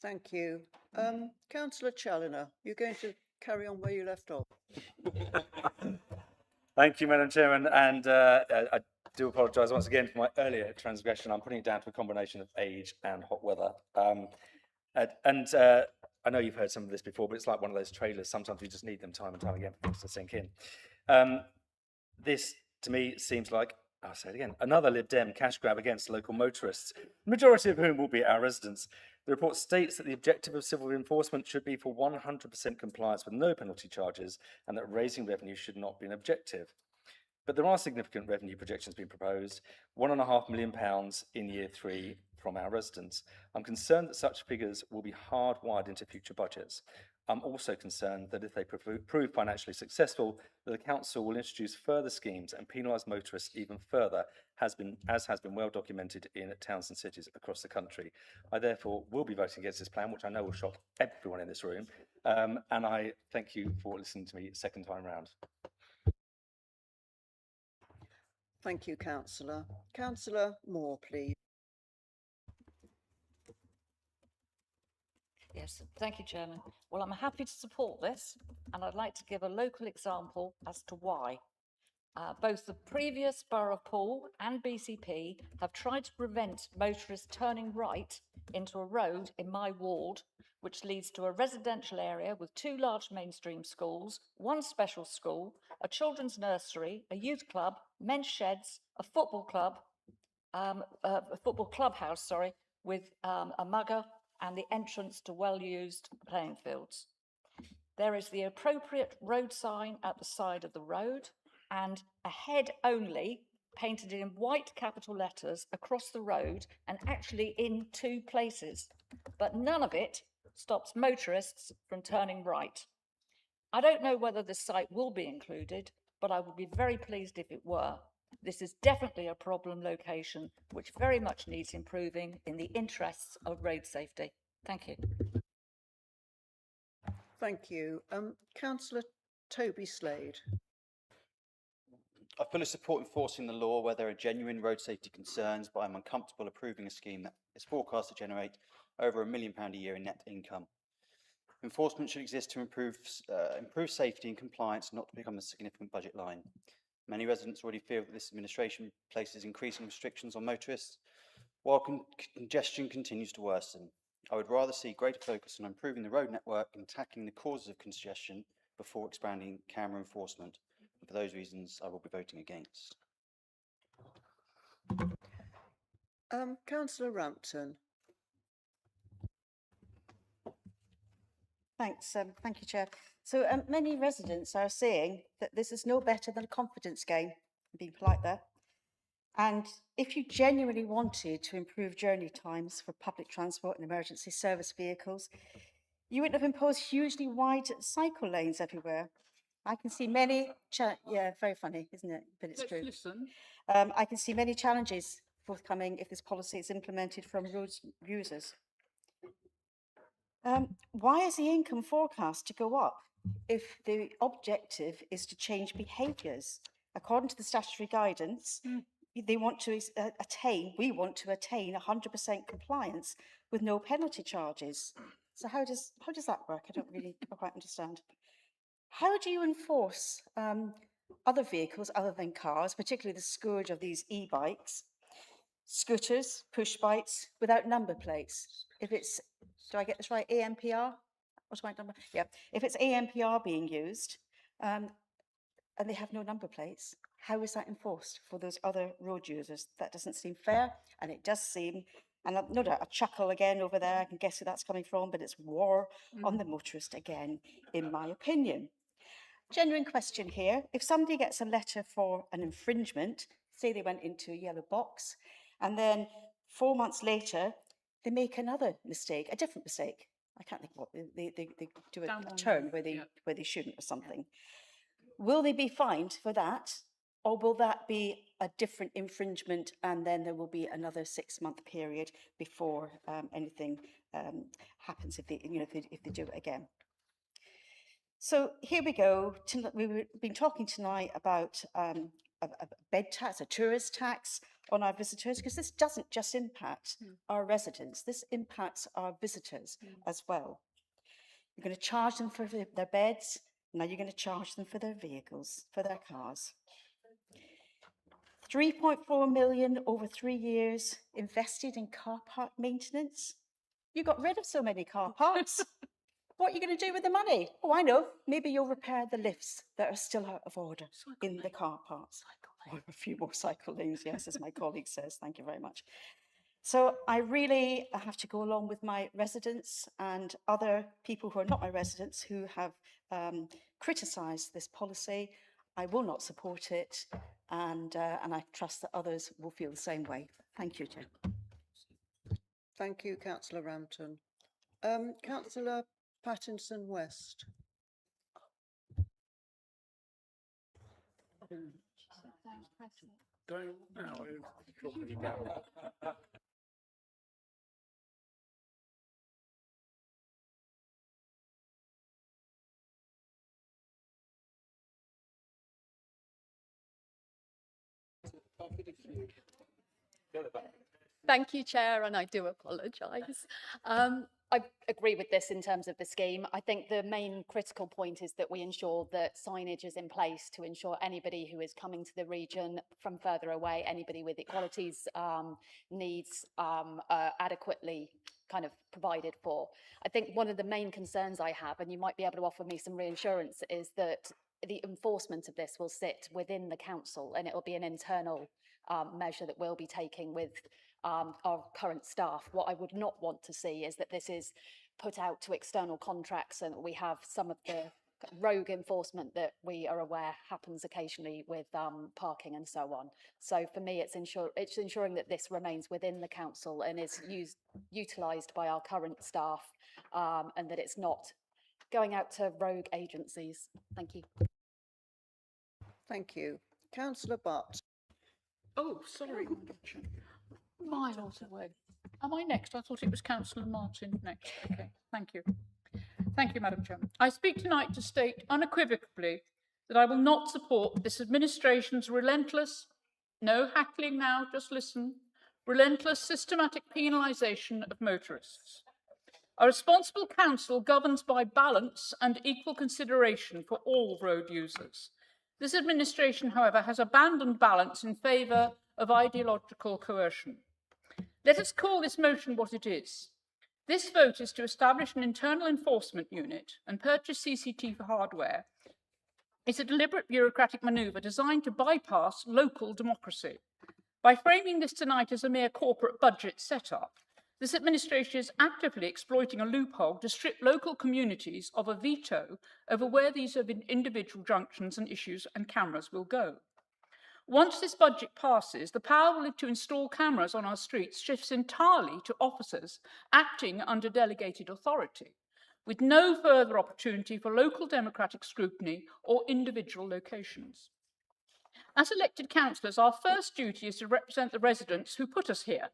Thank you. Councillor Challoner, you're going to carry on where you left off. Thank you, Madam Chairman, and I do apologise once again for my earlier transgression. I'm putting it down to a combination of age and hot weather. I know you've heard some of this before, but it's like one of those trailers. Sometimes you just need them time and time again for things to sink in. This, to me, seems like, I'll say it again, another Lib Dem cash grab against local motorists, the majority of whom will be our residents. The report states that the objective of civil enforcement should be for 100% compliance with no penalty charges, and that raising revenue should not be an objective. But there are significant revenue projections being proposed, £1.5 million in year 3 from our residents. I'm concerned that such figures will be hardwired into future budgets. I'm also concerned that if they prove financially successful, that the council will introduce further schemes and penalise motorists even further, as has been well documented in towns and cities across the country. I therefore will be voting against this plan, which I know will shock everyone in this room, and I thank you for listening to me a second time round. Thank you, councillor. Councillor Moore, please. Yes, thank you, Chairman. Well, I'm happy to support this, and I'd like to give a local example as to why. Both the previous Borough of Poole and BCP have tried to prevent motorists turning right into a road in my ward, which leads to a residential area with 2 large mainstream schools, 1 special school, a children's nursery, a youth club, men's sheds, a football club, a football clubhouse, sorry, with a mugger and the entrance to well-used playing fields. There is the appropriate road sign at the side of the road and ahead only, painted in white capital letters across the road and actually in 2 places. But none of it stops motorists from turning right. I don't know whether this site will be included, but I would be very pleased if it were. This is definitely a problem location which very much needs improving in the interests of road safety. Thank you. Thank you. Councillor Toby Slade. I fully support enforcing the law where there are genuine road safety concerns, but I'm uncomfortable approving a scheme that is forecast to generate over £1 million a year in net income. Enforcement should exist to improve safety and compliance, not to become a significant budget line. Many residents already feel that this administration places increasing restrictions on motorists, while congestion continues to worsen. I would rather see greater focus on improving the road network and tackling the causes of congestion before expanding camera enforcement. And for those reasons, I will be voting against. Councillor Rampton. Thanks. Thank you, Chair. So many residents are saying that this is no better than a confidence game. I'm being polite there. And if you genuinely wanted to improve journey times for public transport and emergency service vehicles, you wouldn't have imposed hugely wide cycle lanes everywhere. I can see many, yeah, very funny, isn't it? But it's true. Listen. I can see many challenges forthcoming if this policy is implemented from road users. Why is the income forecast to go up if the objective is to change behaviours? According to the statutory guidance, they want to we want to attain 100% compliance with no penalty charges. So how does that work? I don't really quite understand. How do you enforce other vehicles other than cars, particularly the scourge of these e-bikes, scooters, push bikes without number plates? If it's, do I get this right, AMPR? What's my number? Yeah, if it's AMPR being used and they have no number plates, how is that enforced for those other road users? That doesn't seem fair, and it does seem, and no doubt a chuckle again over there, I can guess who that's coming from, but it's war on the motorist again, in my opinion. Genuine question here. If somebody gets a letter for an infringement, say they went into a yellow box, and then 4 months later, they make another mistake, a different mistake. I can't think what, they do a turn where they shouldn't or something. Will they be fined for that? Or will that be a different infringement and then there will be another 6-month period before anything happens if they do it again? So here we go. We've been talking tonight about a bed tax, a tourist tax on our visitors, because this doesn't just impact our residents, this impacts our visitors as well. You're going to charge them for their beds, now you're going to charge them for their vehicles, for their cars. 3.4 million over 3 years invested in car park maintenance. You got rid of so many car parks. What are you going to do with the money? Oh, I know. Maybe you'll repair the lifts that are still out of order in the car parks. Or a few more cycle lanes, yes, as my colleague says. Thank you very much. So I really have to go along with my residents and other people who are not my residents who have criticised this policy. I will not support it, and I trust that others will feel the same way. Thank you, Chair. Thank you, Councillor Rampton. Councillor Pattinson West. Thank you, Chair, and I do apologise. I agree with this in terms of the scheme. I think the main critical point is that we ensure that signage is in place to ensure anybody who is coming to the region from further away, anybody with equalities needs adequately kind of provided for. I think one of the main concerns I have, and you might be able to offer me some reassurance, is that the enforcement of this will sit within the council and it will be an internal measure that we'll be taking with our current staff. What I would not want to see is that this is put out to external contracts and we have some of the rogue enforcement that we are aware happens occasionally with parking and so on. So for me, it's ensuring that this remains within the council and is utilised by our current staff and that it's not going out to rogue agencies. Thank you. Thank you. Councillor Butt. Oh, sorry. Miles away. Am I next? I thought it was Councillor Martin next. Okay, thank you. Thank you, Madam Chairman. I speak tonight to state unequivocally that I will not support this administration's relentless, no hackling now, just listen, relentless systematic penalisation of motorists. A responsible council governs by balance and equal consideration for all road users. This administration, however, has abandoned balance in favour of ideological coercion. Let us call this motion what it is. This vote is to establish an internal enforcement unit and purchase CCTV hardware. It's a deliberate bureaucratic manoeuvre designed to bypass local democracy. By framing this tonight as a mere corporate budget setup, this administration is actively exploiting a loophole to strip local communities of a veto over where these individual junctions and issues and cameras will go. Once this budget passes, the power to install cameras on our streets shifts entirely to officers acting under delegated authority, with no further opportunity for local democratic scrutiny or individual locations. As elected councillors, our first duty is to represent the residents who put us here.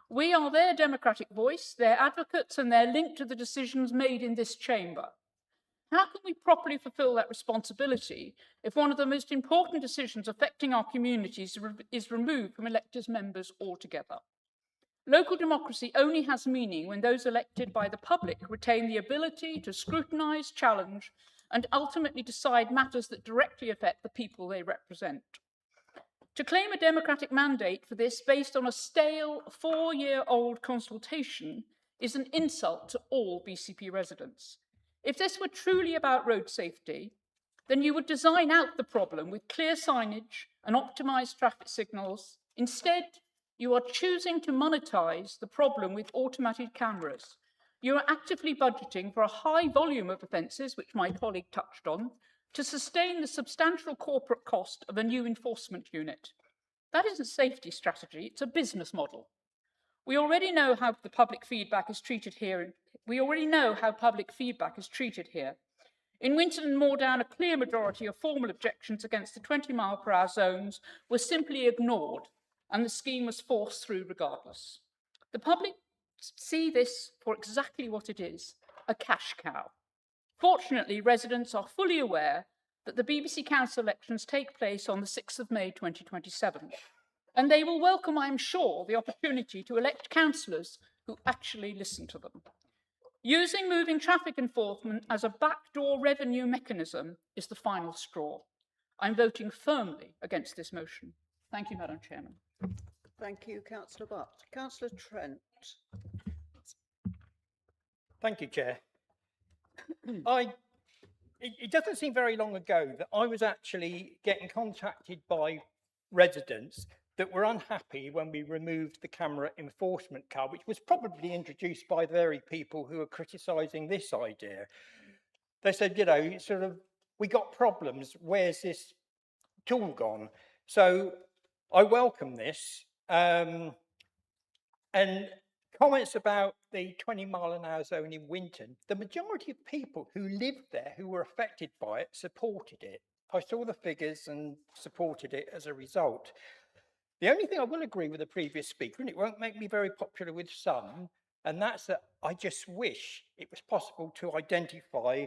We are their democratic voice, their advocates, and their link to the decisions made in this chamber. How can we properly fulfil that responsibility if one of the most important decisions affecting our communities is removed from elected members altogether? Local democracy only has meaning when those elected by the public retain the ability to scrutinise, challenge, and ultimately decide matters that directly affect the people they represent. To claim a democratic mandate for this based on a stale 4-year-old consultation is an insult to all BCP residents. If this were truly about road safety, then you would design out the problem with clear signage and optimised traffic signals. Instead, you are choosing to monetise the problem with automated cameras. You are actively budgeting for a high volume of offences, which my colleague touched on, to sustain the substantial corporate cost of a new enforcement unit. That isn't a safety strategy, it's a business model. We already know how the public feedback is treated here. In Winton and Moordown, a clear majority of formal objections against the 20-mile-per-hour zones were simply ignored, and the scheme was forced through regardless. The public see this for exactly what it is, a cash cow. Fortunately, residents are fully aware that the BBC Council elections take place on the 6th of May 2027, and they will welcome, I am sure, the opportunity to elect councillors who actually listen to them. Using moving traffic enforcement as a backdoor revenue mechanism is the final straw. I'm voting firmly against this motion. Thank you, Madam Chairman. Thank you, Councillor Butt. Councillor Trent. Thank you, Chair. It doesn't seem very long ago that I was actually getting contacted by residents that were unhappy when we removed the camera enforcement card, which was probably introduced by the very people who are criticising this idea. They said, you know, sort of, we got problems, where's this tool gone? So I welcome this. And comments about the 20-mile-an-hour zone in Winton, the majority of people who lived there, who were affected by it, supported it. I saw the figures and supported it as a result. The only thing I will agree with the previous speaker, and it won't make me very popular with some, and that's that I just wish it was possible to identify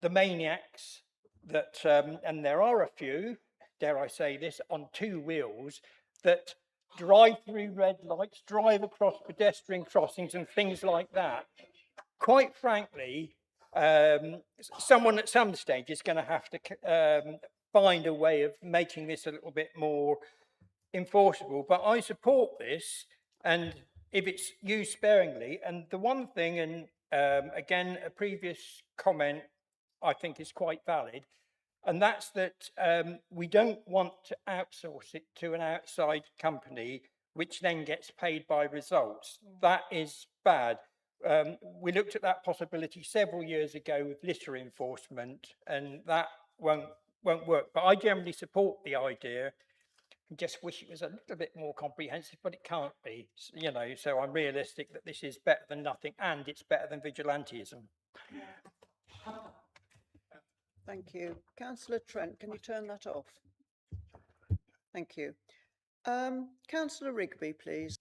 the maniacs that, and there are a few, dare I say this, on two wheels that drive through red lights, drive across pedestrian crossings and things like that. Quite frankly, someone at some stage is going to have to find a way of making this a little bit more enforceable. But I support this, and if it's used sparingly. And the one thing, and again, a previous comment I think is quite valid, and that's that we don't want to outsource it to an outside company, which then gets paid by results. That is bad. We looked at that possibility several years ago with litter enforcement, and that won't work. But I generally support the idea. I just wish it was a little bit more comprehensive, but it can't be. You know, so I'm realistic that this is better than nothing, and it's better than vigilantism. Thank you. Councillor Trent, can you turn that off? Thank you. Councillor Rigby, please.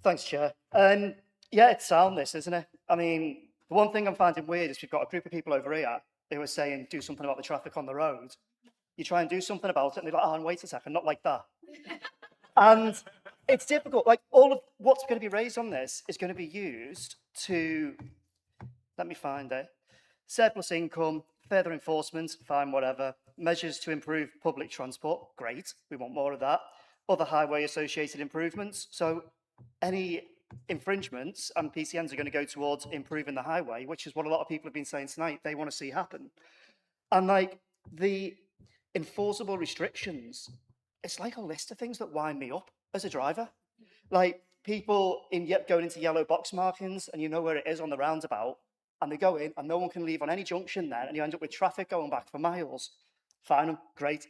Thanks, Chair. Yeah, it's sound this, isn't it? I mean, the one thing I'm finding weird is we've got a group of people over here who are saying do something about the traffic on the road. You try and do something about it and they're like, oh, and wait a second, not like that. And it's difficult. Like, all of what's going to be raised on this is going to be used to, let me find it, surplus income, further enforcement, fine, whatever, measures to improve public transport, great, we want more of that, other highway associated improvements. So any infringements and PCNs are going to go towards improving the highway, which is what a lot of people have been saying tonight they want to see happen. And like the enforceable restrictions, it's like a list of things that wind me up as a driver. Like people going into yellow box markings, and you know where it is on the roundabout, and they go in and no one can leave on any junction there, and you end up with traffic going back for miles. Fine, great.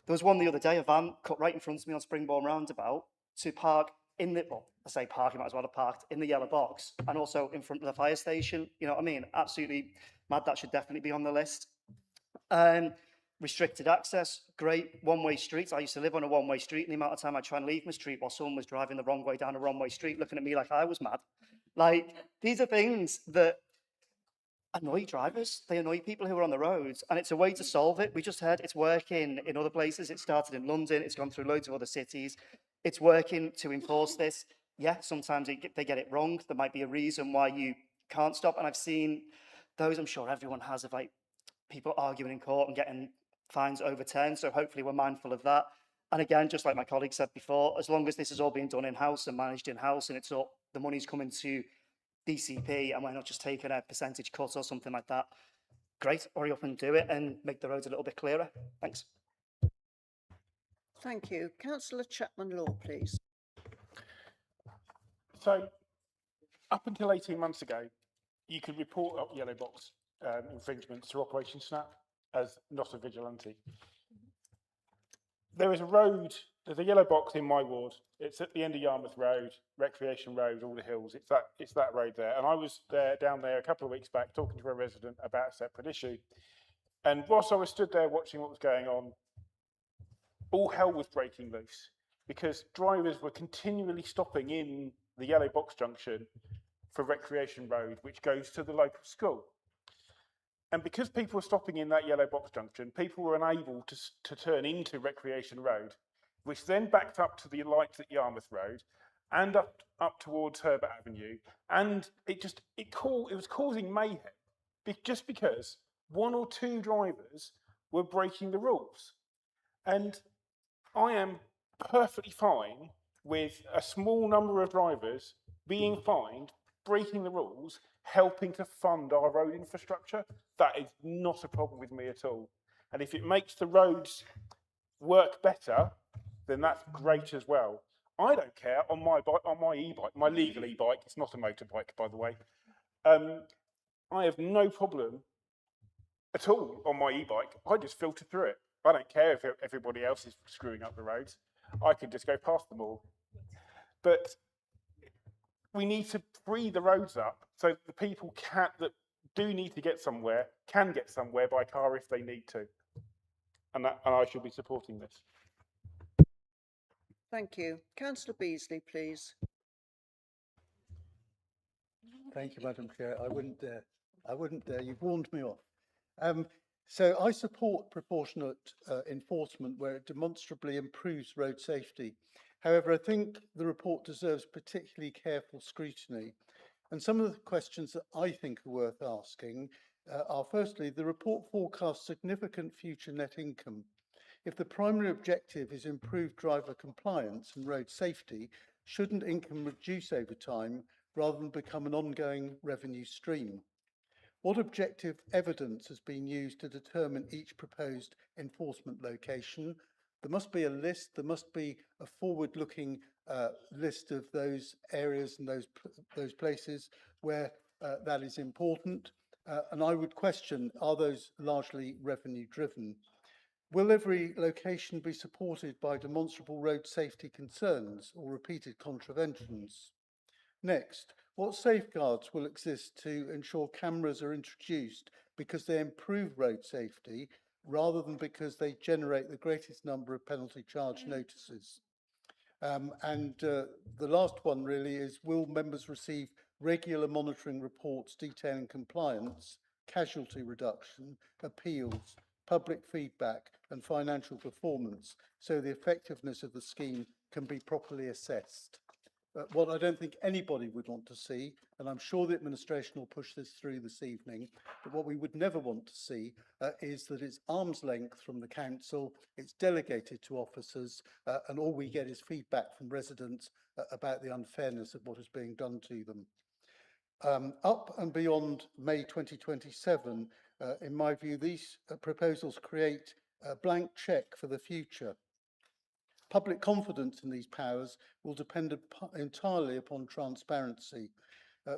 There was one the other day, a van cut right in front of me on Springbourne roundabout to park in the, well, I say park, you might as well have parked in the yellow box, and also in front of the fire station. You know what I mean? Absolutely mad. That should definitely be on the list. Restricted access, great. One-way streets. I used to live on a one-way street, and the amount of time I try and leave my street while someone was driving the wrong way down a wrong-way street, looking at me like I was mad. Like, these are things that annoy drivers. They annoy people who are on the roads, and it's a way to solve it. We just heard it's working in other places. It started in London. It's gone through loads of other cities. It's working to enforce this. Yeah, sometimes they get it wrong. There might be a reason why you can't stop. And I've seen those, I'm sure everyone has, of like people arguing in court and getting fines overturned. So hopefully we're mindful of that. And again, just like my colleague said before, as long as this is all being done in-house and managed in-house, and it's all, the money's coming to BCP and we're not just taking a percentage cut or something like that, great, hurry up and do it and make the roads a little bit clearer. Thanks. Thank you. Councillor Chapman-Law, please. So, up until 18 months ago, you could report yellow box infringements to Operation Snap as not a vigilante. There is a road, there's a yellow box in my ward. It's at the end of Yarmouth Road, Recreation Road, all the hills. It's that road there. And I was down there a couple of weeks back talking to a resident about a separate issue. And whilst I was stood there watching what was going on, all hell was breaking loose because drivers were continually stopping in the yellow box junction for Recreation Road, which goes to the local school. And because people were stopping in that yellow box junction, people were unable to turn into Recreation Road, which then backed up to the lights at Yarmouth Road and up towards Herbert Avenue. And it was causing mayhem just because one or two drivers were breaking the rules. And I am perfectly fine with a small number of drivers being fined, breaking the rules, helping to fund our road infrastructure. That is not a problem with me at all. And if it makes the roads work better, then that's great as well. I don't care on my bike, on my e-bike, my legal e-bike, it's not a motorbike, by the way. I have no problem at all on my e-bike. I just filter through it. I don't care if everybody else is screwing up the roads. I can just go past them all. But we need to free the roads up so the people that do need to get somewhere can get somewhere by car if they need to. And I should be supporting this. Thank you. Councillor Beasley, please. Thank you, Madam Chair. I wouldn't dare. You've warned me off. So I support proportionate enforcement where it demonstrably improves road safety. However, I think the report deserves particularly careful scrutiny. And some of the questions that I think are worth asking are firstly, the report forecasts significant future net income. If the primary objective is improved driver compliance and road safety, shouldn't income reduce over time rather than become an ongoing revenue stream? What objective evidence has been used to determine each proposed enforcement location? There must be a list, there must be a forward-looking list of those areas and those places where that is important. And I would question, are those largely revenue driven? Will every location be supported by demonstrable road safety concerns or repeated contraventions? Next, what safeguards will exist to ensure cameras are introduced because they improve road safety rather than because they generate the greatest number of penalty charge notices? The last one really is, will members receive regular monitoring reports detailing compliance, casualty reduction, appeals, public feedback and financial performance so the effectiveness of the scheme can be properly assessed? What I don't think anybody would want to see, and I'm sure the administration will push this through this evening, but what we would never want to see is that it's arm's length from the council, it's delegated to officers, and all we get is feedback from residents about the unfairness of what is being done to them. Up and beyond May 2027, in my view, these proposals create a blank cheque for the future. Public confidence in these powers will depend entirely upon transparency,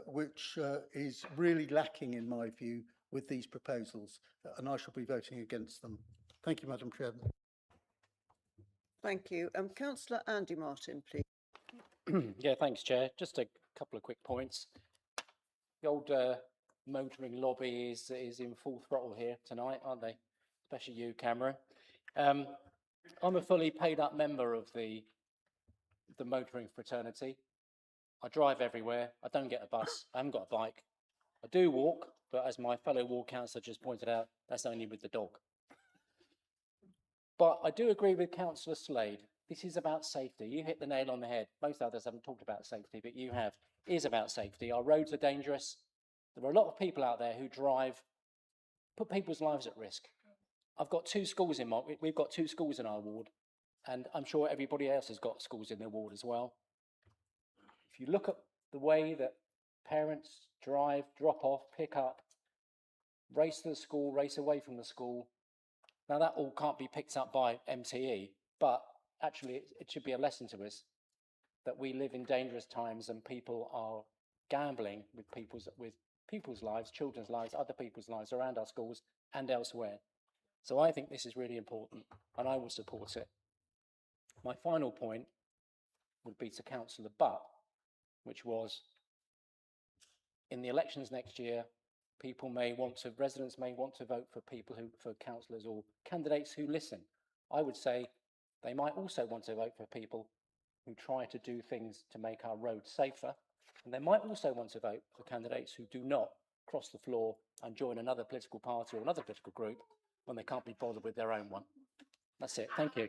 which is really lacking, in my view, with these proposals, and I shall be voting against them. Thank you, Madam Chairman. Thank you. Councillor Andy Martin, please. Yeah, thanks, Chair. Just a couple of quick points. The old motoring lobby is in full throttle here tonight, aren't they? Especially you, Cameron. I'm a fully paid up member of the motoring fraternity. I drive everywhere. I don't get a bus. I haven't got a bike. I do walk, but as my fellow ward councillor just pointed out, that's only with the dog. But I do agree with Councillor Slade. This is about safety. You hit the nail on the head. Most others haven't talked about safety, but you have. It is about safety. Our roads are dangerous. There are a lot of people out there who drive, put people's lives at risk. I've got we've got two schools in our ward, and I'm sure everybody else has got schools in their ward as well. If you look at the way that parents drive, drop off, pick up, race to the school, race away from the school, now that all can't be picked up by MTE, but actually it should be a lesson to us that we live in dangerous times and people are gambling with people's lives, children's lives, other people's lives around our schools and elsewhere. So I think this is really important and I will support it. My final point would be to Councillor Butt, which was in the elections next year, residents may want to vote for councillors or candidates who listen. I would say they might also want to vote for people who try to do things to make our roads safer. And they might also want to vote for candidates who do not cross the floor and join another political party or another political group when they can't be bothered with their own one. That's it. Thank you.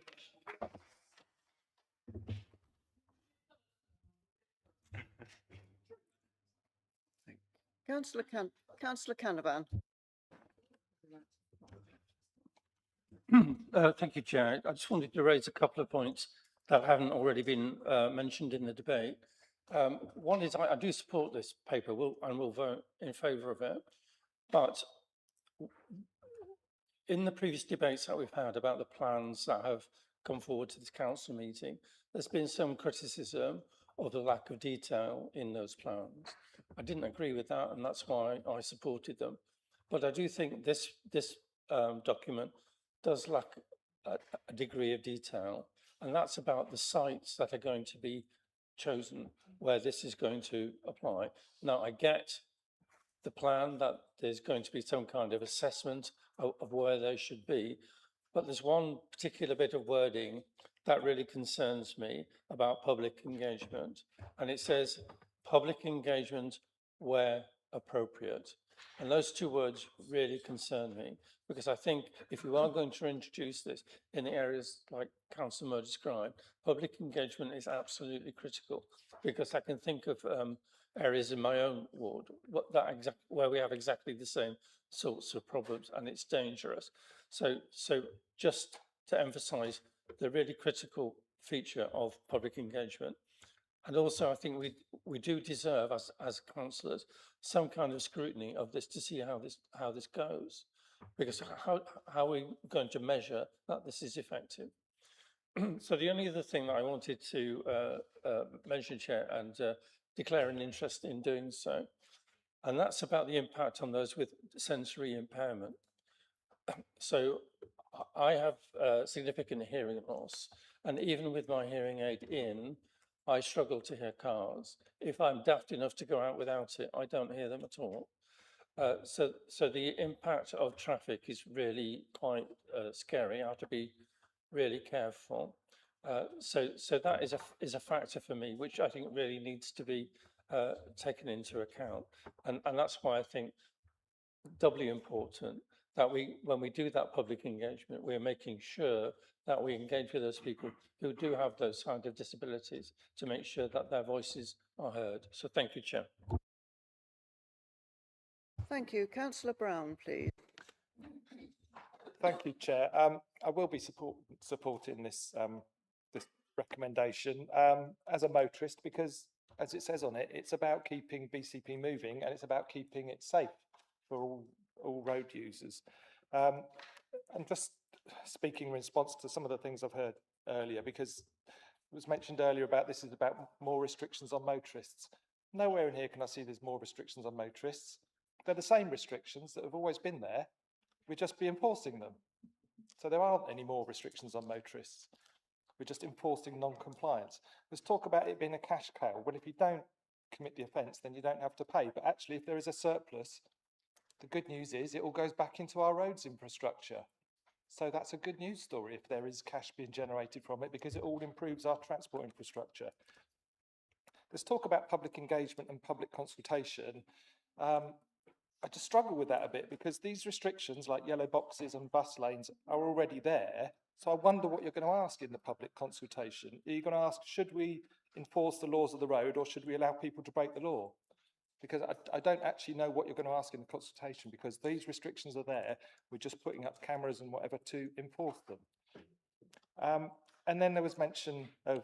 Councillor Canavan. Thank you, Chair. I just wanted to raise a couple of points that haven't already been mentioned in the debate. One is I do support this paper and will vote in favour of it, but in the previous debates that we've had about the plans that have come forward to this council meeting, there's been some criticism of the lack of detail in those plans. I didn't agree with that, and that's why I supported them. But I do think this document does lack a degree of detail, and that's about the sites that are going to be chosen where this is going to apply. Now, I get the plan that there's going to be some kind of assessment of where they should be, but there's one particular bit of wording that really concerns me about public engagement, and it says public engagement where appropriate. And those two words really concern me, because I think if you are going to introduce this in the areas like Councillor Moore described, public engagement is absolutely critical, because I can think of areas in my own ward where we have exactly the same sorts of problems, and it's dangerous. So just to emphasise the really critical feature of public engagement. And also, I think we do deserve, as councillors, some kind of scrutiny of this to see how this goes, because how are we going to measure that this is effective? So the only other thing that I wanted to mention, Chair, and declare an interest in doing so, and that's about the impact on those with sensory impairment. So I have significant hearing loss, and even with my hearing aid in, I struggle to hear cars. If I'm daft enough to go out without it, I don't hear them at all. So the impact of traffic is really quite scary. I have to be really careful. So that is a factor for me, which I think really needs to be taken into account, and that's why I think doubly important that when we do that public engagement, we're making sure that we engage with those people who do have those kind of disabilities to make sure that their voices are heard. So thank you, Chair. Thank you. Councillor Brown, please. Thank you, Chair. I will be supporting this this recommendation as a motorist, because, as it says on it, it's about keeping BCP moving, and it's about keeping it safe for all road users. And just speaking in response to some of the things I've heard earlier, because it was mentioned earlier about this is about more restrictions on motorists. Nowhere in here can I see there's more restrictions on motorists. They're the same restrictions that have always been there. We'd just be enforcing them. So there aren't any more restrictions on motorists. We're just enforcing non-compliance. There's talk about it being a cash cow. Well, if you don't commit the offence, then you don't have to pay. But actually, if there is a surplus, the good news is it all goes back into our roads infrastructure. So that's a good news story if there is cash being generated from it, because it all improves our transport infrastructure. There's talk about public engagement and public consultation. I just struggle with that a bit, because these restrictions like yellow boxes and bus lanes are already there. So I wonder what you're going to ask in the public consultation. Are you going to ask, should we enforce the laws of the road, or should we allow people to break the law? Because I don't actually know what you're going to ask in the consultation, because these restrictions are there. We're just putting up cameras and whatever to enforce them. And then there was mention of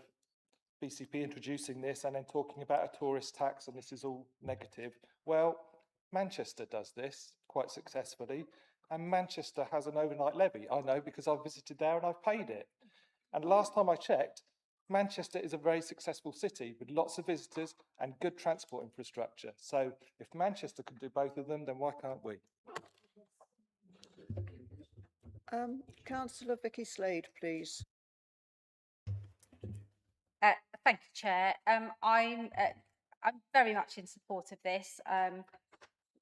BCP introducing this and then talking about a tourist tax, and this is all negative. Well, Manchester does this quite successfully, and Manchester has an overnight levy. I know, because I've visited there and I've paid it. And last time I checked, Manchester is a very successful city with lots of visitors and good transport infrastructure. So if Manchester can do both of them, then why can't we? Councillor Vicky Slade, please. Thank you, Chair. I'm very much in support of this.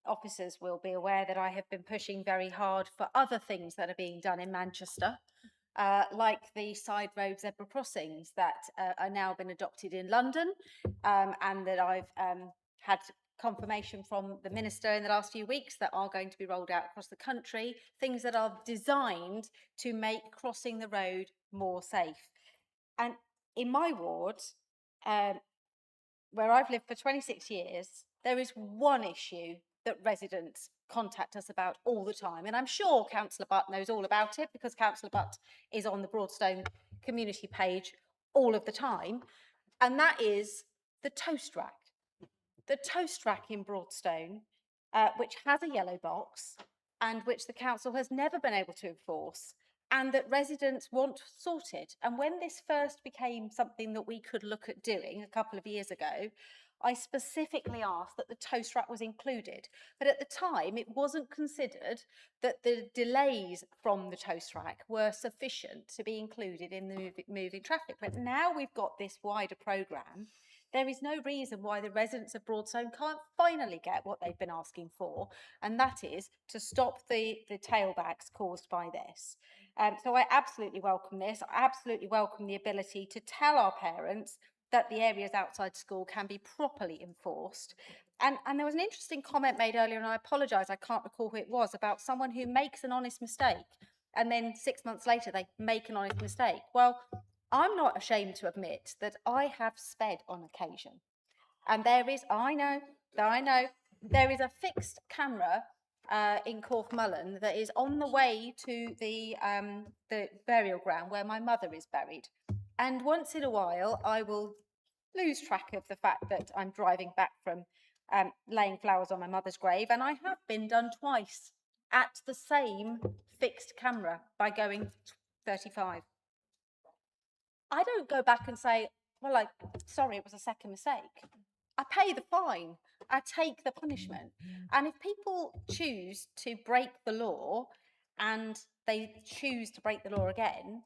Officers will be aware that I have been pushing very hard for other things that are being done in Manchester, like the side road zebra crossings that are now been adopted in London, and that I've had confirmation from the Minister in the last few weeks that are going to be rolled out across the country, things that are designed to make crossing the road more safe. And in my ward, where I've lived for 26 years, there is one issue that residents contact us about all the time. And I'm sure Councillor Butt knows all about it, because Councillor Butt is on the Broadstone community page all of the time. And that is the toast rack. The toast rack in Broadstone, which has a yellow box and which the council has never been able to enforce, and that residents want sorted. And when this first became something that we could look at doing a couple of years ago, I specifically asked that the toast rack was included. But at the time, it wasn't considered that the delays from the toast rack were sufficient to be included in the moving traffic. But now we've got this wider programme, there is no reason why the residents of Broadstone can't finally get what they've been asking for, and that is to stop the tailbacks caused by this. So I absolutely welcome this. I absolutely welcome the ability to tell our parents that the areas outside school can be properly enforced. And there was an interesting comment made earlier, and I apologise, I can't recall who it was, about someone who makes an honest mistake and then 6 months later they make an honest mistake. Well, I'm not ashamed to admit that I have sped on occasion. And there is, I know, there is a fixed camera in Corfmullen that is on the way to the burial ground where my mother is buried. And once in a while, I will lose track of the fact that I'm driving back from laying flowers on my mother's grave. And I have been done twice at the same fixed camera by going 35. I don't go back and say, well, like, sorry, it was a second mistake. I pay the fine. I take the punishment. And if people choose to break the law and they choose to break the law again,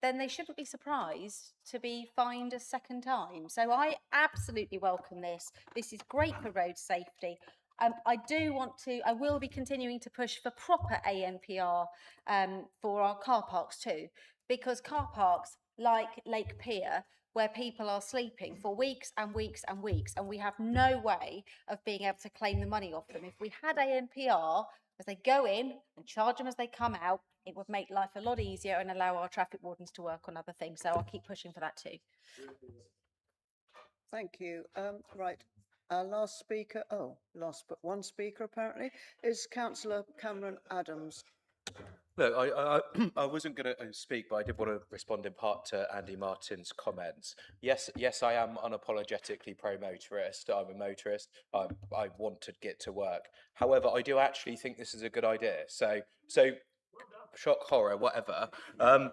then they shouldn't be surprised to be fined a second time. So I absolutely welcome this. This is great for road safety. I will be continuing to push for proper ANPR for our car parks too, because car parks like Lake Pier, where people are sleeping for weeks and weeks and weeks, and we have no way of being able to claim the money off them. If we had ANPR, as they go in and charge them as they come out, it would make life a lot easier and allow our traffic wardens to work on other things. So I'll keep pushing for that too. Thank you. Right, our last speaker, last but one speaker apparently, is Councillor Cameron Adams. Look, I wasn't going to speak, but I did want to respond in part to Andy Martin's comments. Yes, I am unapologetically pro-motorist. I'm a motorist. I want to get to work. However, I do actually think this is a good idea. So shock, horror, whatever. I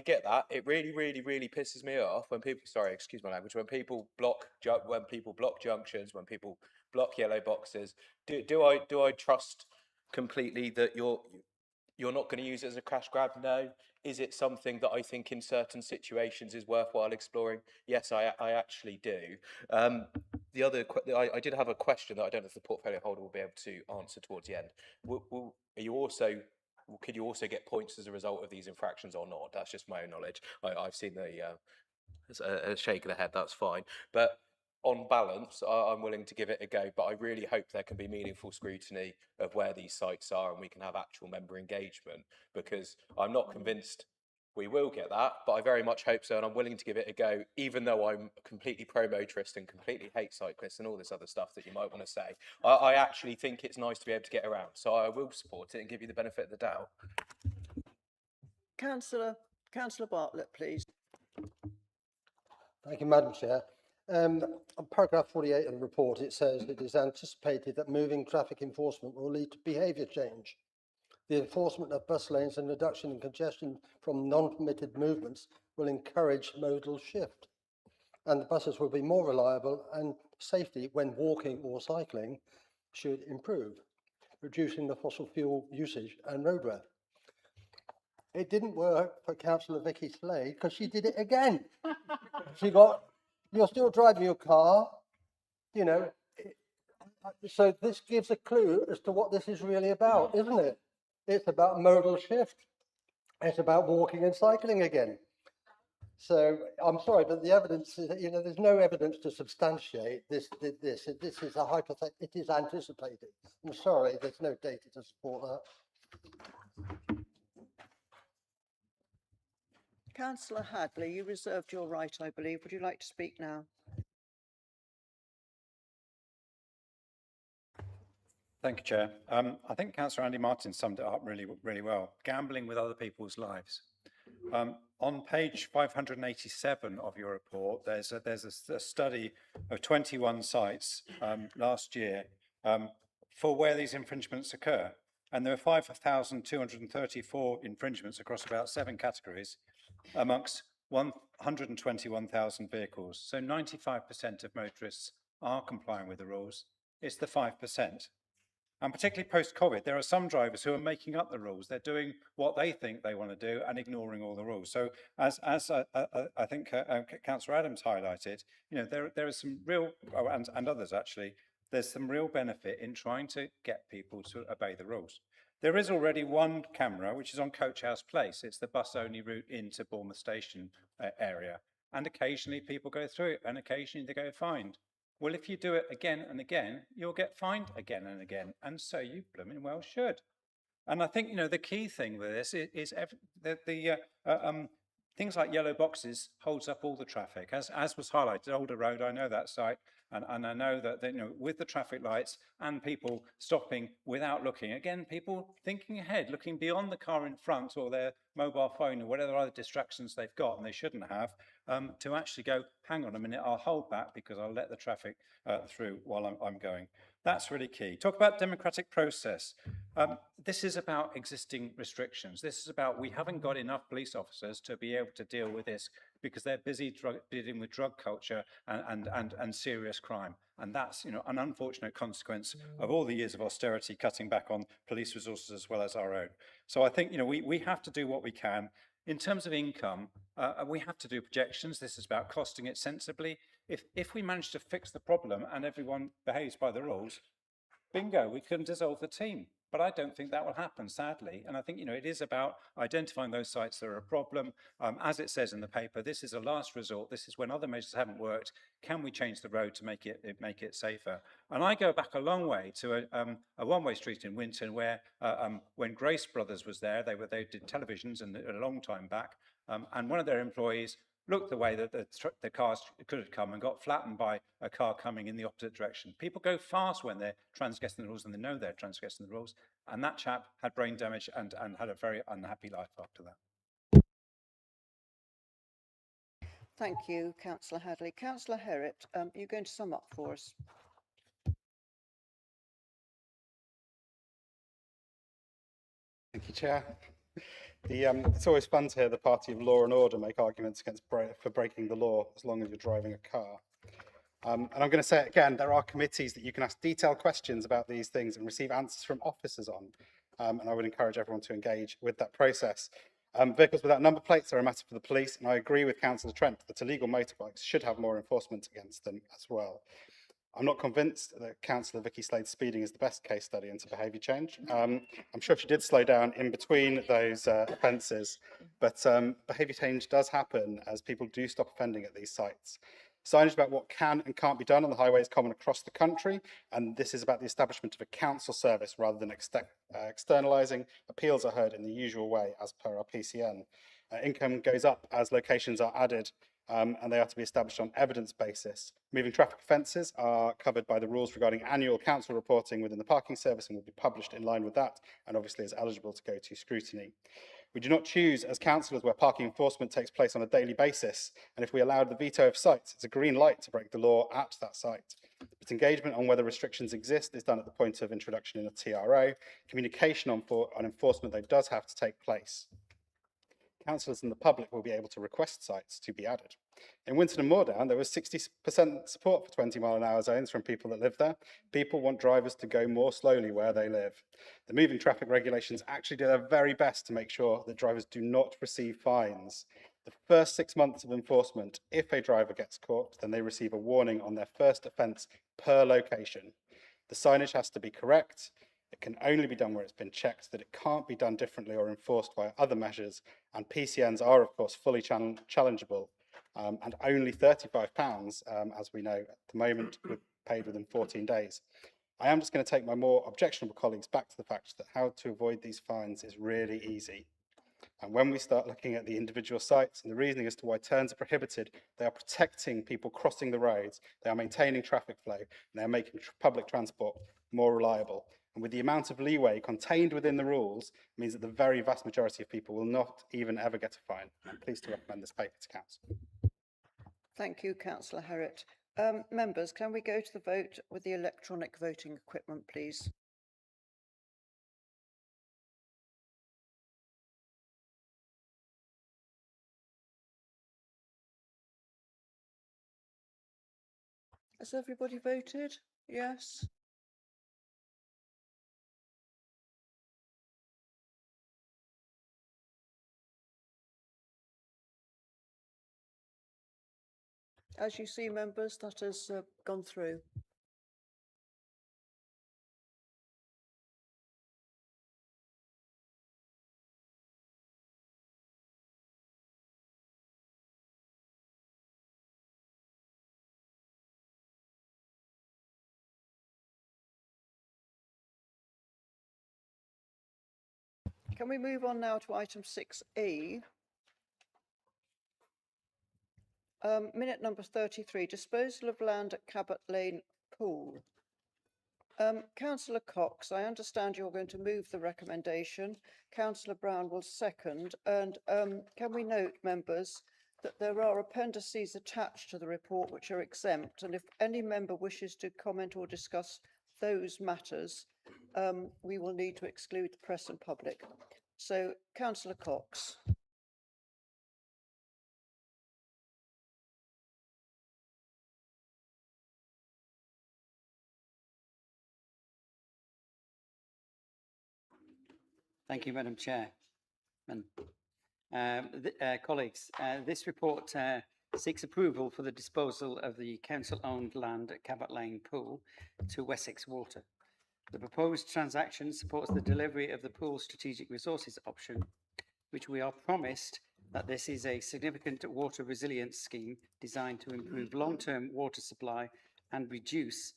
get that. It really pisses me off when people, sorry, excuse my language, when people block junctions, when people block yellow boxes. Do I trust completely that you're not going to use it as a crash grab? No. Is it something that I think in certain situations is worthwhile exploring? Yes, I actually do. I did have a question that I don't know if the portfolio holder will be able to answer towards the end. Could you also get points as a result of these infractions or not? That's just my own knowledge. I've seen a shake of the head, that's fine. But on balance, I'm willing to give it a go, but I really hope there can be meaningful scrutiny of where these sites are and we can have actual member engagement, because I'm not convinced we will get that, but I very much hope so, and I'm willing to give it a go, even though I'm completely pro-motorist and completely hate cyclists and all this other stuff that you might want to say. I actually think it's nice to be able to get around, so I will support it and give you the benefit of the doubt. Councillor Bartlett, please. Thank you, Madam Chair. On paragraph 48 of the report, it says it is anticipated that moving traffic enforcement will lead to behaviour change. The enforcement of bus lanes and reduction in congestion from non-permitted movements will encourage modal shift, and the buses will be more reliable, and safety when walking or cycling should improve, reducing the fossil fuel usage and road wear. It didn't work for Councillor Vicky Slade because she did it again. You're still driving your car, you know, so this gives a clue as to what this is really about, isn't it? It's about modal shift. It's about walking and cycling again. So I'm sorry, but the evidence is, you know, there's no evidence to substantiate this. This is a hypothetical. It is anticipated. I'm sorry, there's no data to support that. Councillor Hadley, you reserved your right, I believe. Would you like to speak now? Thank you, Chair. I think Councillor Andy Martin summed it up really well. Gambling with other people's lives. On page 587 of your report, there's a study of 21 sites last year for where these infringements occur. And there are 5,234 infringements across about 7 categories amongst 121,000 vehicles. So 95% of motorists are complying with the rules. It's the 5%. And particularly post-COVID, there are some drivers who are making up the rules. They're doing what they think they want to do and ignoring all the rules. So as I think Councillor Adams highlighted, you know, there is some real, and others actually, there's some real benefit in trying to get people to obey the rules. There is already one camera, which is on Coach House Place. It's the bus-only route into Bournemouth Station area. And occasionally people go through it, and occasionally they go fined. Well, if you do it again and again, you'll get fined again and again. And so you blooming well should. And I think, the key thing with this is things like yellow boxes holds up all the traffic. As was highlighted, Older Road, I know that site, and I know that, with the traffic lights and people stopping without looking, again, people thinking ahead, looking beyond the car in front or their mobile phone or whatever other distractions they've got and they shouldn't have, to actually go, hang on a minute, I'll hold back because I'll let the traffic through while I'm going. That's really key. Talk about democratic process. This is about existing restrictions. This is about we haven't got enough police officers to be able to deal with this because they're busy dealing with drug culture and serious crime. And that's an unfortunate consequence of all the years of austerity cutting back on police resources as well as our own. So I think we have to do what we can. In terms of income, we have to do projections. This is about costing it sensibly. If we manage to fix the problem and everyone behaves by the rules, bingo, we can dissolve the team. But I don't think that will happen, sadly. And I think, it is about identifying those sites that are a problem. As it says in the paper, this is a last resort. This is when other measures haven't worked. Can we change the road to make it safer? And I go back a long way to a one-way street in Winton where when Grace Brothers was there, they did televisions and a long time back. And one of their employees looked the way that the cars could have come and got flattened by a car coming in the opposite direction. People go fast when they're transgressing the rules and they know they're transgressing the rules. And that chap had brain damage and had a very unhappy life after that. Thank you, Councillor Hadley. Councillor Herritt, you're going to sum up for us. Thank you, Chair. It's always fun to hear the party of law and order make arguments for breaking the law as long as you're driving a car. And I'm going to say it again, there are committees that you can ask detailed questions about these things and receive answers from officers on. And I would encourage everyone to engage with that process. Vehicles without number plates are a matter for the police, and I agree with Councillor Trent that illegal motorbikes should have more enforcement against them as well. I'm not convinced that Councillor Vicky Slade's speeding is the best case study into behaviour change. I'm sure she did slow down in between those offences, but behaviour change does happen as people do stop offending at these sites. Signage about what can and can't be done on the highway is common across the country, and this is about the establishment of a council service rather than externalising. Appeals are heard in the usual way as per our PCN. Income goes up as locations are added, and they are to be established on evidence basis. Moving traffic offences are covered by the rules regarding annual council reporting within the parking service and will be published in line with that, and obviously is eligible to go to scrutiny. We do not choose as councillors where parking enforcement takes place on a daily basis, and if we allowed the veto of sites, it's a green light to break the law at that site. But engagement on whether restrictions exist is done at the point of introduction in a TRO. Communication on enforcement, though, does have to take place. Councillors and the public will be able to request sites to be added. In Winton and Moordown, there was 60% support for 20-mile-an-hour zones from people that live there. People want drivers to go more slowly where they live. The moving traffic regulations actually do their very best to make sure that drivers do not receive fines. The first 6 months of enforcement, if a driver gets caught, then they receive a warning on their first offence per location. The signage has to be correct. It can only be done where it's been checked that it can't be done differently or enforced by other measures, and PCNs are, of course, fully challengeable, and only £35, as we know at the moment, paid within 14 days. I am just going to take my more objectionable colleagues back to the fact that how to avoid these fines is really easy. And when we start looking at the individual sites and the reasoning as to why turns are prohibited, they are protecting people crossing the roads, they are maintaining traffic flow, and they are making public transport more reliable. And with the amount of leeway contained within the rules, it means that the very vast majority of people will not even ever get a fine. I'm pleased to recommend this paper to Council. Thank you, Councillor Herritt. Members, can we go to the vote with the electronic voting equipment, please? Has everybody voted? Yes. As you see, members, that has gone through. Can we move on now to item 6E? Minute number 33, disposal of land at Cabot Lane Pool. Councillor Cox, I understand you're going to move the recommendation. Councillor Brown will second. And can we note, members, that there are appendices attached to the report which are exempt, and if any member wishes to comment or discuss those matters, we will need to exclude the press and public. So, Councillor Cox. Thank you, Madam Chair. Colleagues, this report seeks approval for the disposal of the council-owned land at Cabot Lane Pool to Wessex Water. The proposed transaction supports the delivery of the pool's strategic resources option, which we are promised that this is a significant water resilience scheme designed to improve long-term water supply and reduce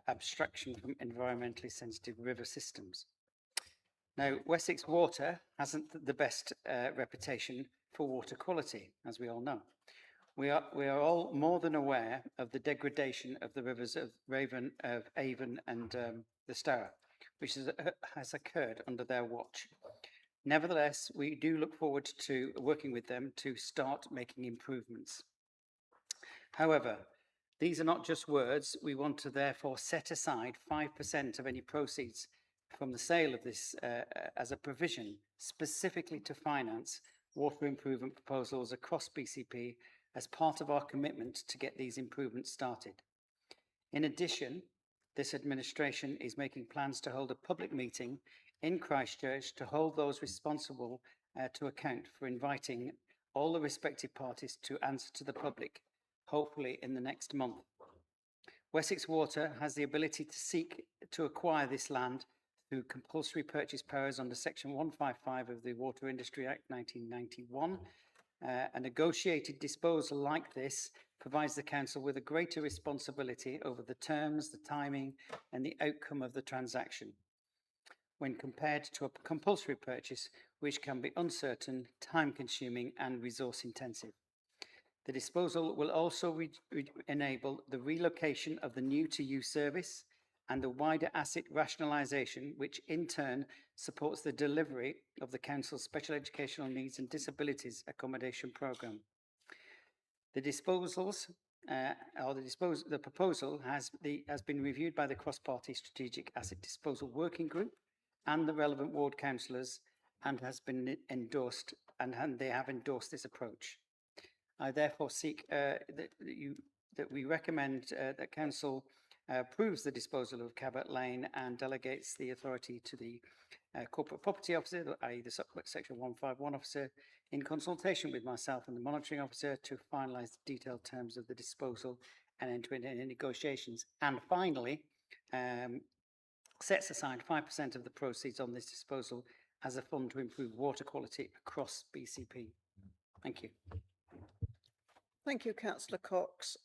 abstraction from environmentally sensitive river systems. Now, Wessex Water hasn't the best reputation for water quality, as we all know. We are all more than aware of the degradation of the rivers of Avon and the Stour, which has occurred under their watch. Nevertheless, we do look forward to working with them to start making improvements. However, these are not just words. We want to therefore set aside 5% of any proceeds from the sale of this as a provision specifically to finance water improvement proposals across BCP as part of our commitment to get these improvements started. In addition, this administration is making plans to hold a public meeting in Christchurch to hold those responsible to account for inviting all the respective parties to answer to the public, hopefully in the next month. Wessex Water has the ability to seek to acquire this land through compulsory purchase powers under Section 155 of the Water Industry Act 1991. A negotiated disposal like this provides the Council with a greater responsibility over the terms, the timing and the outcome of the transaction when compared to a compulsory purchase, which can be uncertain, time-consuming and resource-intensive. The disposal will also enable the relocation of the new-to-use service and the wider asset rationalisation, which in turn supports the delivery of the Council's Special Educational Needs and Disabilities Accommodation Programme. The the proposal has been reviewed by the cross-party Strategic Asset Disposal Working Group and the relevant ward councillors, and has been endorsed, and they have endorsed this approach. I therefore seek that we recommend that Council approves the disposal of Cabot Lane and delegates the authority to the Corporate Property Officer, i.e. the Section 151 Officer, in consultation with myself and the Monitoring Officer to finalise the detailed terms of the disposal and enter into any negotiations. And finally, sets aside 5% of the proceeds on this disposal as a fund to improve water quality across BCP. Thank you. Thank you, Councillor Cox.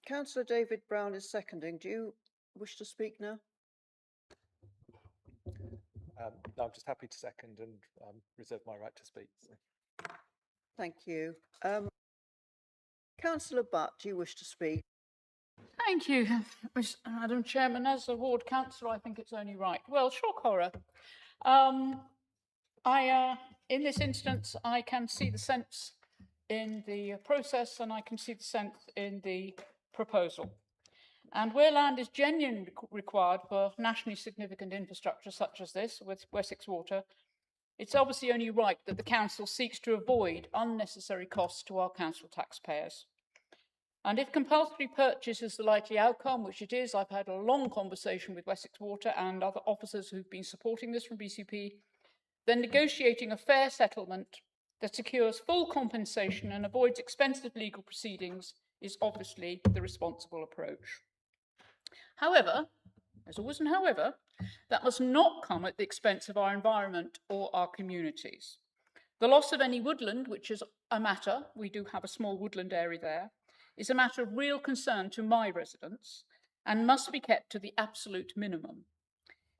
Councillor David Brown is seconding. Do you wish to speak now? No, I'm just happy to second and reserve my right to speak. So. Thank you. Councillor Butt, do you wish to speak? Thank you, Madam Chairman. As a ward councillor, I think it's only right. Well, shock horror. In this instance, I can see the sense in the process and I can see the sense in the proposal. And where land is genuinely required for nationally significant infrastructure such as this with Wessex Water, it's obviously only right that the council seeks to avoid unnecessary costs to our council taxpayers. And if compulsory purchase is the likely outcome, which it is, I've had a long conversation with Wessex Water and other officers who've been supporting this from BCP, then negotiating a fair settlement that secures full compensation and avoids expensive legal proceedings is obviously the responsible approach. However, there's always an however, that must not come at the expense of our environment or our communities. The loss of any woodland, which is a matter, we do have a small woodland area there, is a matter of real concern to my residents and must be kept to the absolute minimum.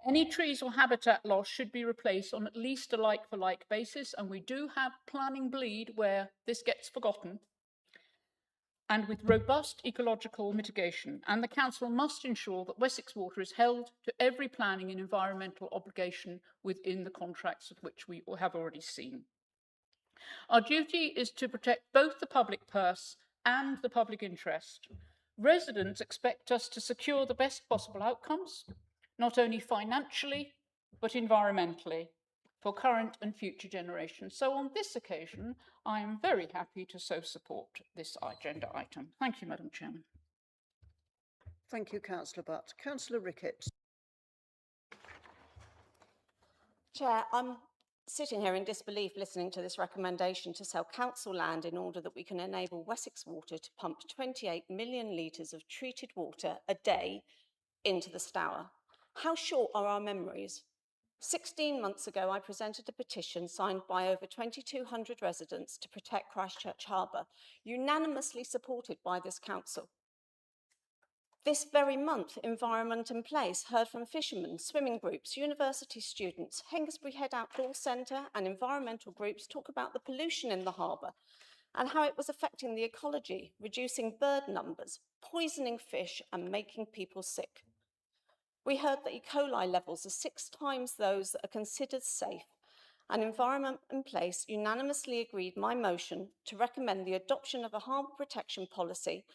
Any trees or habitat loss should be replaced on at least a like-for-like basis, and we do have planning bleed where this gets forgotten, and with robust ecological mitigation. And the Council must ensure that Wessex Water is held to every planning and environmental obligation within the contracts of which we have already seen. Our duty is to protect both the public purse and the public interest. Residents expect us to secure the best possible outcomes, not only financially, but environmentally, for current and future generations. So on this occasion, I am very happy to so support this agenda item. Thank you, Madam Chairman. Thank you, Councillor Butt. Councillor Ricketts. Chair, I'm sitting here in disbelief listening to this recommendation to sell council land in order that we can enable Wessex Water to pump 28 million litres of treated water a day into the Stour. How short are our memories? 16 months ago, I presented a petition signed by over 2,200 residents to protect Christchurch Harbour, unanimously supported by this council. This very month, Environment in Place heard from fishermen, swimming groups, university students, Hengistbury Head Outdoor Centre and environmental groups talk about the pollution in the harbour and how it was affecting the ecology, reducing bird numbers, poisoning fish and making people sick. We heard that E. coli levels are 6 times those that are considered safe, and Environment in Place unanimously agreed my motion to recommend the adoption of a harbour protection policy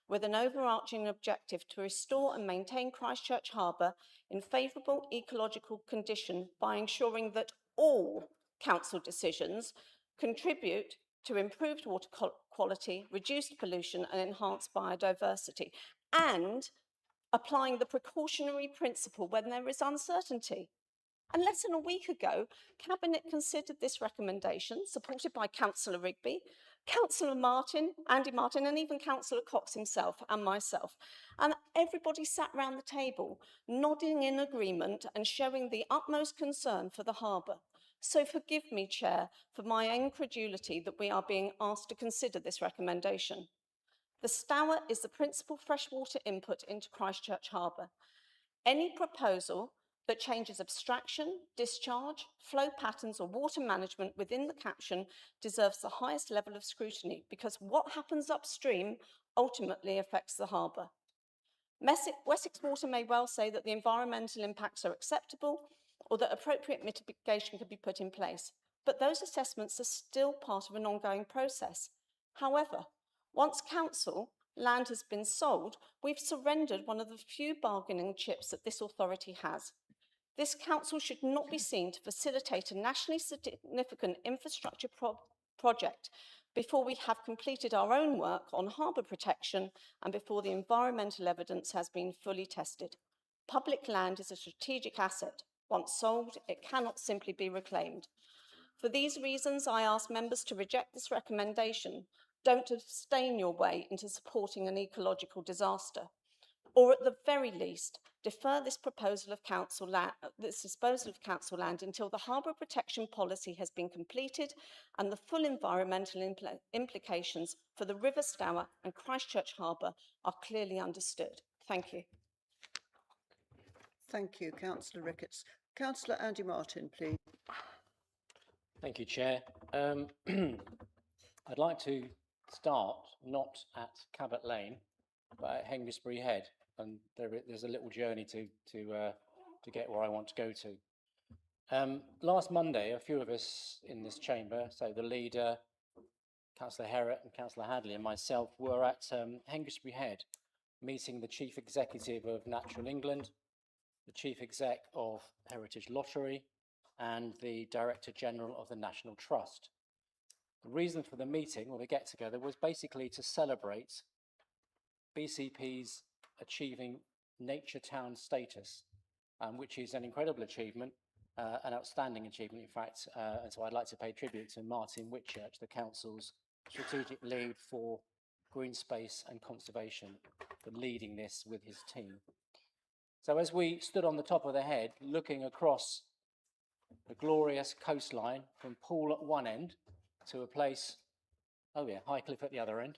with an overarching objective to restore and maintain Christchurch Harbour in favourable ecological condition by ensuring that all council decisions contribute to improved water quality, reduced pollution and enhanced biodiversity, and applying the precautionary principle when there is uncertainty. And less than a week ago, Cabinet considered this recommendation, supported by Councillor Rigby, Councillor Martin, Andy Martin, and even Councillor Cox himself and myself. And everybody sat round the table, nodding in agreement and showing the utmost concern for the harbour. So forgive me, Chair, for my incredulity that we are being asked to consider this recommendation. The Stour is the principal freshwater input into Christchurch Harbour. Any proposal that changes abstraction, discharge, flow patterns or water management within the caption deserves the highest level of scrutiny because what happens upstream ultimately affects the harbour. Wessex Water may well say that the environmental impacts are acceptable or that appropriate mitigation could be put in place, but those assessments are still part of an ongoing process. However, once council land has been sold, we've surrendered one of the few bargaining chips that this authority has. This council should not be seen to facilitate a nationally significant infrastructure project before we have completed our own work on harbour protection and before the environmental evidence has been fully tested. Public land is a strategic asset. Once sold, it cannot simply be reclaimed. For these reasons, I ask members to reject this recommendation. Don't abstain your way into supporting an ecological disaster. Or at the very least, defer this disposal of council land until the harbour protection policy has been completed and the full environmental implications for the River Stour and Christchurch Harbour are clearly understood. Thank you. Thank you, Councillor Ricketts. Councillor Andy Martin, please. Thank you, Chair. I'd like to start not at Cabot Lane, but at Hengistbury Head, and there's a little journey to get where I want to go to. Last Monday, a few of us in this chamber, so the leader, Councillor Herrett and Councillor Hadley and myself, were at Hengistbury Head, meeting the Chief Executive of Natural England, the Chief Exec of Heritage Lottery, and the Director General of the National Trust. The reason for the meeting, or the get-together, was basically to celebrate BCP's achieving Nature Town status, which is an incredible achievement, an outstanding achievement, in fact, and so I'd like to pay tribute to Martin Whitchurch, the Council's strategic lead for green space and conservation, for leading this with his team. So as we stood on the top of the head, looking across the glorious coastline from Poole at one end to a place, oh yeah, Highcliffe at the other end,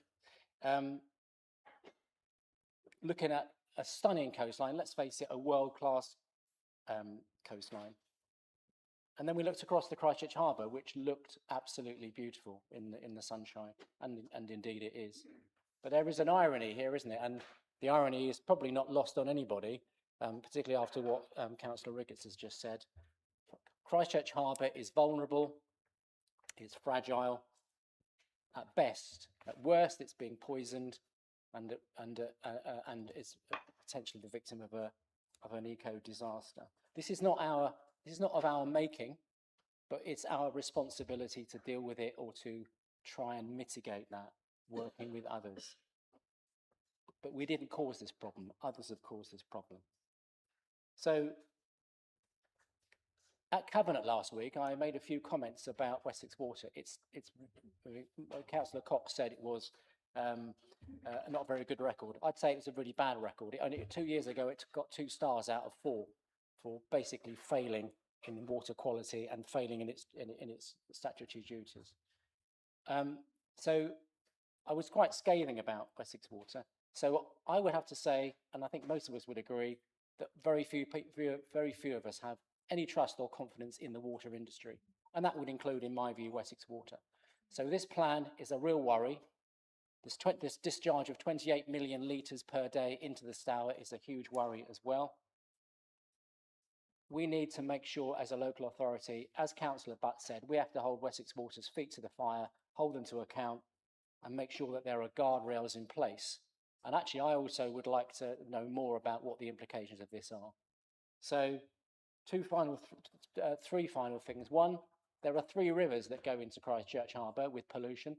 looking at a stunning coastline, let's face it, a world-class coastline. And then we looked across the Christchurch Harbour, which looked absolutely beautiful in the sunshine, and indeed it is. But there is an irony here, isn't it? And the irony is probably not lost on anybody, particularly after what Councillor Ricketts has just said. Christchurch Harbour is vulnerable, it's fragile, at best. At worst, it's being poisoned, and is potentially the victim of an eco-disaster. This is not of our making, but it's our responsibility to deal with it or to try and mitigate that, working with others. But we didn't cause this problem. Others have caused this problem. So at Cabinet last week, I made a few comments about Wessex Water. Councillor Cox said it was not a very good record. I'd say it's a really bad record. Only 2 years ago, it got 2 stars out of 4 for basically failing in water quality and failing in its statutory duties. So I was quite scathing about Wessex Water. So I would have to say, and I think most of us would agree, that very few of us have any trust or confidence in the water industry. And that would include, in my view, Wessex Water. So this plan is a real worry. This discharge of 28 million litres per day into the Stour is a huge worry as well. We need to make sure as a local authority, as Councillor Butt said, we have to hold Wessex Water's feet to the fire, hold them to account, and make sure that there are guardrails in place. And actually, I also would like to know more about what the implications of this are. So three final things. One, there are 3 rivers that go into Christchurch Harbour with pollution.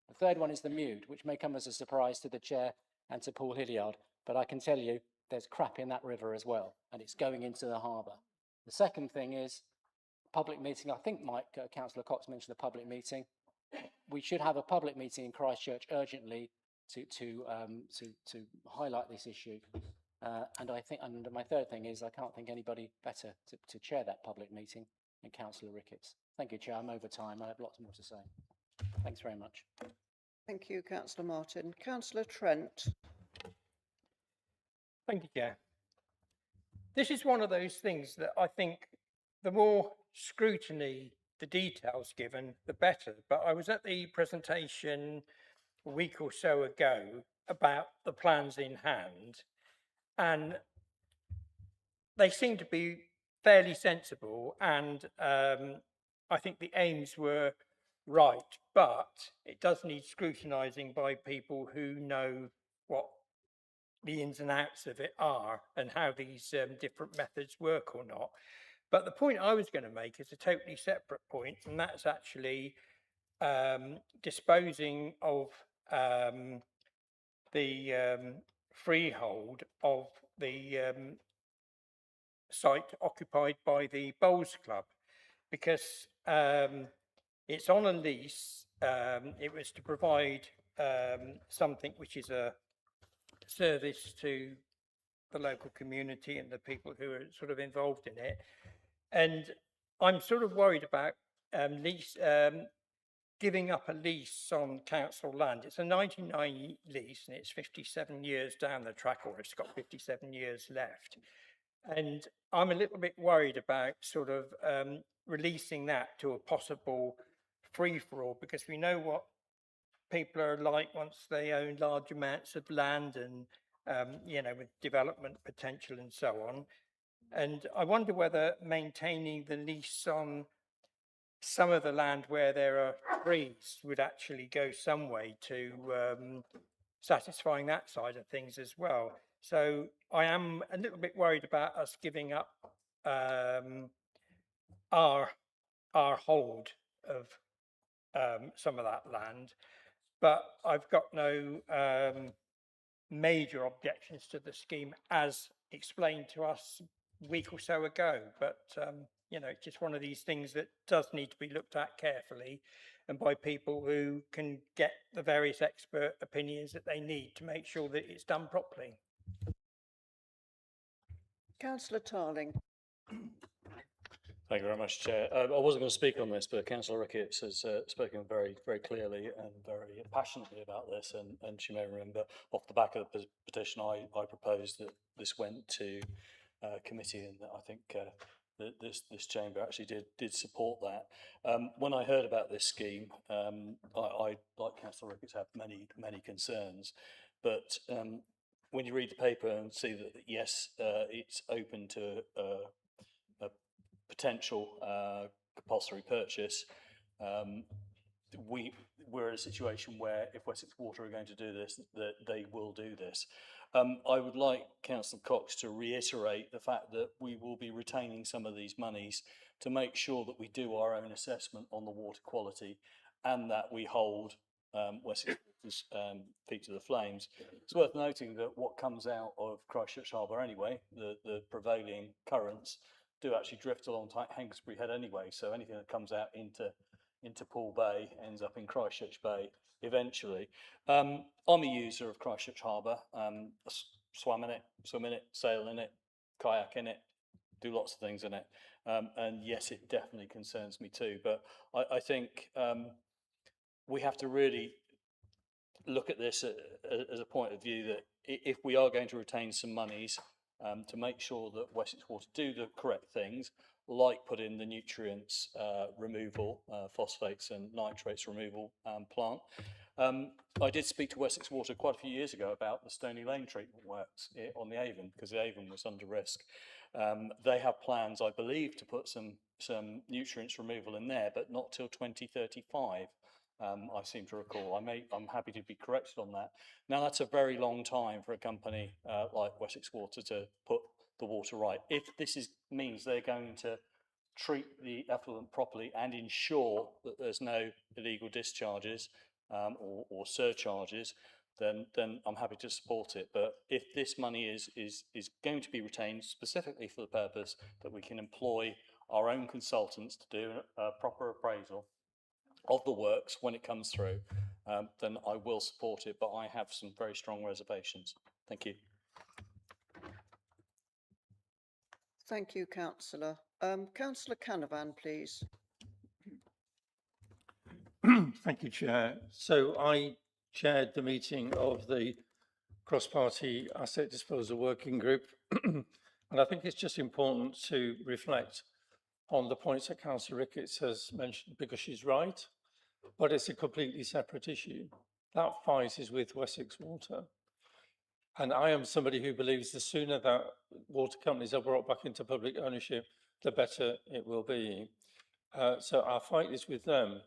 The third one is the Mute, which may come as a surprise to the chair and to Paul Hilliard, but I can tell you there's crap in that river as well, and it's going into the harbour. The second thing is public meeting. I think Councillor Cox mentioned the public meeting. We should have a public meeting in Christchurch urgently to highlight this issue. And my third thing is I can't think anybody better to chair that public meeting than Councillor Ricketts. Thank you, Chair. I'm over time. I have lots more to say. Thanks very much. Thank you, Councillor Martin. Councillor Trent. Thank you, Chair. This is one of those things that I think the more scrutiny, the details given, the better. But I was at the presentation a week or so ago about the plans in hand, and they seem to be fairly sensible, and I think the aims were right, but it does need scrutinising by people who know what the ins and outs of it are and how these different methods work or not. But the point I was going to make is a totally separate point, and that's actually disposing of the freehold of the site occupied by the Bowls Club, because it's on a lease. It was to provide something which is a service to the local community and the people who are sort of involved in it. And I'm sort of worried about giving up a lease on council land. It's a 99 lease and it's 57 years down the track, or it's got 57 years left. And I'm a little bit worried about sort of releasing that to a possible free-for-all, because we know what people are like once they own large amounts of land and, with development potential and so on. And I wonder whether maintaining the lease on some of the land where there are trees would actually go some way to satisfying that side of things as well. So I am a little bit worried about us giving up our hold of some of that land, but I've got no major objections to the scheme as explained to us a week or so ago. But it's just one of these things that does need to be looked at carefully and by people who can get the various expert opinions that they need to make sure that it's done properly. Councillor Tarling. Thank you very much, Chair. I wasn't going to speak on this, but Councillor Ricketts has spoken very, very clearly and very passionately about this. And she may remember, off the back of the petition, I proposed that this went to committee, and I think that this chamber actually did support that. When I heard about this scheme, I like Councillor Ricketts, have many concerns, but when you read the paper and see that yes, it's open to a potential compulsory purchase, we're in a situation where if Wessex Water are going to do this, that they will do this. I would like Councillor Cox to reiterate the fact that we will be retaining some of these monies to make sure that we do our own assessment on the water quality and that we hold Wessex Water's feet to the flames. It's worth noting that what comes out of Christchurch Harbour anyway, the prevailing currents, do actually drift along Hangresbury Head anyway, so anything that comes out into Poole Bay ends up in Christchurch Bay eventually. I'm a user of Christchurch Harbour. Swim in it, sail in it, kayak in it, do lots of things in it. And yes, it definitely concerns me too. But I think we have to really look at this as a point of view that if we are going to retain some monies, to make sure that Wessex Water do the correct things, like put in the nutrients removal, phosphates and nitrates removal plant. I did speak to Wessex Water quite a few years ago about the Stony Lane treatment works on the Avon, because the Avon was under risk. They have plans, I believe, to put some nutrients removal in there, but not till 2035. I seem to recall. I'm happy to be corrected on that. Now, that's a very long time for a company like Wessex Water to put the water right. If this means they're going to treat the effluent properly and ensure that there's no illegal discharges or surcharges, then I'm happy to support it. But if this money is going to be retained specifically for the purpose that we can employ our own consultants to do a proper appraisal of the works when it comes through, then I will support it, but I have some very strong reservations. Thank you. Thank you, Councillor. Councillor Canavan, please. Thank you, Chair. So I chaired the meeting of the Cross-Party Asset Disposal Working Group, and I think it's just important to reflect on the points that Councillor Ricketts has mentioned, because she's right, but it's a completely separate issue. That fight is with Wessex Water. And I am somebody who believes the sooner that water companies are brought back into public ownership, the better it will be. So our fight is with them.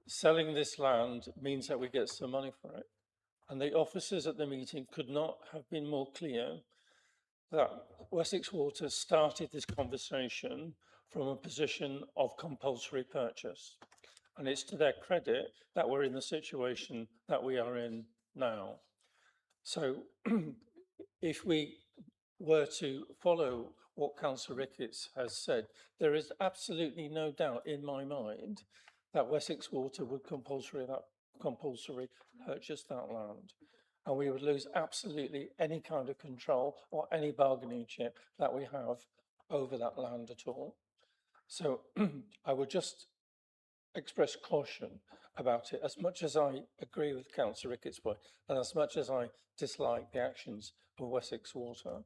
Selling this land means that we get some money for it. And the officers at the meeting could not have been more clear that Wessex Water started this conversation from a position of compulsory purchase. And it's to their credit that we're in the situation that we are in now. So if we were to follow what Councillor Ricketts has said, there is absolutely no doubt in my mind that Wessex Water would compulsory purchase that land. And we would lose absolutely any kind of control or any bargaining chip that we have over that land at all. So I would just express caution about it, as much as I agree with Councillor Ricketts' point, and as much as I dislike the actions of Wessex Water.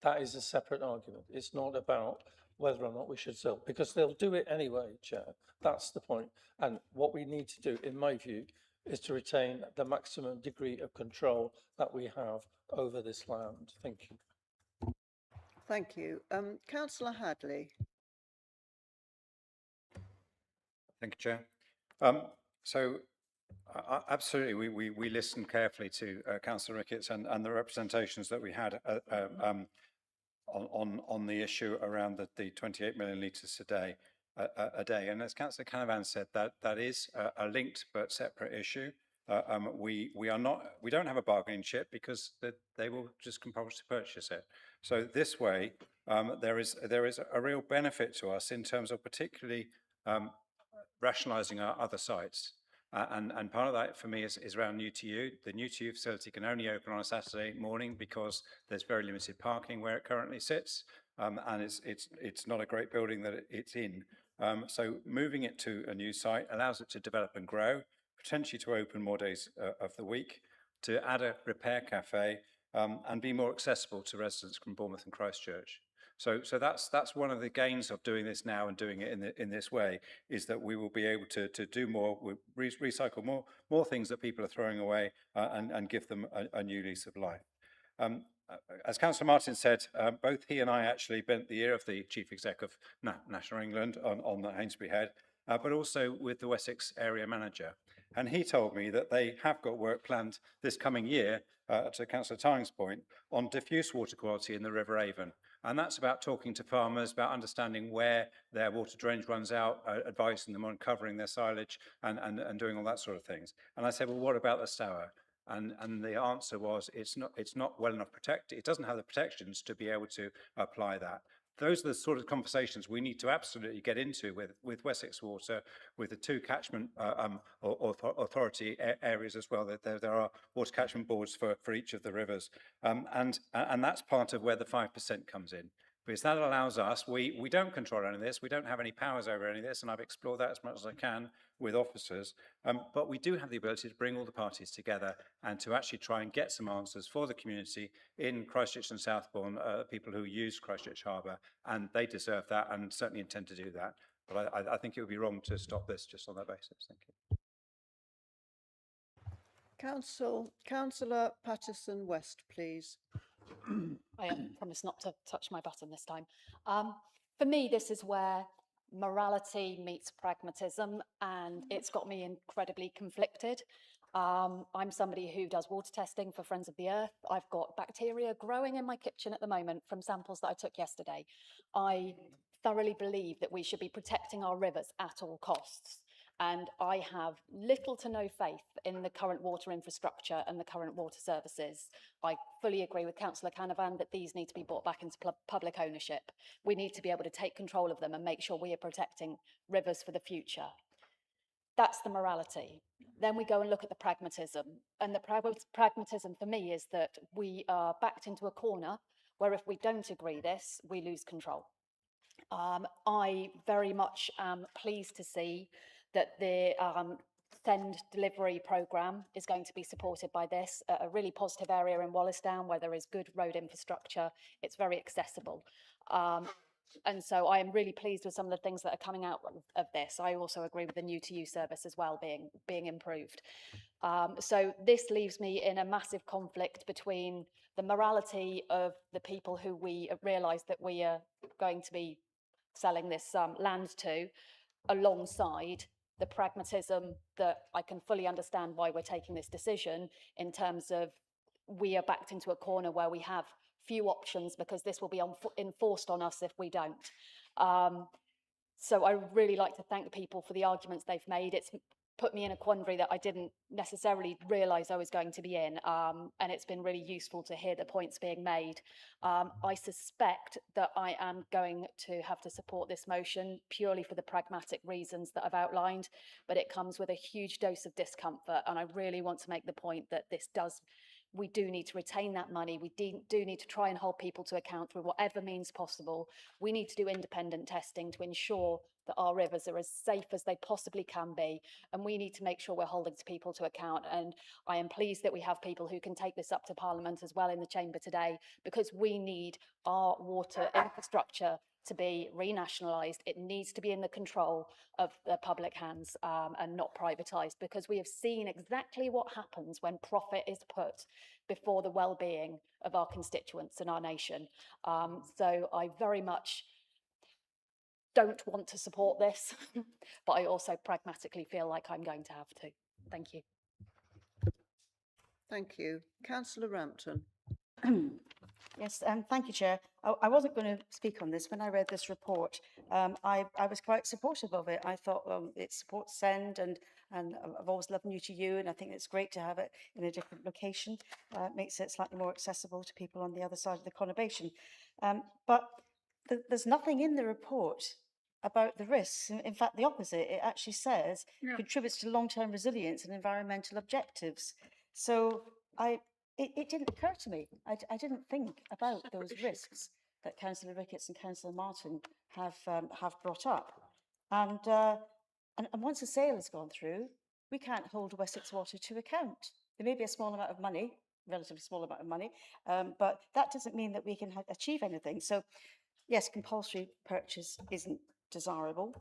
That is a separate argument. It's not about whether or not we should sell, because they'll do it anyway, Chair. That's the point. And what we need to do, in my view, is to retain the maximum degree of control that we have over this land. Thank you. Thank you. Councillor Hadley. Thank you, Chair. Absolutely, we listened carefully to Councillor Ricketts and the representations that we had on the issue around the 28 million litres a day. And as Councillor Canavan said, that is a linked but separate issue. We don't have a bargaining chip because they will just compulsory purchase it. So this way, there is a real benefit to us in terms of particularly rationalising our other sites. And part of that for me is around new to you. The new to you facility can only open on a Saturday morning because there's very limited parking where it currently sits, and it's not a great building that it's in. So moving it to a new site allows it to develop and grow, potentially to open more days of the week, to add a repair cafe, and be more accessible to residents from Bournemouth and Christchurch. So that's one of the gains of doing this now and doing it in this way, is that we will be able to do more, recycle more things that people are throwing away, and give them a new lease of life. As Councillor Martin said, both he and I actually bent the ear of the Chief Exec of National England on the Hainsbury Head, but also with the Wessex area manager. And he told me that they have got work planned this coming year, to Councillor Tying's point, on diffuse water quality in the River Avon. And that's about talking to farmers, about understanding where their water drainage runs out, advising them on covering their silage and doing all that sort of things. And I said, well, what about the Stour? And the answer was, it's not well enough protected. It doesn't have the protections to be able to apply that. Those are the sort of conversations we need to absolutely get into with Wessex Water, with the two catchment authority areas as well. There are water catchment boards for each of the rivers, and that's part of where the 5% comes in. Because that allows us, we don't control any of this, we don't have any powers over any of this, and I've explored that as much as I can with officers, but we do have the ability to bring all the parties together and to actually try and get some answers for the community in Christchurch and Southbourne, people who use Christchurch Harbour, and they deserve that and certainly intend to do that. But I think it would be wrong to stop this just on that basis. Thank you. Councillor Patterson-West, please. I promise not to touch my button this time. For me, this is where morality meets pragmatism, and it's got me incredibly conflicted. I'm somebody who does water testing for Friends of the Earth. I've got bacteria growing in my kitchen at the moment from samples that I took yesterday. I thoroughly believe that we should be protecting our rivers at all costs. And I have little to no faith in the current water infrastructure and the current water services. I fully agree with Councillor Canavan that these need to be brought back into public ownership. We need to be able to take control of them and make sure we are protecting rivers for the future. That's the morality. Then we go and look at the pragmatism. And the pragmatism for me is that we are backed into a corner where if we don't agree this, we lose control. I very much am pleased to see that the Send delivery programme is going to be supported by this, a really positive area in Wallasdown where there is good road infrastructure. It's very accessible. And so I am really pleased with some of the things that are coming out of this. I also agree with the new to you service as well being improved. So this leaves me in a massive conflict between the morality of the people who we realise that we are going to be selling this land to, alongside the pragmatism that I can fully understand why we're taking this decision, in terms of we are backed into a corner where we have few options because this will be enforced on us if we don't. So I would really like to thank people for the arguments they've made. It's put me in a quandary that I didn't necessarily realise I was going to be in, and it's been really useful to hear the points being made. I suspect that I am going to have to support this motion purely for the pragmatic reasons that I've outlined, but it comes with a huge dose of discomfort, and I really want to make the point that we do need to retain that money. We do need to try and hold people to account through whatever means possible. We need to do independent testing to ensure that our rivers are as safe as they possibly can be. And we need to make sure we're holding people to account. And I am pleased that we have people who can take this up to Parliament as well in the chamber today, because we need our water infrastructure to be renationalised. It needs to be in the control of the public hands and not privatised, because we have seen exactly what happens when profit is put before the well-being of our constituents and our nation. So I very much don't want to support this, but I also pragmatically feel like I'm going to have to. Thank you. Thank you. Councillor Rampton. Yes, thank you, Chair. I wasn't going to speak on this. When I read this report, I was quite supportive of it. I thought it supports Send, and I've always loved New to You, and I think it's great to have it in a different location. It makes it slightly more accessible to people on the other side of the conurbation. But there's nothing in the report about the risks. In fact, the opposite. It actually says contributes to long-term resilience and environmental objectives. So it didn't occur to me. I didn't think about those risks that Councillor Ricketts and Councillor Martin have brought up. And once a sale has gone through, we can't hold Wessex Water to account. There may be a small amount of money, relatively small amount of money, but that doesn't mean that we can achieve anything. So yes, compulsory purchase isn't desirable,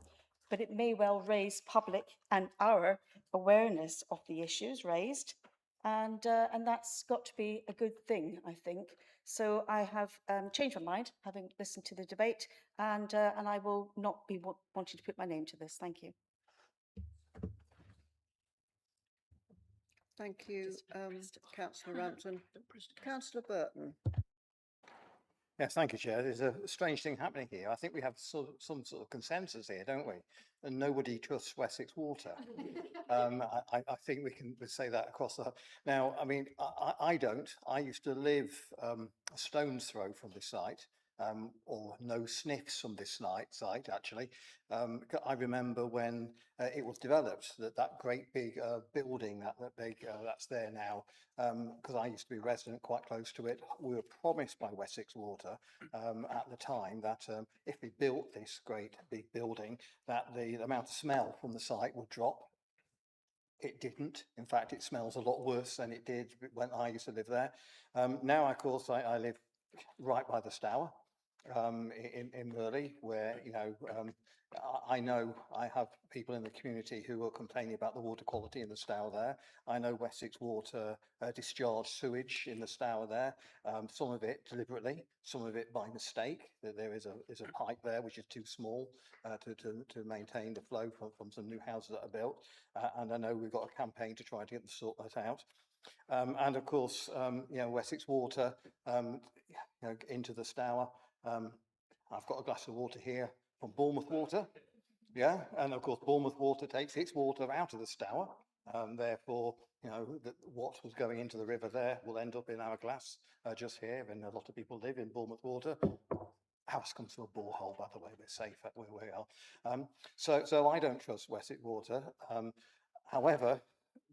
but it may well raise public and our awareness of the issues raised, and that's got to be a good thing, I think. So I have changed my mind, having listened to the debate, and I will not be wanting to put my name to this. Thank you. Thank you, Councillor Rampton. Councillor Burton. Yes, thank you, Chair. There's a strange thing happening here. I think we have some sort of consensus here, don't we? And nobody trusts Wessex Water. I think we can say that across the... Now, I mean, I don't. I used to live a stone's throw from this site, or no sniffs from this site, actually. I remember when it was developed, that great big building, that's there now, because I used to be a resident quite close to it. We were promised by Wessex Water at the time that if we built this great big building, that the amount of smell from the site would drop. It didn't. In fact, it smells a lot worse than it did when I used to live there. Now, of course, I live right by the Stour in Burley, where, you know, I know I have people in the community who are complaining about the water quality in the Stour there. I know Wessex Water discharge sewage in the Stour there, some of it deliberately, some of it by mistake. That there is a pipe there which is too small to maintain the flow from some new houses that are built. And I know we've got a campaign to try to get them sort that out. And of course, you know, Wessex Water, you know, into the Stour. I've got a glass of water here from Bournemouth Water, yeah, and of course Bournemouth Water takes its water out of the Stour. Therefore, you know, what was going into the river there will end up in our glass just here, and a lot of people live in Bournemouth Water. House comes to a borehole, by the way. We're safe at where we are. So I don't trust Wessex Water. However,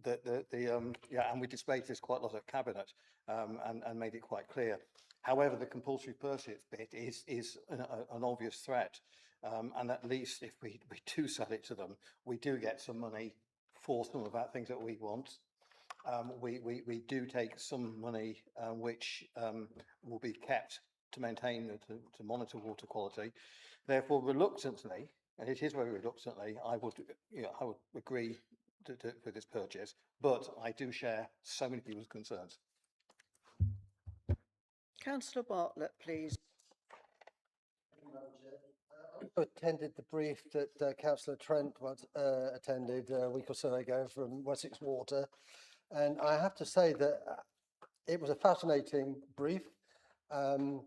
yeah, and we displayed this quite a lot at Cabinet and made it quite clear. However, the compulsory purchase bit is an obvious threat. And at least if we do sell it to them, we do get some money for some of that things that we want. We do take some money which will be kept to maintain, to monitor water quality. Therefore, reluctantly, and it is very reluctantly, I would agree with this purchase, but I do share so many people's concerns. Councillor Bartlett, please. I attended the brief that Councillor Trent attended a week or so ago from Wessex Water, and I have to say that it was a fascinating brief and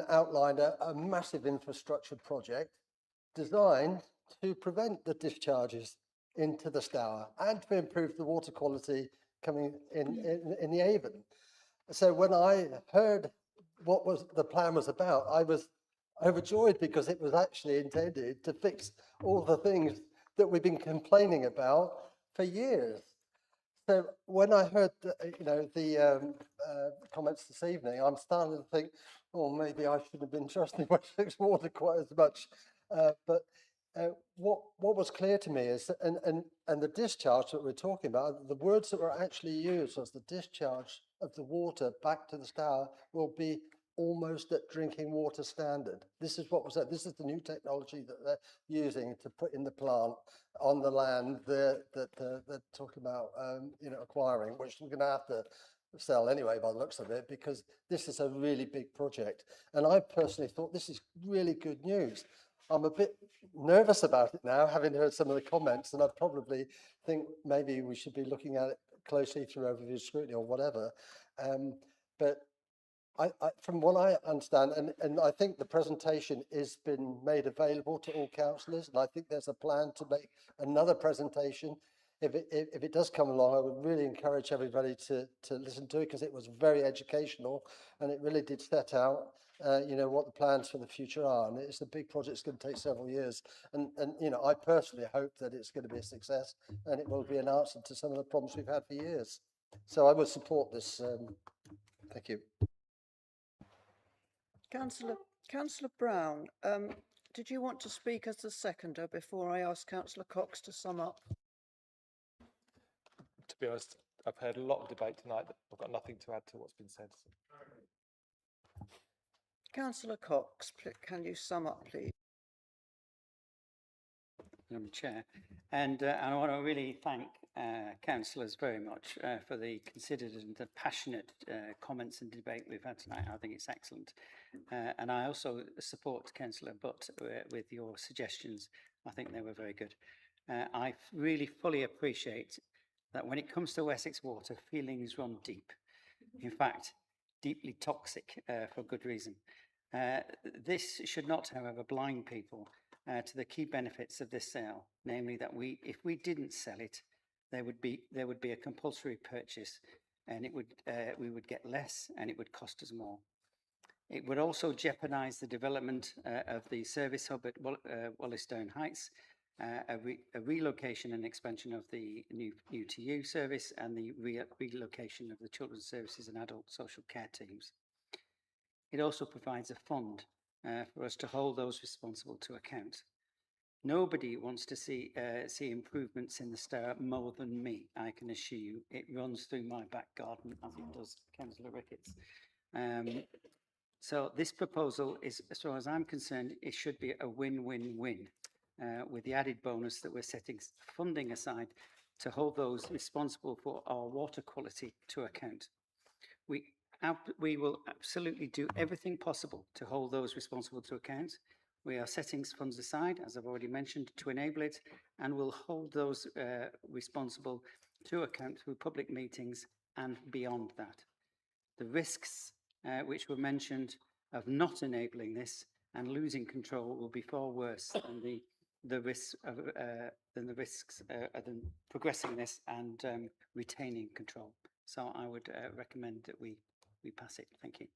outlined a massive infrastructure project designed to prevent the discharges into the Stour and to improve the water quality coming in the Avon. So when I heard what the plan was about, I was overjoyed because it was actually intended to fix all the things that we've been complaining about for years. So when I heard the comments this evening, I'm starting to think, oh, maybe I shouldn't have been trusting Wessex Water quite as much. But what was clear to me is that, and the discharge that we're talking about, the words that were actually used as the discharge of the water back to the Stour will be almost at drinking water standard. This is what was said. This is the new technology that they're using to put in the plant on the land that they're talking about, acquiring, which we're going to have to sell anyway by the looks of it, because this is a really big project. And I personally thought this is really good news. I'm a bit nervous about it now, having heard some of the comments, and I probably think maybe we should be looking at it closely through overview scrutiny or whatever. But from what I understand, and I think the presentation has been made available to all councillors, and I think there's a plan to make another presentation. If it does come along, I would really encourage everybody to listen to it, because it was very educational and it really did set out what the plans for the future are. And it's a big project. It's going to take several years, and I personally hope that it's going to be a success and it will be an answer to some of the problems we've had for years. So I would support this. Thank you. Councillor Brown, did you want to speak as the seconder before I ask Councillor Cox to sum up? To be honest, I've heard a lot of debate tonight. I've got nothing to add to what's been said. Councillor Cox, can you sum up, please? Madam Chair, and I want to really thank councillors very much for the considered and the passionate comments and debate we've had tonight. I think it's excellent. And I also support Councillor Butt with your suggestions. I think they were very good. I really fully appreciate that when it comes to Wessex Water, feelings run deep. In fact, deeply toxic for good reason. This should not, however, blind people to the key benefits of this sale, namely that if we didn't sell it, there would be a compulsory purchase, and we would get less, and it would cost us more. It would also jeopardise the development of the service hub at Wallystone Heights, a relocation and expansion of the new UTU service, and the relocation of the children's services and adult social care teams. It also provides a fund for us to hold those responsible to account. Nobody wants to see improvements in the Stour more than me, I can assure you. It runs through my back garden, as it does Councillor Ricketts. So this proposal is, as far as I'm concerned, it should be a win-win-win, with the added bonus that we're setting funding aside to hold those responsible for our water quality to account. We will absolutely do everything possible to hold those responsible to account. We are setting funds aside, as I've already mentioned, to enable it, and we'll hold those responsible to account through public meetings and beyond that. The risks which were mentioned of not enabling this and losing control will be far worse than the risks of progressing this and retaining control. So I would recommend that we pass it. Thank you.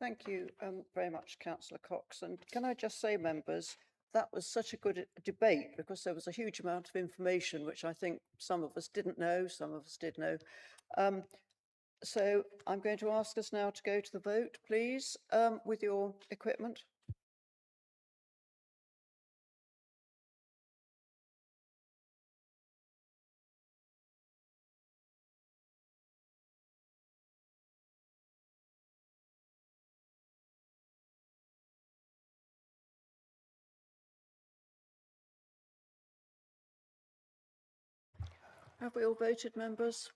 Thank you very much, Councillor Cox. And can I just say, members, that was such a good debate because there was a huge amount of information which I think some of us didn't know, some of us did know. So I'm going to ask us now to go to the vote, please, with your equipment. Have we all voted, members?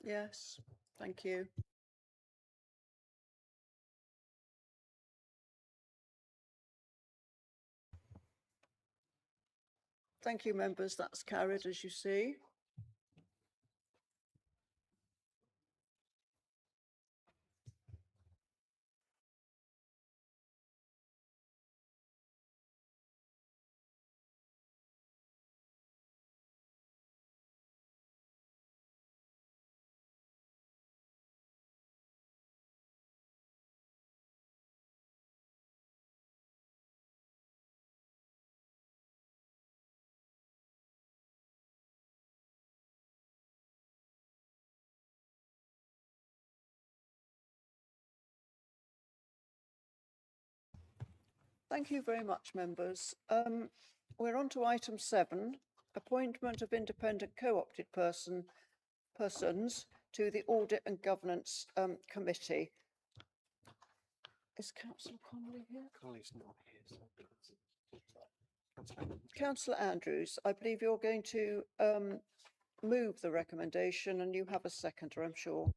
Yes, thank you. Thank you, members. That's carried, as you see. Thank you very much, members. We're on to item 7, appointment of independent co-opted persons to the Audit and Governance Committee. Is Councillor Connolly here? Connolly's not here. Councillor Andrews, I believe you're going to move the recommendation and you have a seconder, I'm sure.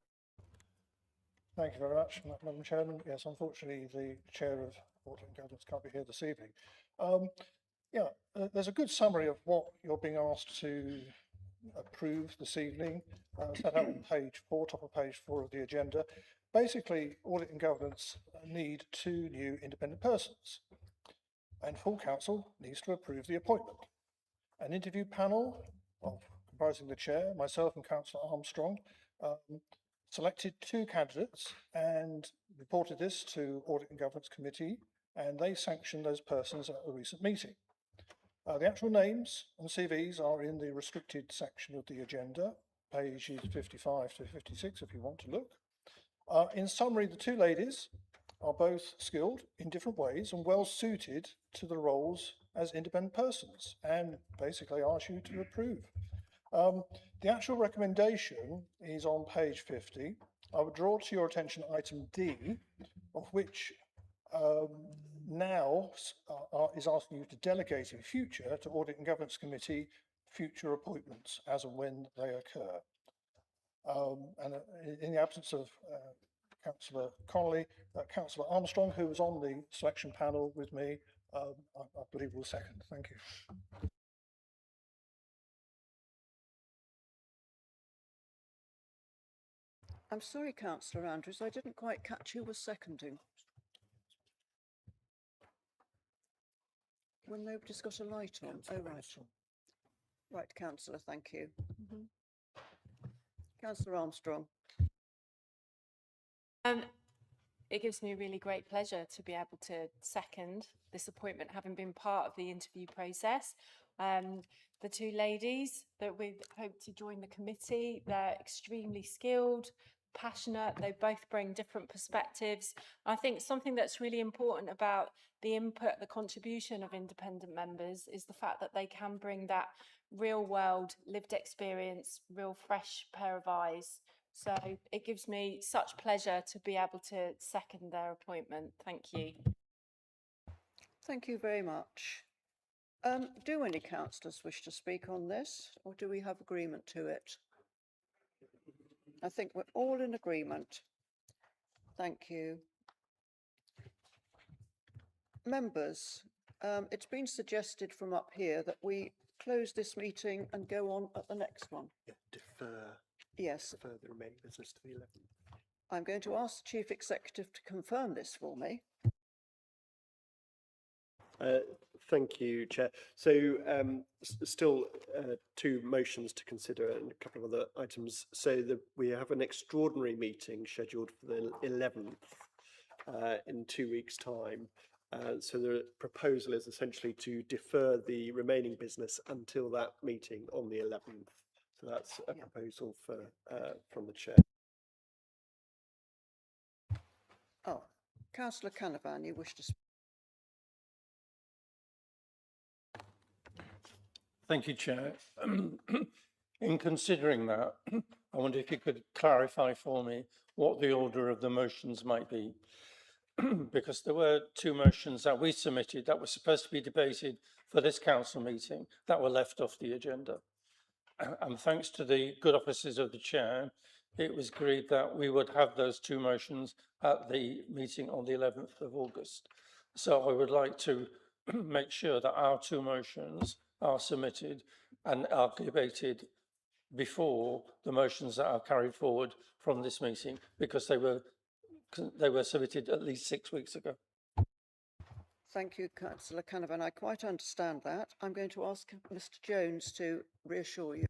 Thank you very much, Madam Chairman. Yes, unfortunately, the Chair of Audit and Governance can't be here this evening. There's a good summary of what you're being asked to approve this evening, set out on page 4, top of page 4 of the agenda. Basically, Audit and Governance need 2 new independent persons, and full council needs to approve the appointment. An interview panel comprising the Chair, myself and Councillor Armstrong, selected 2 candidates and reported this to Audit and Governance Committee, and they sanctioned those persons at a recent meeting. The actual names and CVs are in the restricted section of the agenda, pages 55 to 56 if you want to look. In summary, the 2 ladies are both skilled in different ways and well suited to the roles as independent persons, and basically ask you to approve. The actual recommendation is on page 50, I would draw to your attention item D, of which now is asking you to delegate in future to Audit and Governance Committee future appointments as and when they occur. And in the absence of Councillor Connolly, Councillor Armstrong, who was on the selection panel with me, I believe will second. Thank you. I'm sorry, Councillor Andrews, I didn't quite catch who was seconding. When nobody's got a light on. Oh, right. Right, Councillor, thank you. Councillor Armstrong. It gives me really great pleasure to be able to second this appointment, having been part of the interview process. The two ladies that we hope to join the committee, they're extremely skilled, passionate, they both bring different perspectives. I think something that's really important about the input, the contribution of independent members is the fact that they can bring that real world lived experience, real fresh pair of eyes. So it gives me such pleasure to be able to second their appointment. Thank you. Thank you very much. Do any councillors wish to speak on this, or do we have agreement to it? I think we're all in agreement. Thank you. Members, it's been suggested from up here that we close this meeting and go on at the next one. Yeah, defer. Yes. Defer the remaining business to the 11th. I'm going to ask the Chief Executive to confirm this for me. Thank you, Chair. So still two motions to consider and a couple of other items. So we have an extraordinary meeting scheduled for the 11th in 2 weeks' time. So the proposal is essentially to defer the remaining business until that meeting on the 11th. So that's a proposal for from the Chair. Oh, Councillor Canavan, you wish to speak? Thank you, Chair. In considering that, I wonder if you could clarify for me what the order of the motions might be. Because there were two motions that we submitted that were supposed to be debated for this council meeting that were left off the agenda. And thanks to the good offices of the Chair, it was agreed that we would have those two motions at the meeting on the 11th of August. So I would like to make sure that our two motions are submitted and are debated before the motions that are carried forward from this meeting, because they were submitted at least 6 weeks ago. Thank you, Councillor Canavan. I quite understand that. I'm going to ask Mr. Jones to reassure you.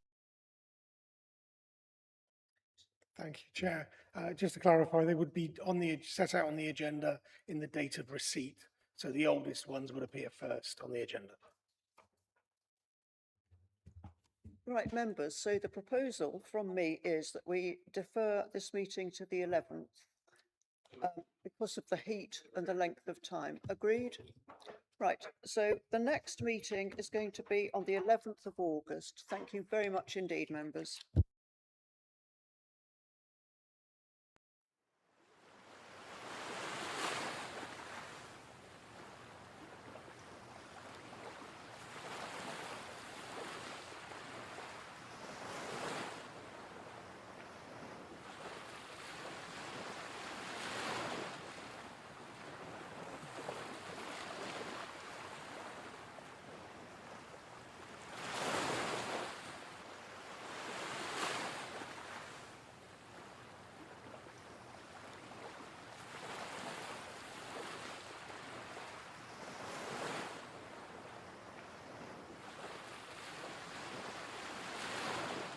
Thank you, Chair. Just to clarify, they would be on the set out on the agenda in the date of receipt. So the oldest ones would appear first on the agenda. Right, members. So the proposal from me is that we defer this meeting to the 11th because of the heat and the length of time. Agreed? Right. So the next meeting is going to be on the 11th of August. Thank you very much indeed, members.